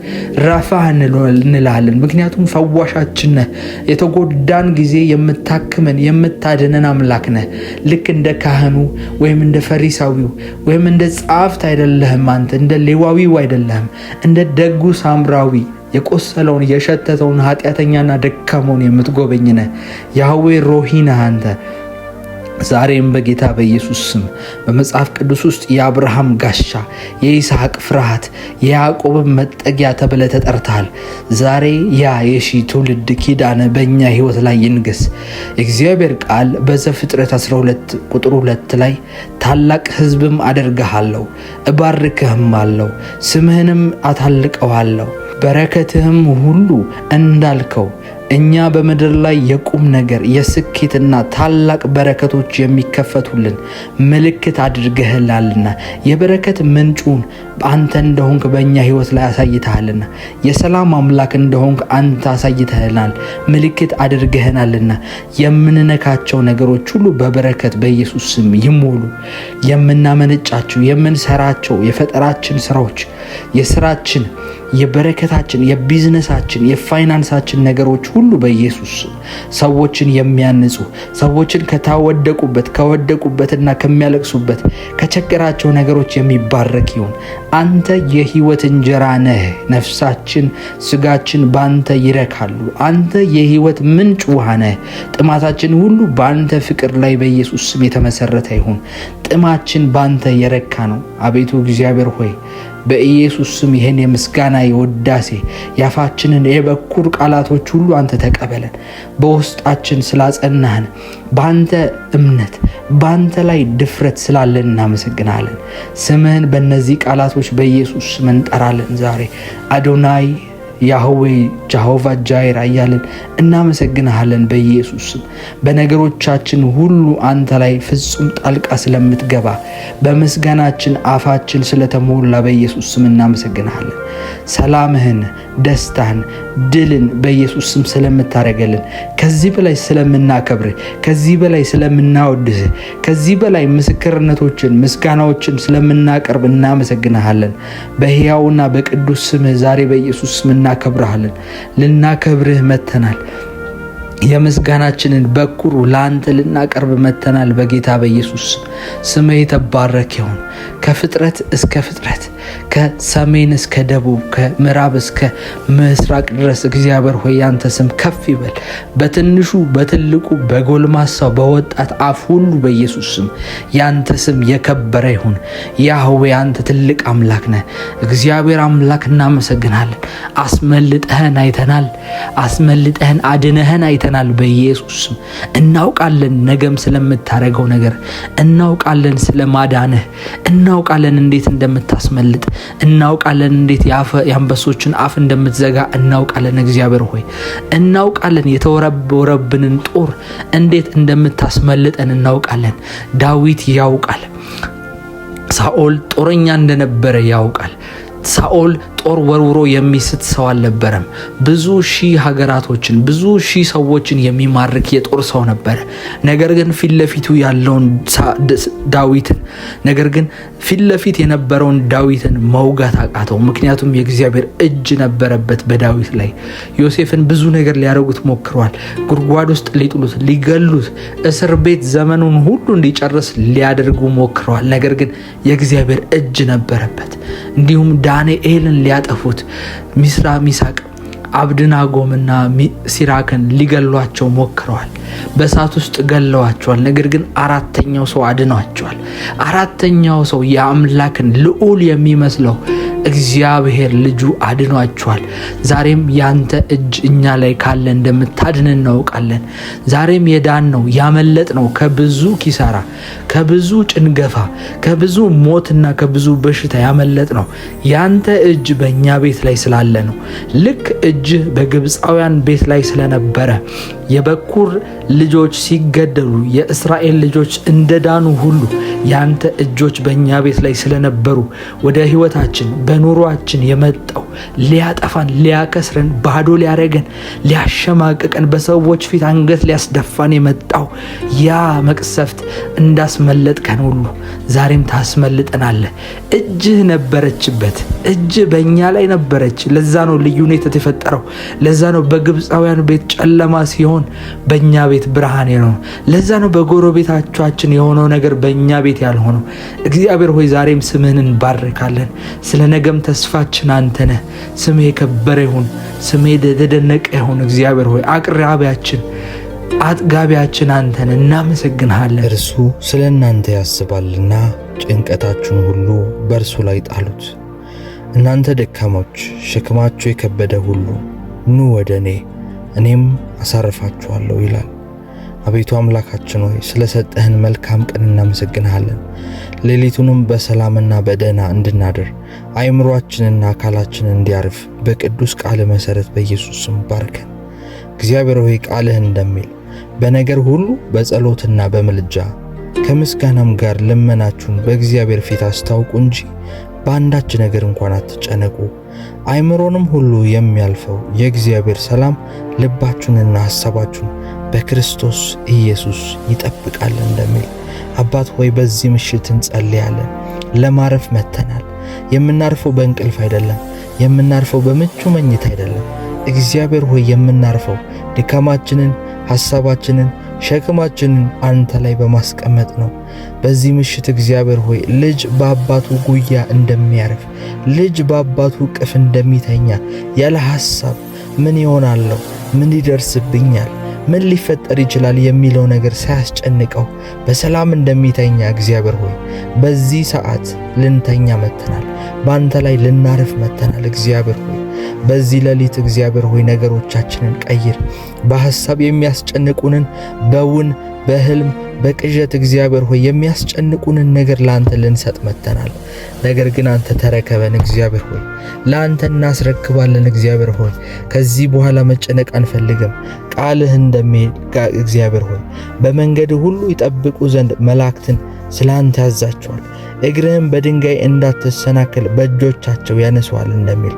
ራፋህ እንልሃለን፣ ምክንያቱም ፈዋሻችን ነህ። የተጎዳን ጊዜ የምታክመን የምታድነን አምላክ ነህ። ልክ እንደ ካህኑ ወይም እንደ ፈሪሳዊው ወይም እንደ ጻፍት አይደለህም። አንተ እንደ ሌዋዊው አይደለህም። እንደ ደጉ ሳምራዊ የቆሰለውን የሸተተውን ኃጢአተኛና ደካማውን የምትጎበኝ ነህ። ያህዌ ሮሂ ነህ አንተ። ዛሬም በጌታ በኢየሱስ ስም በመጽሐፍ ቅዱስ ውስጥ የአብርሃም ጋሻ፣ የይስሐቅ ፍርሃት፣ የያዕቆብ መጠጊያ ተብለህ ተጠርተሃል። ዛሬ ያ የሺህ ትውልድ ኪዳን በእኛ ሕይወት ላይ ይንገስ። የእግዚአብሔር ቃል በዘፍጥረት 12 ቁጥር 2 ላይ ታላቅ ሕዝብም አደርግሃለሁ፣ እባርክህም አለው፣ ስምህንም አታልቀዋለሁ፣ በረከትህም ሁሉ እንዳልከው እኛ በምድር ላይ የቁም ነገር የስኬትና ታላቅ በረከቶች የሚከፈቱልን ምልክት አድርገህላልና የበረከት ምንጩን አንተ እንደሆንክ በእኛ ሕይወት ላይ አሳይተሃልና የሰላም አምላክ እንደሆንክ አንተ አሳይተህናል፣ ምልክት አድርገህናልና የምንነካቸው ነገሮች ሁሉ በበረከት በኢየሱስ ስም ይሞሉ። የምናመነጫቸው የምንሰራቸው የፈጠራችን ስራዎች፣ የስራችን፣ የበረከታችን፣ የቢዝነሳችን፣ የፋይናንሳችን ነገሮች ሁሉ በኢየሱስ ሰዎችን የሚያንጹ ሰዎችን ከወደቁበትና ከሚያለቅሱበት ከቸገራቸው ነገሮች የሚባረክ ይሁን። አንተ የህይወት እንጀራ ነህ። ነፍሳችን፣ ስጋችን ባንተ ይረካሉ። አንተ የህይወት ምንጭ ውሃ ነህ። ጥማታችን ሁሉ ባንተ ፍቅር ላይ በኢየሱስ ስም የተመሰረተ ይሁን። ጥማችን ባንተ የረካ ነው። አቤቱ እግዚአብሔር ሆይ በኢየሱስ ስም ይህን የምስጋና የውዳሴ ያፋችንን የበኩር ቃላቶች ሁሉ አንተ ተቀበለን። በውስጣችን ስላጸናህን በአንተ እምነት በአንተ ላይ ድፍረት ስላለን እናመሰግናለን። ስምህን በእነዚህ ቃላቶች በኢየሱስ ስም እንጠራለን። ዛሬ አዶናይ ያህዌ ጃሆቫ ጃይራ እያለን እናመሰግንሃለን። በኢየሱስ ስም በነገሮቻችን ሁሉ አንተ ላይ ፍጹም ጣልቃ ስለምትገባ በምስጋናችን አፋችን ስለተሞላ በኢየሱስ ስም እናመሰግንሃለን። ሰላምህን፣ ደስታህን፣ ድልን በኢየሱስ ስም ስለምታረገልን ከዚህ በላይ ስለምናከብርህ ከዚህ በላይ ስለምናወድስህ ከዚህ በላይ ምስክርነቶችን ምስጋናዎችን ስለምናቀርብ እናመሰግንሃለን። በሕያውና በቅዱስ ስምህ ዛሬ በኢየሱስ ስም እናከብርሃለን። ልናከብርህ መተናል። የምስጋናችንን በኩሩ ለአንተ ልናቀርብ መተናል። በጌታ በኢየሱስ ስምህ የተባረከ ይሁን። ከፍጥረት እስከ ፍጥረት፣ ከሰሜን እስከ ደቡብ፣ ከምዕራብ እስከ ምስራቅ ድረስ እግዚአብሔር ሆይ ያንተ ስም ከፍ ይበል። በትንሹ በትልቁ፣ በጎልማሳው በወጣት አፍ ሁሉ በኢየሱስ ስም ያንተ ስም የከበረ ይሁን። ያህዌ አንተ ትልቅ አምላክ ነህ። እግዚአብሔር አምላክ እናመሰግናለን። አስመልጠህን አይተናል። አስመልጠህን አድነህን አይተናል። በኢየሱስ ስም እናውቃለን። ነገም ስለምታረገው ነገር እናውቃለን። ስለማዳንህ እናውቃለን። እንዴት እንደምታስመልጥ እናውቃለን። እንዴት የአንበሶችን አፍ እንደምትዘጋ እናውቃለን። እግዚአብሔር ሆይ እናውቃለን። የተወረወረብንን ጦር እንዴት እንደምታስመልጠን እናውቃለን። ዳዊት ያውቃል። ሳኦል ጦረኛ እንደነበረ ያውቃል። ሳኦል ጦር ወርውሮ የሚስት ሰው አልነበረም። ብዙ ሺህ ሀገራቶችን ብዙ ሺህ ሰዎችን የሚማርክ የጦር ሰው ነበረ። ነገር ግን ፊት ለፊቱ ያለውን የነበረውን ዳዊትን መውጋት አቃተው። ምክንያቱም የእግዚአብሔር እጅ ነበረበት በዳዊት ላይ። ዮሴፍን ብዙ ነገር ሊያደርጉት ሞክረዋል። ጉድጓድ ውስጥ ሊጥሉት፣ ሊገሉት፣ እስር ቤት ዘመኑን ሁሉ እንዲጨርስ ሊያደርጉ ሞክረዋል። ነገር ግን የእግዚአብሔር እጅ ነበረበት። እንዲሁም ዳንኤልን ሊያጠፉት ሚሳቅ አብድናጎምና ሲራክን ሊገሏቸው ሞክረዋል። በእሳት ውስጥ ገለዋቸዋል። ነገር ግን አራተኛው ሰው አድኗቸዋል። አራተኛው ሰው የአምላክን ልዑል የሚመስለው እግዚአብሔር ልጁ አድኗቸዋል። ዛሬም ያንተ እጅ እኛ ላይ ካለ እንደምታድን እናውቃለን። ዛሬም የዳን ነው ያመለጥ ነው ከብዙ ኪሳራ፣ ከብዙ ጭንገፋ፣ ከብዙ ሞትና ከብዙ በሽታ ያመለጥ ነው ያንተ እጅ በእኛ ቤት ላይ ስላለ ነው። ልክ እጅህ በግብፃውያን ቤት ላይ ስለነበረ የበኩር ልጆች ሲገደሉ የእስራኤል ልጆች እንደዳኑ ሁሉ ያንተ እጆች በእኛ ቤት ላይ ስለነበሩ ወደ ህይወታችን በኑሯችን የመጣው ሊያጠፋን፣ ሊያከስረን፣ ባዶ ሊያረገን፣ ሊያሸማቅቀን፣ በሰዎች ፊት አንገት ሊያስደፋን የመጣው ያ መቅሰፍት እንዳስመለጥከን ሁሉ ዛሬም ታስመልጠናለህ። እጅህ ነበረችበት። እጅ በእኛ ላይ ነበረች። ለዛ ነው ልዩነት የተፈጠረው። ለዛ ነው በግብፃውያን ቤት ጨለማ ሲሆን በእኛ ቤት ብርሃን ነው። ለዛ ነው በጎረቤታችን የሆነው ነገር በእኛ ቤት ያልሆነው። እግዚአብሔር ሆይ ዛሬም ስምህን እንባርካለን። ስለ ነገም ተስፋችን አንተ ነህ። ስምህ የከበረ ይሁን። ስምህ የተደነቀ ይሁን። እግዚአብሔር ሆይ አቅራቢያችን፣ አጥጋቢያችን አንተ ነህ። እናመሰግንሃለን። እርሱ ስለ እናንተ ያስባልና ጭንቀታችሁን ሁሉ በእርሱ ላይ ጣሉት። እናንተ ደካሞች ሸክማችሁ የከበደ ሁሉ ኑ ወደ እኔም አሳርፋችኋለሁ ይላል። አቤቱ አምላካችን ሆይ ስለሰጠህን መልካም ቀን እናመሰግንሃለን። ሌሊቱንም በሰላምና በደህና እንድናድር አእምሮአችንና አካላችን እንዲያርፍ በቅዱስ ቃል መሰረት በኢየሱስ ስም ባርከን። እግዚአብሔር ሆይ ቃልህ እንደሚል በነገር ሁሉ በጸሎትና በምልጃ ከምስጋናም ጋር ልመናችሁን በእግዚአብሔር ፊት አስታውቁ እንጂ በአንዳች ነገር እንኳን አትጨነቁ። አእምሮንም ሁሉ የሚያልፈው የእግዚአብሔር ሰላም ልባችሁንና ሐሳባችሁን በክርስቶስ ኢየሱስ ይጠብቃል እንደሚል አባት ሆይ በዚህ ምሽት እንጸልያለን። ለማረፍ መተናል። የምናርፈው በእንቅልፍ አይደለም። የምናርፈው በምቹ መኝታ አይደለም። እግዚአብሔር ሆይ የምናርፈው ድካማችንን፣ ሐሳባችንን፣ ሸክማችንን አንተ ላይ በማስቀመጥ ነው። በዚህ ምሽት እግዚአብሔር ሆይ ልጅ በአባቱ ጉያ እንደሚያርፍ፣ ልጅ በአባቱ ቅፍ እንደሚተኛ ያለ ሐሳብ ምን ይሆናለሁ፣ ምን ይደርስብኛል፣ ምን ሊፈጠር ይችላል የሚለው ነገር ሳያስጨንቀው በሰላም እንደሚተኛ እግዚአብሔር ሆይ በዚህ ሰዓት ልንተኛ መተናል። በአንተ ላይ ልናርፍ መተናል። እግዚአብሔር ሆይ በዚህ ሌሊት እግዚአብሔር ሆይ ነገሮቻችንን ቀይር። በሐሳብ የሚያስጨንቁንን በውን በህልም በቅዠት እግዚአብሔር ሆይ የሚያስጨንቁንን ነገር ለአንተ ልንሰጥ መተናል። ነገር ግን አንተ ተረከበን እግዚአብሔር ሆይ ለአንተ እናስረክባለን። እግዚአብሔር ሆይ ከዚህ በኋላ መጨነቅ አንፈልግም። ቃልህ እንደሚል እግዚአብሔር ሆይ በመንገድ ሁሉ ይጠብቁ ዘንድ መላእክትን ስላንተ ያዛቸዋል፣ እግርህም በድንጋይ እንዳትሰናከል በእጆቻቸው ያነሱዋል እንደሚል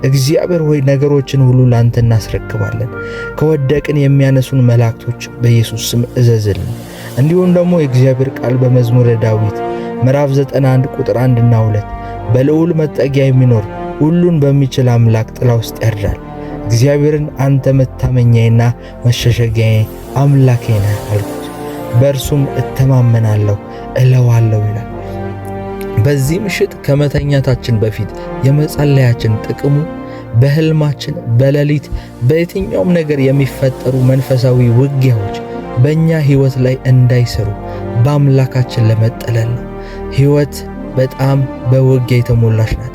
እግዚአብሔር ሆይ ነገሮችን ሁሉ ላንተ እናስረክባለን። ከወደቅን የሚያነሱን መላእክቶች በኢየሱስ ስም እዘዝልን። እንዲሁም ደግሞ የእግዚአብሔር ቃል በመዝሙረ ዳዊት ምዕራፍ 91 ቁጥር 1 እና 2 በልዑል መጠጊያ የሚኖር ሁሉን በሚችል አምላክ ጥላ ውስጥ ያድራል። እግዚአብሔርን አንተ መታመኛዬና መሸሸጊያዬ አምላኬ ነህ አልኩት፣ በእርሱም እተማመናለሁ እለዋለሁ ይላል። በዚህ ምሽት ከመተኛታችን በፊት የመጸለያችን ጥቅሙ በህልማችን፣ በሌሊት፣ በየትኛውም ነገር የሚፈጠሩ መንፈሳዊ ውጊያዎች በእኛ ሕይወት ላይ እንዳይሰሩ በአምላካችን ለመጠለል ነው። ሕይወት በጣም በውጊያ የተሞላች ናት።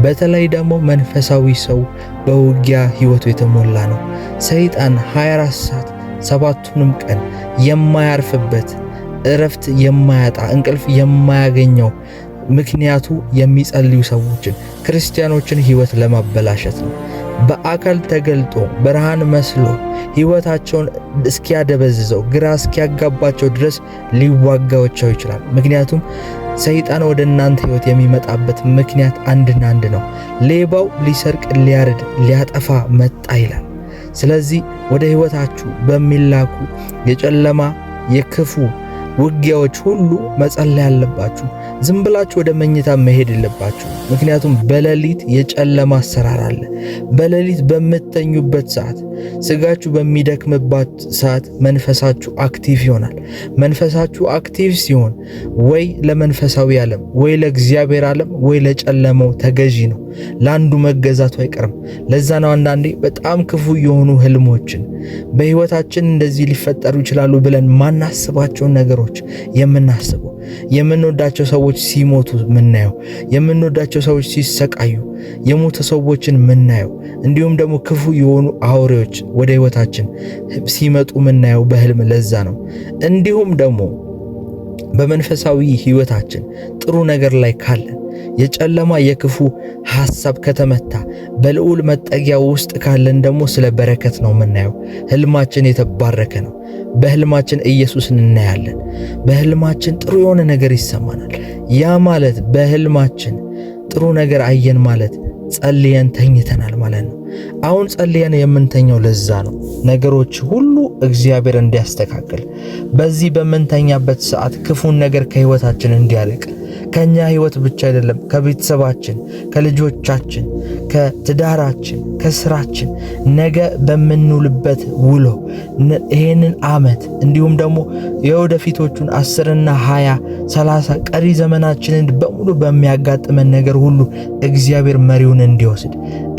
በተለይ ደግሞ መንፈሳዊ ሰው በውጊያ ሕይወቱ የተሞላ ነው። ሰይጣን 24 ሰዓት ሰባቱንም ቀን የማያርፍበት፣ እረፍት የማያጣ፣ እንቅልፍ የማያገኘው ምክንያቱ የሚጸልዩ ሰዎችን፣ ክርስቲያኖችን ሕይወት ለማበላሸት ነው። በአካል ተገልጦ ብርሃን መስሎ ሕይወታቸውን እስኪያደበዝዘው፣ ግራ እስኪያጋባቸው ድረስ ሊዋጋቸው ይችላል። ምክንያቱም ሰይጣን ወደ እናንተ ሕይወት የሚመጣበት ምክንያት አንድና አንድ ነው። ሌባው ሊሰርቅ፣ ሊያርድ፣ ሊያጠፋ መጣ ይላል። ስለዚህ ወደ ሕይወታችሁ በሚላኩ የጨለማ የክፉ ውጊያዎች ሁሉ መጸለይ አለባችሁ። ዝም ብላችሁ ወደ መኝታ መሄድ የለባችሁ። ምክንያቱም በሌሊት የጨለማ አሰራር አለ። በሌሊት በምትተኙበት ሰዓት፣ ስጋችሁ በሚደክምባት ሰዓት መንፈሳችሁ አክቲቭ ይሆናል። መንፈሳችሁ አክቲቭ ሲሆን ወይ ለመንፈሳዊ ዓለም፣ ወይ ለእግዚአብሔር ዓለም፣ ወይ ለጨለማው ተገዢ ነው። ለአንዱ መገዛቱ አይቀርም። ለዛ ነው አንዳንዴ በጣም ክፉ የሆኑ ህልሞችን በሕይወታችን እንደዚህ ሊፈጠሩ ይችላሉ ብለን ማናስባቸውን ነገሮች የምናስበው፣ የምንወዳቸው ሰዎች ሲሞቱ ምናየው፣ የምንወዳቸው ሰዎች ሲሰቃዩ የሞቱ ሰዎችን ምናየው፣ እንዲሁም ደግሞ ክፉ የሆኑ አውሬዎች ወደ ሕይወታችን ሲመጡ ምናየው በህልም። ለዛ ነው እንዲሁም ደግሞ በመንፈሳዊ ሕይወታችን ጥሩ ነገር ላይ ካለን የጨለማ የክፉ ሐሳብ ከተመታ በልዑል መጠጊያ ውስጥ ካለን ደግሞ ስለ በረከት ነው የምናየው። ህልማችን የተባረከ ነው። በህልማችን ኢየሱስን እናያለን። በህልማችን ጥሩ የሆነ ነገር ይሰማናል። ያ ማለት በህልማችን ጥሩ ነገር አየን ማለት ጸልየን ተኝተናል ማለት ነው። አሁን ጸልየን የምንተኛው ለዛ ነው፣ ነገሮች ሁሉ እግዚአብሔር እንዲያስተካክል፣ በዚህ በምንተኛበት ሰዓት ክፉን ነገር ከሕይወታችን እንዲያርቅ፣ ከኛ ሕይወት ብቻ አይደለም፣ ከቤተሰባችን፣ ከልጆቻችን፣ ከትዳራችን፣ ከስራችን፣ ነገ በምንውልበት ውሎ ይሄንን ዓመት እንዲሁም ደግሞ የወደፊቶቹን 10ና 20 30 ቀሪ ዘመናችንን በሙሉ በሚያጋጥመን ነገር ሁሉ እግዚአብሔር መሪውን እንዲወስድ፣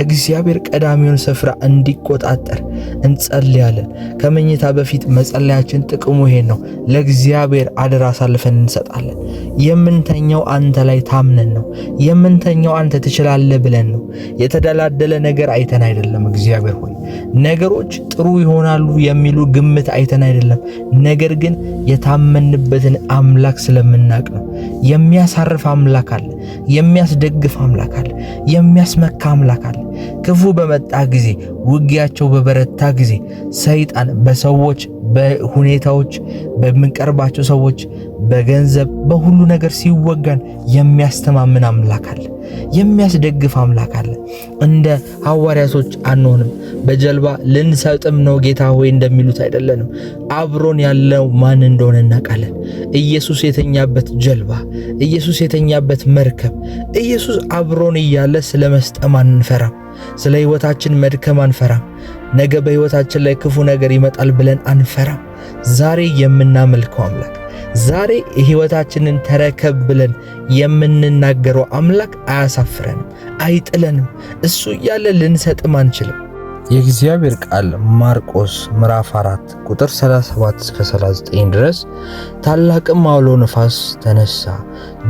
እግዚአብሔር ቀዳሚውን ስፍራ እንዲቆጣጠር እንጸልያለን። ከመኝታ በፊት መጸለያችን ጥቅሙ ይሄን ነው። ለእግዚአብሔር አደራ አሳልፈን እንሰጣለን። የምንተኛው አንተ ላይ ታምነን ነው። የምንተኛው አንተ ትችላለህ ብለን ነው። የተደላደለ ነገር አይተን አይደለም። እግዚአብሔር ሆይ ነገሮች ጥሩ ይሆናሉ የሚሉ ግምት አይተን አይደለም። ነገር ግን የታመንበትን አምላክ ስለምናቅ ነው። የሚያሳርፍ አምላክ አለ፣ የሚያስደግፍ አምላክ አለ፣ የሚያስመካ አምላክ አለ። ክፉ በመጣ ጊዜ፣ ውጊያቸው በበረታ ጊዜ ሰይጣን በሰዎች፣ በሁኔታዎች፣ በምንቀርባቸው ሰዎች፣ በገንዘብ፣ በሁሉ ነገር ሲወጋን የሚያስተማምን አምላክ አለ፣ የሚያስደግፍ አምላክ አለ። እንደ ሐዋርያቶች አንሆንም። በጀልባ ልንሰጥም ነው ጌታ ሆይ እንደሚሉት አይደለንም። አብሮን ያለው ማን እንደሆነ እናውቃለን። ኢየሱስ የተኛበት ጀልባ፣ ኢየሱስ የተኛበት መርከብ፣ ኢየሱስ አብሮን እያለ ስለ መስጠም አንፈራም። ስለ ሕይወታችን መድከም አንፈራም። ነገ በሕይወታችን ላይ ክፉ ነገር ይመጣል ብለን አንፈራም። ዛሬ የምናመልከው አምላክ፣ ዛሬ ሕይወታችንን ተረከብ ብለን የምንናገረው አምላክ አያሳፍረንም፣ አይጥለንም። እሱ እያለ ልንሰጥም አንችልም። የእግዚአብሔር ቃል ማርቆስ ምዕራፍ 4 ቁጥር 37 እስከ 39 ድረስ ታላቅም አውሎ ነፋስ ተነሳ፣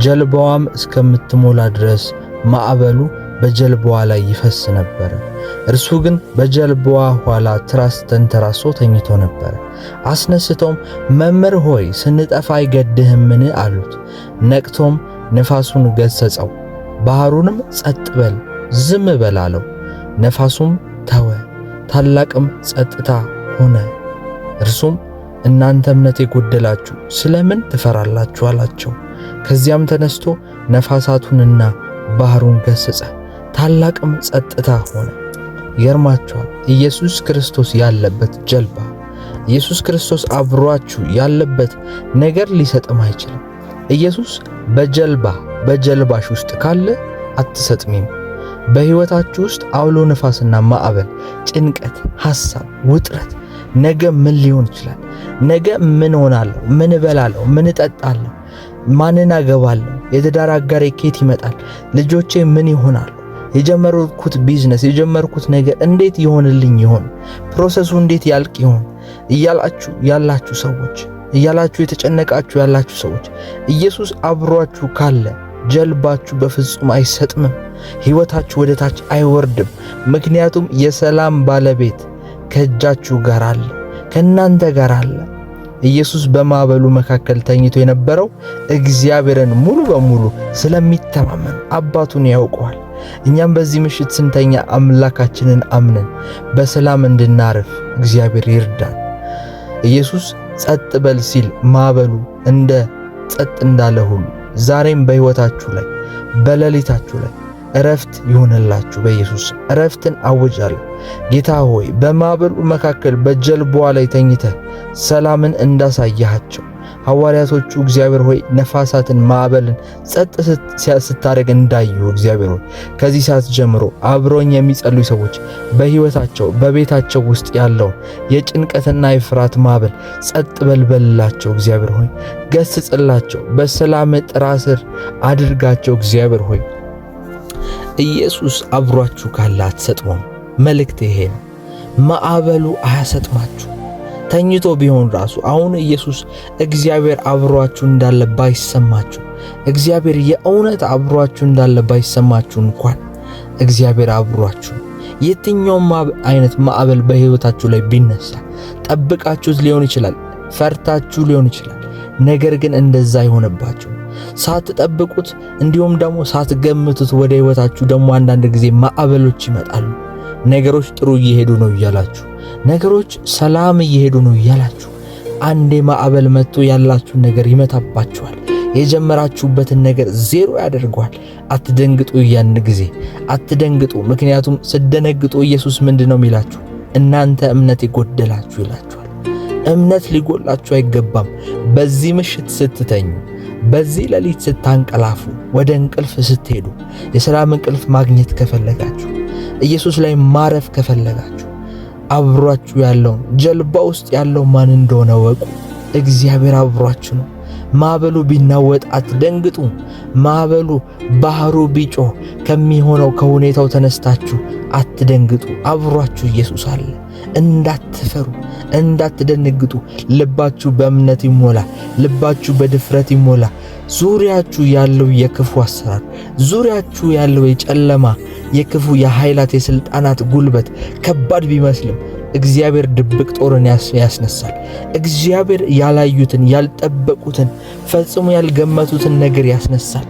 ጀልባዋም እስከምትሞላ ድረስ ማዕበሉ በጀልባዋ ላይ ይፈስ ነበር። እርሱ ግን በጀልባዋ ኋላ ትራስ ተንተራሶ ተኝቶ ነበር። አስነስተውም መምህር ሆይ ስንጠፋ አይገድህምን አሉት። ነቅቶም ነፋሱን ገሰጸው፣ ባህሩንም ጸጥ በል ዝም በል አለው። ነፋሱም ተወ፣ ታላቅም ጸጥታ ሆነ። እርሱም እናንተ እምነት የጎደላችሁ ስለምን ትፈራላችሁ አላቸው። ከዚያም ተነስቶ ነፋሳቱንና ባህሩን ገሰጸ፣ ታላቅም ጸጥታ ሆነ። ይገርማችኋል። ኢየሱስ ክርስቶስ ያለበት ጀልባ፣ ኢየሱስ ክርስቶስ አብሯችሁ ያለበት ነገር ሊሰጥም አይችልም። ኢየሱስ በጀልባሽ ውስጥ ካለ አትሰጥሚም። በሕይወታችሁ ውስጥ አውሎ ነፋስና ማዕበል፣ ጭንቀት፣ ሐሳብ፣ ውጥረት፣ ነገ ምን ሊሆን ይችላል? ነገ ምን ሆናለሁ? ምን እበላለሁ? ምን እጠጣለሁ? ማንን አገባለሁ? የትዳር አጋሬ ከየት ይመጣል? ልጆቼ ምን ይሆናሉ? የጀመርኩት ቢዝነስ፣ የጀመርኩት ነገር እንዴት ይሆንልኝ ይሆን? ፕሮሰሱ እንዴት ያልቅ ይሆን? እያላችሁ ያላችሁ ሰዎች፣ እያላችሁ የተጨነቃችሁ ያላችሁ ሰዎች፣ ኢየሱስ አብሯችሁ ካለ ጀልባችሁ በፍጹም አይሰጥምም። ሕይወታችሁ ወደ ታች አይወርድም። ምክንያቱም የሰላም ባለቤት ከእጃችሁ ጋር አለ፣ ከእናንተ ጋር አለ። ኢየሱስ በማዕበሉ መካከል ተኝቶ የነበረው እግዚአብሔርን ሙሉ በሙሉ ስለሚተማመን አባቱን ያውቀዋል። እኛም በዚህ ምሽት ስንተኛ አምላካችንን አምነን በሰላም እንድናርፍ እግዚአብሔር ይርዳን። ኢየሱስ ጸጥ በል ሲል ማዕበሉ እንደ ጸጥ እንዳለ ሁሉ ዛሬም በሕይወታችሁ ላይ በሌሊታችሁ ላይ እረፍት ይሆንላችሁ። በኢየሱስ እረፍትን አውጃለሁ። ጌታ ሆይ በማዕበሉ መካከል በጀልባዋ ላይ ተኝተህ ሰላምን እንዳሳያቸው ሐዋርያቶቹ እግዚአብሔር ሆይ ነፋሳትን ማዕበልን ጸጥ ስታደርግ እንዳዩ እግዚአብሔር ሆይ ከዚህ ሰዓት ጀምሮ አብሮኝ የሚጸልዩ ሰዎች በሕይወታቸው በቤታቸው ውስጥ ያለውን የጭንቀትና የፍርሃት ማዕበል ጸጥ በልበላቸው። እግዚአብሔር ሆይ ገስጽላቸው፣ በሰላም ጥላ ስር አድርጋቸው። እግዚአብሔር ሆይ ኢየሱስ አብሯችሁ ካለ አትሰጥሙም። መልእክት ይሄ ነው። ማዕበሉ አያሰጥማችሁ። ተኝቶ ቢሆን ራሱ አሁን ኢየሱስ እግዚአብሔር አብሯችሁ እንዳለ ባይሰማችሁ፣ እግዚአብሔር የእውነት አብሯችሁ እንዳለ ባይሰማችሁ እንኳን እግዚአብሔር አብሯችሁ የትኛውም አይነት ማዕበል በሕይወታችሁ ላይ ቢነሳ ጠብቃችሁት ሊሆን ይችላል፣ ፈርታችሁ ሊሆን ይችላል። ነገር ግን እንደዛ ይሆነባችሁ ሳትጠብቁት እንዲሁም ደግሞ ሳትገምቱት ወደ ሕይወታችሁ ደግሞ አንዳንድ ጊዜ ማዕበሎች ይመጣሉ። ነገሮች ጥሩ እየሄዱ ነው እያላችሁ፣ ነገሮች ሰላም እየሄዱ ነው እያላችሁ አንዴ ማዕበል መጥቶ ያላችሁን ነገር ይመታባችኋል። የጀመራችሁበትን ነገር ዜሮ ያደርገዋል። አትደንግጡ። ያን ጊዜ አትደንግጡ። ምክንያቱም ስደነግጡ ኢየሱስ ምንድነው የሚላችሁ? እናንተ እምነት የጎደላችሁ ይላችኋል። እምነት ሊጎላችሁ አይገባም። በዚህ ምሽት ስትተኙ፣ በዚህ ሌሊት ስታንቀላፉ፣ ወደ እንቅልፍ ስትሄዱ፣ የሰላም እንቅልፍ ማግኘት ከፈለጋችሁ፣ ኢየሱስ ላይ ማረፍ ከፈለጋችሁ አብሯችሁ ያለውን ጀልባ ውስጥ ያለው ማን እንደሆነ ወቁ። እግዚአብሔር አብሯችሁ ነው። ማዕበሉ ቢናወጥ አትደንግጡ። ማዕበሉ ባህሩ ቢጮህ ከሚሆነው ከሁኔታው ተነስታችሁ አትደንግጡ። አብሯችሁ ኢየሱስ አለ። እንዳትፈሩ፣ እንዳትደንግጡ። ልባችሁ በእምነት ይሞላ፣ ልባችሁ በድፍረት ይሞላ። ዙሪያችሁ ያለው የክፉ አሰራር፣ ዙሪያችሁ ያለው የጨለማ የክፉ የኃይላት የሥልጣናት ጉልበት ከባድ ቢመስልም እግዚአብሔር ድብቅ ጦርን ያስነሳል። እግዚአብሔር ያላዩትን ያልጠበቁትን ፈጽሞ ያልገመቱትን ነገር ያስነሳል።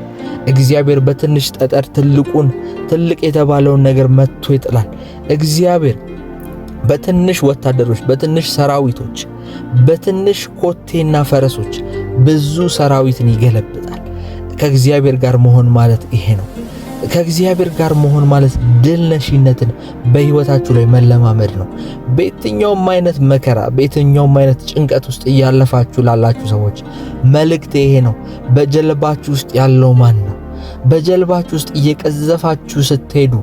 እግዚአብሔር በትንሽ ጠጠር ትልቅ የተባለውን ነገር መጥቶ ይጥላል። እግዚአብሔር በትንሽ ወታደሮች፣ በትንሽ ሰራዊቶች፣ በትንሽ ኮቴና ፈረሶች ብዙ ሰራዊትን ይገለብጣል። ከእግዚአብሔር ጋር መሆን ማለት ይሄ ነው። ከእግዚአብሔር ጋር መሆን ማለት ድል ነሽነትን በሕይወታችሁ ላይ መለማመድ ነው። በየትኛውም አይነት መከራ፣ በየትኛውም አይነት ጭንቀት ውስጥ እያለፋችሁ ላላችሁ ሰዎች መልእክት ይሄ ነው። በጀልባችሁ ውስጥ ያለው ማን ነው? በጀልባችሁ ውስጥ እየቀዘፋችሁ ስትሄዱ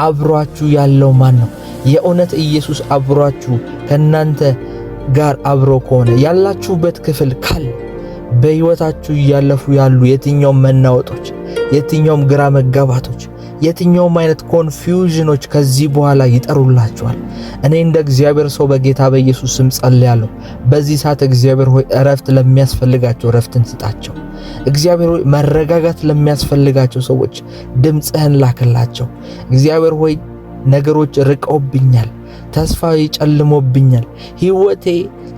አብሯችሁ ያለው ማን ነው? የእውነት ኢየሱስ አብሯችሁ ከናንተ ጋር አብሮ ከሆነ ያላችሁበት ክፍል ካለ በሕይወታችሁ እያለፉ ያሉ የትኛውም መናወጦች፣ የትኛውም ግራ መጋባቶች፣ የትኛውም አይነት ኮንፊውዥኖች ከዚህ በኋላ ይጠሩላችኋል። እኔ እንደ እግዚአብሔር ሰው በጌታ በኢየሱስ ስም ጸልያለሁ። በዚህ ሰዓት እግዚአብሔር ሆይ እረፍት ለሚያስፈልጋቸው እረፍትን ስጣቸው። እግዚአብሔር ሆይ መረጋጋት ለሚያስፈልጋቸው ሰዎች ድምፅህን ላክላቸው። እግዚአብሔር ሆይ ነገሮች ርቀውብኛል፣ ተስፋ ጨልሞብኛል፣ ሕይወቴ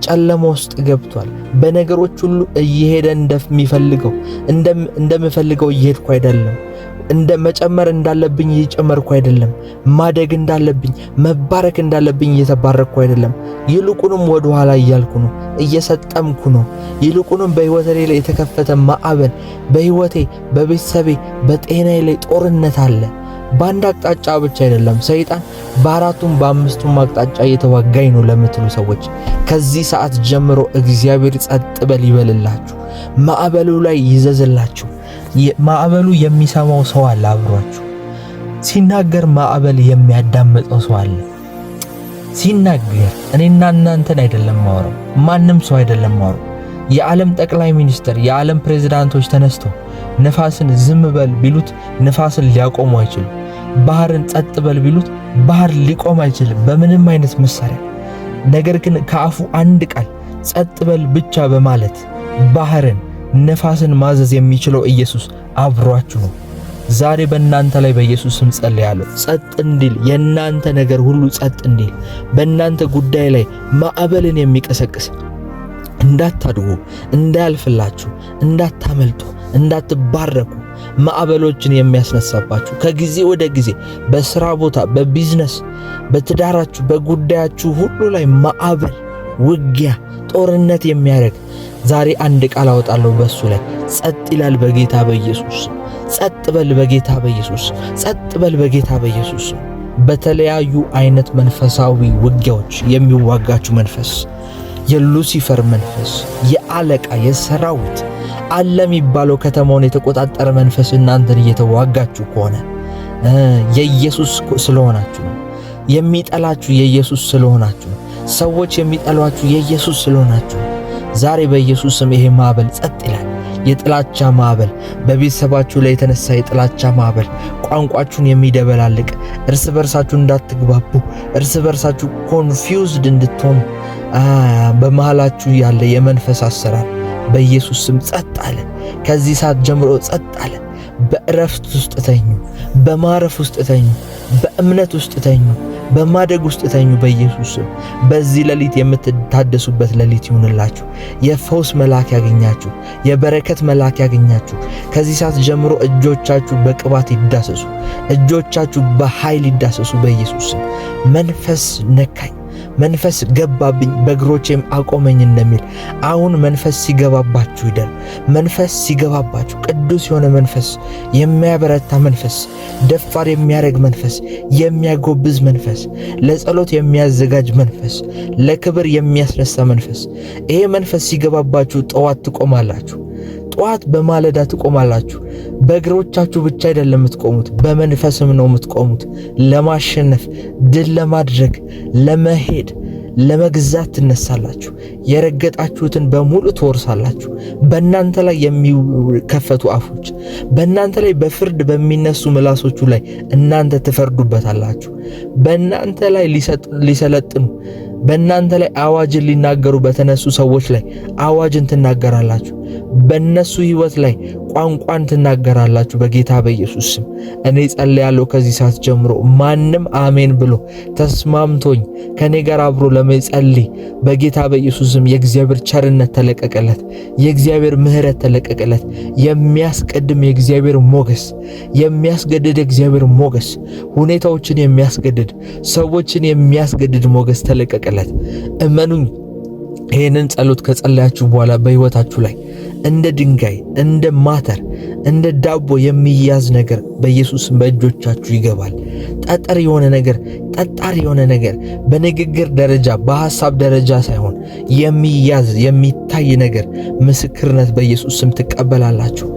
ጨለማ ውስጥ ገብቷል። በነገሮች ሁሉ እየሄደ እንደምፈልገው እየሄድኩ አይደለም። እንደ መጨመር እንዳለብኝ እየጨመርኩ አይደለም። ማደግ እንዳለብኝ መባረክ እንዳለብኝ እየተባረክኩ አይደለም። ይልቁንም ወደ ኋላ እያልኩ ነው፣ እየሰጠምኩ ነው። ይልቁንም በሕይወቴ ላይ የተከፈተ ማዕበል፣ በሕይወቴ፣ በቤተሰቤ፣ በጤናዬ ላይ ጦርነት አለ። በአንድ አቅጣጫ ብቻ አይደለም፣ ሰይጣን በአራቱም በአምስቱም አቅጣጫ እየተዋጋኝ ነው ለምትሉ ሰዎች ከዚህ ሰዓት ጀምሮ እግዚአብሔር ጸጥ በል ይበልላችሁ። ማዕበሉ ላይ ይዘዝላችሁ። ማዕበሉ የሚሰማው ሰው አለ አብሯችሁ። ሲናገር ማዕበል የሚያዳምጠው ሰው አለ። ሲናገር እኔና እናንተን አይደለም ማወራው፣ ማንም ሰው አይደለም ማወራው። የዓለም ጠቅላይ ሚኒስትር፣ የዓለም ፕሬዝዳንቶች ተነስተው ነፋስን ዝም በል ቢሉት ነፋስን ሊያቆሙ አይችልም። ባህርን ጸጥ በል ቢሉት ባህር ሊቆም አይችልም በምንም አይነት መሳሪያ። ነገር ግን ከአፉ አንድ ቃል ጸጥ በል ብቻ በማለት ባህርን ነፋስን ማዘዝ የሚችለው ኢየሱስ አብሯችሁ ነው። ዛሬ በእናንተ ላይ በኢየሱስ ስም ጸልያለሁ፣ ጸጥ እንዲል የእናንተ ነገር ሁሉ ጸጥ እንዲል፣ በእናንተ ጉዳይ ላይ ማዕበልን የሚቀሰቅስ እንዳታድጉ፣ እንዳያልፍላችሁ፣ እንዳታመልጡ፣ እንዳትባረኩ ማዕበሎችን የሚያስነሳባችሁ ከጊዜ ወደ ጊዜ በስራ ቦታ፣ በቢዝነስ፣ በትዳራችሁ፣ በጉዳያችሁ ሁሉ ላይ ማዕበል፣ ውጊያ፣ ጦርነት የሚያደርግ ዛሬ አንድ ቃል አወጣለሁ በሱ ላይ ጸጥ ይላል በጌታ በኢየሱስ። ጸጥ በል በጌታ በኢየሱስ። ጸጥ በል በጌታ በኢየሱስ። በተለያዩ አይነት መንፈሳዊ ውጊያዎች የሚዋጋችሁ መንፈስ፣ የሉሲፈር መንፈስ፣ የአለቃ የሰራዊት አለ የሚባለው ከተማውን የተቆጣጠረ መንፈስ እናንተን እየተዋጋችሁ ከሆነ የኢየሱስ ስለሆናችሁ ነው። የሚጠላችሁ የኢየሱስ ስለሆናችሁ ነው። ሰዎች የሚጠሏችሁ የኢየሱስ ስለሆናችሁ ነው። ዛሬ በኢየሱስ ስም ይሄ ማዕበል ጸጥ ይላል። የጥላቻ ማዕበል፣ በቤተሰባችሁ ላይ የተነሳ የጥላቻ ማዕበል፣ ቋንቋችሁን የሚደበላልቅ፣ እርስ በርሳችሁ እንዳትግባቡ፣ እርስ በርሳችሁ ኮንፊውዝድ እንድትሆኑ በመሃላችሁ ያለ የመንፈስ አሰራር በኢየሱስ ስም ጸጥ አለ። ከዚህ ሰዓት ጀምሮ ጸጥ አለ። በእረፍት ውስጥ ተኙ፣ በማረፍ ውስጥ ተኙ፣ በእምነት ውስጥ ተኙ፣ በማደግ ውስጥ ተኙ በኢየሱስ ስም። በዚህ ሌሊት የምትታደሱበት ሌሊት ይሁንላችሁ። የፈውስ መልአክ ያገኛችሁ፣ የበረከት መልአክ ያገኛችሁ። ከዚህ ሰዓት ጀምሮ እጆቻችሁ በቅባት ይዳሰሱ፣ እጆቻችሁ በኃይል ይዳሰሱ በኢየሱስ ስም። መንፈስ ነካኝ፣ መንፈስ ገባብኝ በእግሮቼም አቆመኝ እንደሚል አሁን መንፈስ ሲገባባችሁ ይደር። መንፈስ ሲገባባችሁ ቅዱስ የሆነ መንፈስ፣ የሚያበረታ መንፈስ፣ ደፋር የሚያደርግ መንፈስ፣ የሚያጎብዝ መንፈስ፣ ለጸሎት የሚያዘጋጅ መንፈስ፣ ለክብር የሚያስነሳ መንፈስ። ይሄ መንፈስ ሲገባባችሁ ጠዋት ትቆማላችሁ። ጠዋት በማለዳ ትቆማላችሁ። በእግሮቻችሁ ብቻ አይደለም የምትቆሙት፣ በመንፈስም ነው የምትቆሙት። ለማሸነፍ፣ ድል ለማድረግ፣ ለመሄድ፣ ለመግዛት ትነሳላችሁ። የረገጣችሁትን በሙሉ ትወርሳላችሁ። በእናንተ ላይ የሚከፈቱ አፎች፣ በእናንተ ላይ በፍርድ በሚነሱ ምላሶቹ ላይ እናንተ ትፈርዱበታላችሁ። በእናንተ ላይ ሊሰለጥኑ፣ በእናንተ ላይ አዋጅን ሊናገሩ በተነሱ ሰዎች ላይ አዋጅን ትናገራላችሁ። በእነሱ ሕይወት ላይ ቋንቋን ትናገራላችሁ በጌታ በኢየሱስ ስም። እኔ ጸልያለሁ ከዚህ ሰዓት ጀምሮ ማንም አሜን ብሎ ተስማምቶኝ ከኔ ጋር አብሮ ለመጸለይ በጌታ በኢየሱስ ስም የእግዚአብሔር ቸርነት ተለቀቀለት፣ የእግዚአብሔር ምሕረት ተለቀቀለት። የሚያስቀድም የእግዚአብሔር ሞገስ፣ የሚያስገድድ የእግዚአብሔር ሞገስ፣ ሁኔታዎችን የሚያስገድድ ሰዎችን የሚያስገድድ ሞገስ ተለቀቀለት። እመኑኝ፣ ይህንን ጸሎት ከጸለያችሁ በኋላ በሕይወታችሁ ላይ እንደ ድንጋይ፣ እንደ ማተር፣ እንደ ዳቦ የሚያዝ ነገር በኢየሱስም በእጆቻችሁ ይገባል። ጠጠር የሆነ ነገር፣ ጠጣር የሆነ ነገር በንግግር ደረጃ በሐሳብ ደረጃ ሳይሆን የሚያዝ የሚታይ ነገር ምስክርነት በኢየሱስ ስም ትቀበላላችሁ።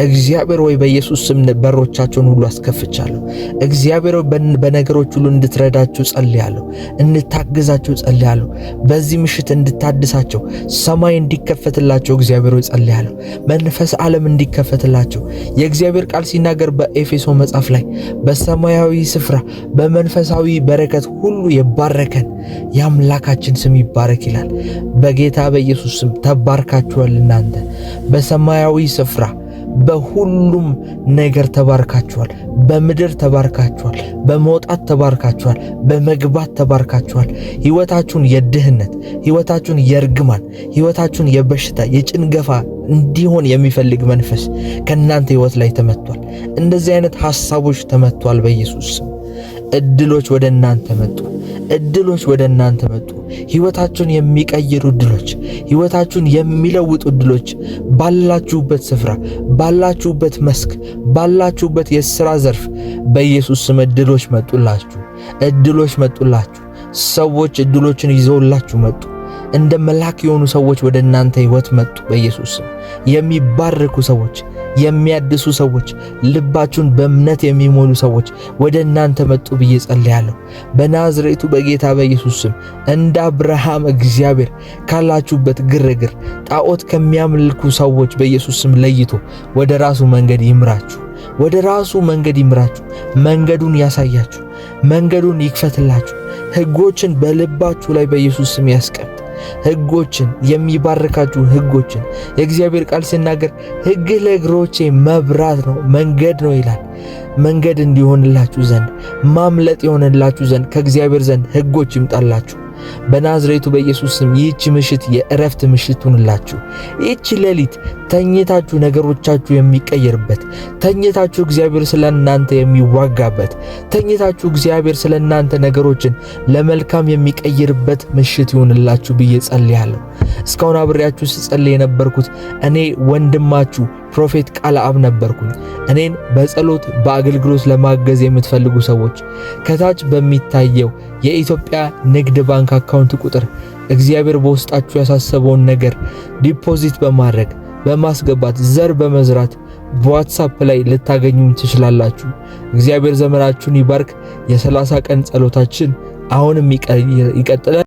እግዚአብሔር ወይ በኢየሱስ ስም በሮቻቸውን ሁሉ አስከፍቻለሁ። እግዚአብሔር በነገሮች ሁሉ እንድትረዳችሁ ጸልያለሁ፣ እንድታግዛችሁ ጸልያለሁ። በዚህ ምሽት እንድታድሳቸው፣ ሰማይ እንዲከፈትላቸው እግዚአብሔር ወይ ጸልያለሁ። መንፈስ ዓለም እንዲከፈትላቸው የእግዚአብሔር ቃል ሲናገር በኤፌሶ መጽሐፍ ላይ በሰማያዊ ስፍራ በመንፈሳዊ በረከት ሁሉ የባረከን የአምላካችን ስም ይባረክ ይላል። በጌታ በኢየሱስ ስም ተባርካችኋል። እናንተ በሰማያዊ ስፍራ በሁሉም ነገር ተባርካችኋል። በምድር ተባርካችኋል። በመውጣት ተባርካችኋል። በመግባት ተባርካችኋል። ሕይወታችሁን የድህነት፣ ሕይወታችሁን የርግማን፣ ሕይወታችሁን የበሽታ የጭንገፋ እንዲሆን የሚፈልግ መንፈስ ከእናንተ ሕይወት ላይ ተመቷል። እንደዚህ አይነት ሐሳቦች ተመቷል በኢየሱስ ስም። እድሎች ወደ እናንተ መጡ። እድሎች ወደ እናንተ መጡ። ሕይወታችሁን የሚቀይሩ እድሎች፣ ሕይወታችሁን የሚለውጡ እድሎች ባላችሁበት ስፍራ፣ ባላችሁበት መስክ፣ ባላችሁበት የሥራ ዘርፍ በኢየሱስ ስም እድሎች መጡላችሁ። እድሎች መጡላችሁ። ሰዎች እድሎችን ይዘውላችሁ መጡ። እንደ መልአክ የሆኑ ሰዎች ወደ እናንተ ሕይወት መጡ በኢየሱስ ስም። የሚባረኩ ሰዎች፣ የሚያድሱ ሰዎች፣ ልባችሁን በእምነት የሚሞሉ ሰዎች ወደ እናንተ መጡ ብዬ ጸልያለሁ። በናዝሬቱ በጌታ በኢየሱስ ስም እንደ አብርሃም እግዚአብሔር ካላችሁበት ግርግር፣ ጣዖት ከሚያመልኩ ሰዎች በኢየሱስ ስም ለይቶ ወደ ራሱ መንገድ ይምራችሁ። ወደ ራሱ መንገድ ይምራችሁ። መንገዱን ያሳያችሁ። መንገዱን ይክፈትላችሁ። ሕጎችን በልባችሁ ላይ በኢየሱስ ስም ያስቀምጥ። ሕጎችን የሚባርካችሁ ሕጎችን የእግዚአብሔር ቃል ሲናገር ሕግህ ለእግሮቼ መብራት ነው መንገድ ነው ይላል። መንገድ እንዲሆንላችሁ ዘንድ ማምለጥ የሆነላችሁ ዘንድ ከእግዚአብሔር ዘንድ ሕጎች ይምጣላችሁ። በናዝሬቱ በኢየሱስ ስም ይህች ምሽት የእረፍት ምሽት ሁንላችሁ። ይህች ሌሊት ተኝታችሁ ነገሮቻችሁ የሚቀየርበት፣ ተኝታችሁ እግዚአብሔር ስለናንተ የሚዋጋበት፣ ተኝታችሁ እግዚአብሔር ስለናንተ ነገሮችን ለመልካም የሚቀይርበት ምሽት ይሁንላችሁ ብዬ ጸልያለሁ። እስካሁን አብሬያችሁ ስጸልይ የነበርኩት እኔ ወንድማችሁ ፕሮፌት ቃልአብ ነበርኩኝ። እኔን በጸሎት በአገልግሎት ለማገዝ የምትፈልጉ ሰዎች ከታች በሚታየው የኢትዮጵያ ንግድ ባንክ አካውንት ቁጥር እግዚአብሔር በውስጣችሁ ያሳሰበውን ነገር ዲፖዚት በማድረግ በማስገባት ዘር በመዝራት በዋትስአፕ ላይ ልታገኙን ትችላላችሁ። እግዚአብሔር ዘመናችሁን ይባርክ። የ30 ቀን ጸሎታችን አሁንም ይቀጥላል።